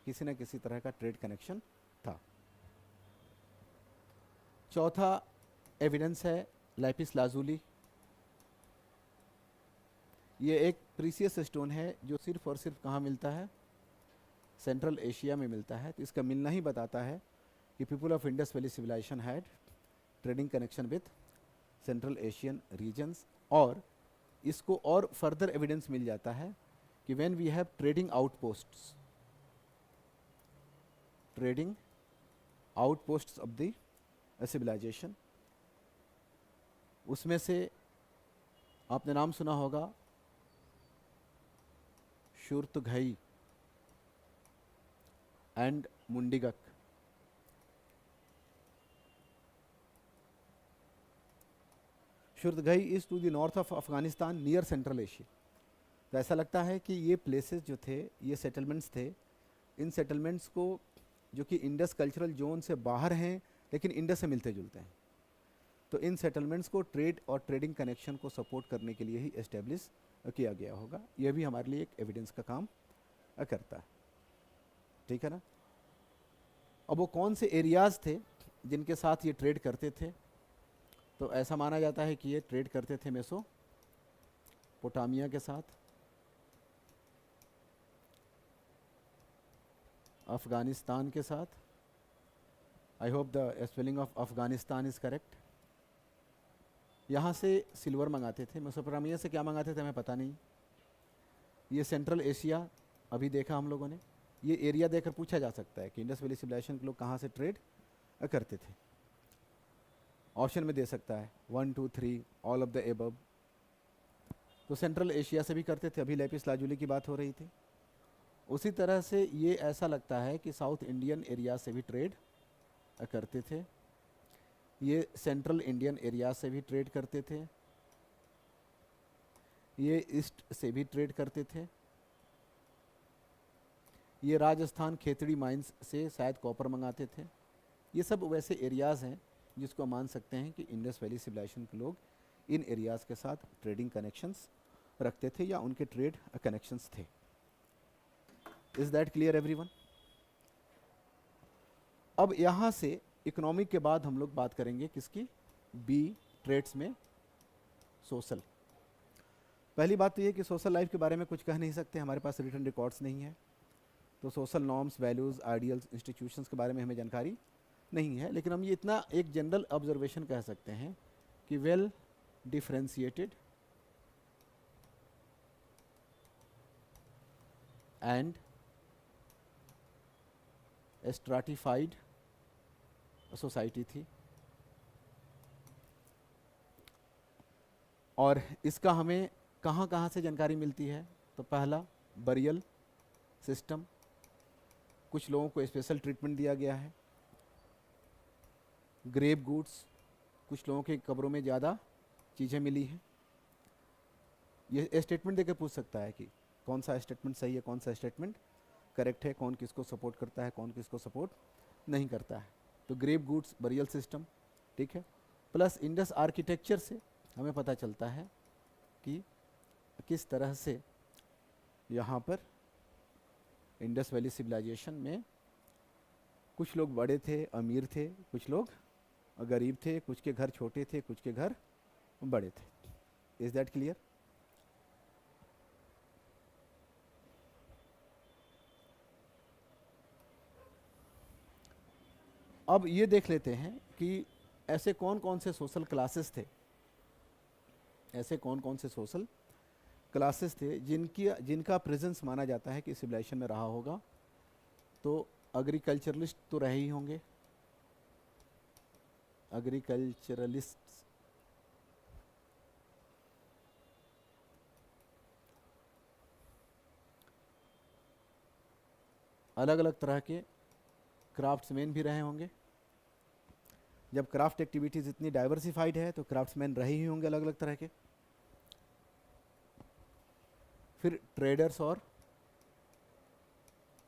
किसी न किसी तरह का ट्रेड कनेक्शन था। चौथा एविडेंस है लैपिस लाजुली। ये एक प्रीसियस स्टोन है जो सिर्फ और सिर्फ कहाँ मिलता है, सेंट्रल एशिया में मिलता है। तो इसका मिलना ही बताता है कि people of Indus valley civilisation had trading connection with central Asian regions. और इसको और फर्दर एविडेंस मिल जाता है कि when we have trading outposts of the civilisation, उसमें से आपने नाम सुना होगा Shortughai and Mundigak. Shortughai is to the north of Afghanistan near central Asia. तो ऐसा लगता है कि ये प्लेसेस जो थे, ये सेटलमेंट्स थे, इन सेटलमेंट्स को जो कि इंडस कल्चरल जोन से बाहर हैं लेकिन इंडस से मिलते जुलते हैं, तो इन सेटलमेंट्स को ट्रेड और ट्रेडिंग कनेक्शन को सपोर्ट करने के लिए ही एस्टेब्लिश किया गया होगा। यह भी हमारे लिए एक एविडेंस का काम करता है, ठीक है ना। अब वो कौन से एरियाज़ थे जिनके साथ ये ट्रेड करते थे, तो ऐसा माना जाता है कि ये ट्रेड करते थे मेसोपोटामिया के साथ, अफगानिस्तान के साथ। I hope the spelling of Afghanistan is correct. यहाँ से सिल्वर मंगाते थे, मेसोपोटामिया से क्या मंगाते थे हमें पता नहीं। ये सेंट्रल एशिया अभी देखा हम लोगों ने, ये एरिया देखकर पूछा जा सकता है कि इंडस वैली सिविलाइजेशन के लोग कहाँ से ट्रेड करते थे। ऑप्शन में दे सकता है 1 2 3 ऑल ऑफ द एबव। तो सेंट्रल एशिया से भी करते थे, अभी लैपिस लाजुली की बात हो रही थी। उसी तरह से ये ऐसा लगता है कि साउथ इंडियन एरिया से भी ट्रेड करते थे, ये सेंट्रल इंडियन एरिया से भी ट्रेड करते थे, ये ईस्ट से भी ट्रेड करते थे, ये राजस्थान खेतड़ी माइंस से शायद कॉपर मंगाते थे। ये सब वैसे एरियाज़ हैं जिसको मान सकते हैं कि इंडस वैली सिविलाइजेशन के लोग इन एरियाज़ के साथ ट्रेडिंग कनेक्शंस रखते थे या उनके ट्रेड कनेक्शंस थे। Is that clear everyone? अब यहाँ से इकोनॉमिक के बाद हम लोग बात करेंगे किसकी, बी ट्रेड्स में सोशल। पहली बात तो ये कि सोशल लाइफ के बारे में कुछ कह नहीं सकते, हमारे पास रिटन रिकॉर्ड्स नहीं है, तो social norms, values, ideals, institutions के बारे में हमें जानकारी नहीं है। लेकिन हम ये इतना एक जनरल ऑब्जर्वेशन कह सकते हैं कि well differentiated and stratified society थी। और इसका हमें कहाँ कहाँ से जानकारी मिलती है, तो पहला बरियल सिस्टम, कुछ लोगों को स्पेशल ट्रीटमेंट दिया गया है। ग्रेव गुड्स, कुछ लोगों के कब्रों में ज़्यादा चीज़ें मिली हैं। ये स्टेटमेंट देकर पूछ सकता है कि कौन सा स्टेटमेंट सही है, कौन सा स्टेटमेंट करेक्ट है, कौन किसको सपोर्ट करता है, कौन किसको सपोर्ट नहीं करता है। तो ग्रेव गुड्स, बरियल सिस्टम, ठीक है। प्लस इंडस आर्किटेक्चर से हमें पता चलता है कि किस तरह से यहाँ पर इंडस वैली सिविलाइजेशन में कुछ लोग बड़े थे, अमीर थे, कुछ लोग गरीब थे, कुछ के घर छोटे थे, कुछ के घर बड़े थे। Is that clear? अब ये देख लेते हैं कि ऐसे कौन कौन से सोशल क्लासेस थे, ऐसे कौन कौन से सोशल क्लासेस थे जिनका प्रेजेंस माना जाता है कि सिविलाइजेशन में रहा होगा। तो एग्रीकल्चरलिस्ट तो रहे ही होंगे, एग्रीकल्चरलिस्ट, अलग अलग तरह के क्राफ्ट्समैन भी रहे होंगे। जब क्राफ्ट एक्टिविटीज़ इतनी डाइवर्सिफाइड है तो क्राफ्ट्समैन रहे ही होंगे अलग अलग तरह के। फिर ट्रेडर्स और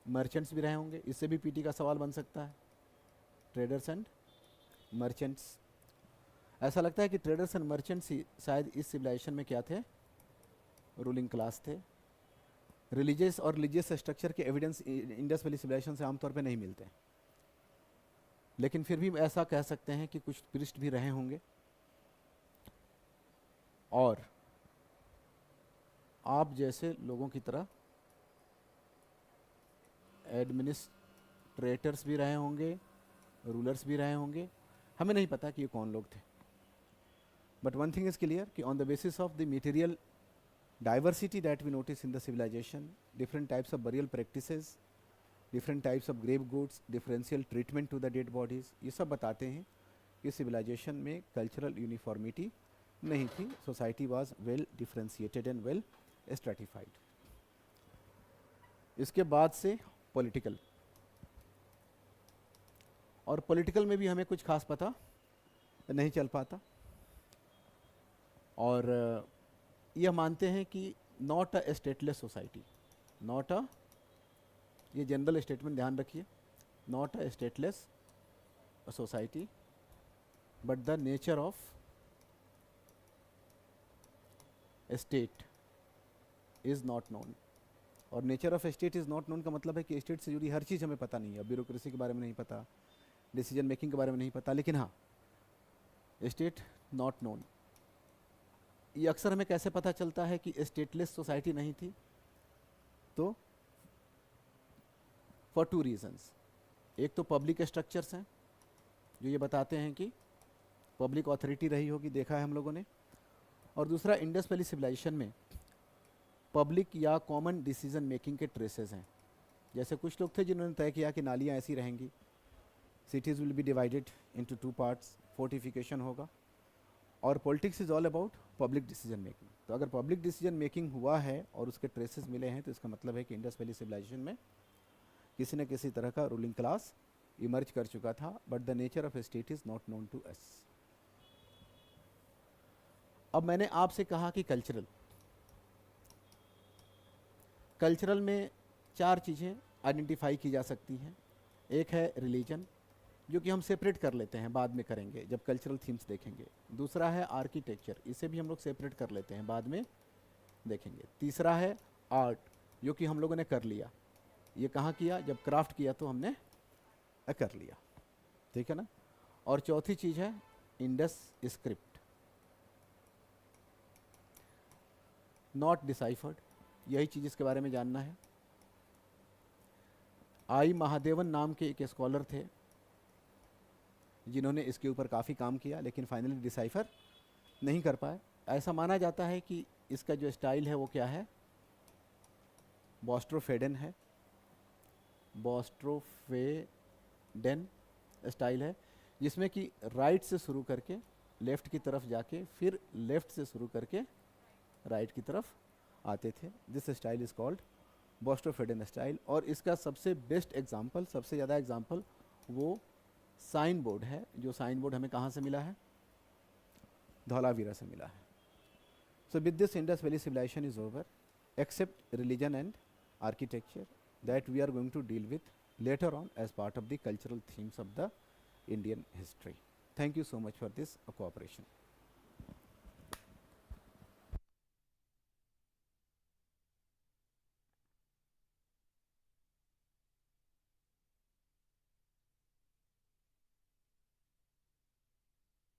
मर्चेंट्स भी रहे होंगे, इससे भी पीटी का सवाल बन सकता है, ट्रेडर्स एंड मर्चेंट्स। ऐसा लगता है कि ट्रेडर्स एंड मर्चेंट्स ही शायद इस सिविलाइजेशन में क्या थे, रूलिंग क्लास थे। रिलीजियस और रिलीजियस स्ट्रक्चर के एविडेंस इंडस वैली सिविलाइजेशन से आमतौर पे नहीं मिलते, लेकिन फिर भी ऐसा कह सकते हैं कि कुछ पृष्ठ भी रहे होंगे। और आप जैसे लोगों की तरह एडमिनिस्ट्रेटर्स भी रहे होंगे, रूलर्स भी रहे होंगे, हमें नहीं पता कि ये कौन लोग थे। But one thing is clear कि on the basis of the material diversity that we notice in the civilization, different types of burial practices, different types of grave goods, differential treatment to the dead bodies, ये सब बताते हैं कि civilization में cultural uniformity नहीं थी, society was well differentiated and well stratified. इसके बाद से political, और political में भी हमें कुछ खास पता नहीं चल पाता, और यह मानते हैं कि not a stateless society, not a, ये जनरल स्टेटमेंट ध्यान रखिए, not a stateless society but the nature of state is not known. और nature of state is not known का मतलब है कि स्टेट से जुड़ी हर चीज़ हमें पता नहीं है, ब्यूरोक्रेसी के बारे में नहीं पता, डिसीजन मेकिंग के बारे में नहीं पता, लेकिन हाँ स्टेट नॉट नोन। ये अक्सर हमें कैसे पता चलता है कि स्टेटलेस सोसाइटी नहीं थी, तो फॉर टू रीजंस। एक तो पब्लिक स्ट्रक्चर्स हैं जो ये बताते हैं कि पब्लिक ऑथोरिटी रही होगी, देखा है हम लोगों ने, और दूसरा इंडस वैली सिविलाइजेशन में पब्लिक या कॉमन डिसीजन मेकिंग के ट्रेसेस हैं। जैसे कुछ लोग थे जिन्होंने तय किया कि नालियाँ ऐसी रहेंगी, cities will be divided into 2 parts, fortification होगा, और politics is all about public decision making. तो अगर पब्लिक डिसीजन मेकिंग हुआ है और उसके ट्रेसेस मिले हैं तो इसका मतलब है कि इंडस वैली सिविलाइजेशन में किसी न किसी तरह का रूलिंग क्लास इमर्ज कर चुका था, but the nature of state is not known to us. अब मैंने आपसे कहा कि कल्चरल में 4 चीज़ें आइडेंटिफाई की जा सकती हैं। एक है रिलीजन, जो कि हम सेपरेट कर लेते हैं, बाद में करेंगे जब कल्चरल थीम्स देखेंगे। दूसरा है आर्किटेक्चर, इसे भी हम लोग सेपरेट कर लेते हैं, बाद में देखेंगे। तीसरा है आर्ट, जो कि हम लोगों ने कर लिया। ये कहाँ किया, जब क्राफ्ट किया तो हमने कर लिया, ठीक है ना। और चौथी चीज़ है इंडस स्क्रिप्ट, नॉट डिसाइफर्ड। यही चीज़ इसके बारे में जानना है। आई महादेवन नाम के एक स्कॉलर थे जिन्होंने इसके ऊपर काफ़ी काम किया, लेकिन फाइनली डिसाइफर नहीं कर पाए। ऐसा माना जाता है कि इसका जो स्टाइल है वो क्या है, बॉस्ट्रोफेडन है, बॉस्ट्रोफेडन स्टाइल है, जिसमें कि राइट से शुरू करके लेफ़्ट की तरफ जाके फिर लेफ़्ट से शुरू करके राइट की तरफ आते थे। This style is called boustrophedon style. और इसका सबसे बेस्ट एग्जाम्पल, सबसे ज़्यादा एग्जाम्पल वो साइन बोर्ड है, जो साइन बोर्ड हमें कहाँ से मिला है, धौलावीरा से मिला है। So with this Indus valley civilisation is over, except religion and architecture that we are going to deal with later on as part of the cultural themes of the Indian history. Thank you so much for this cooperation.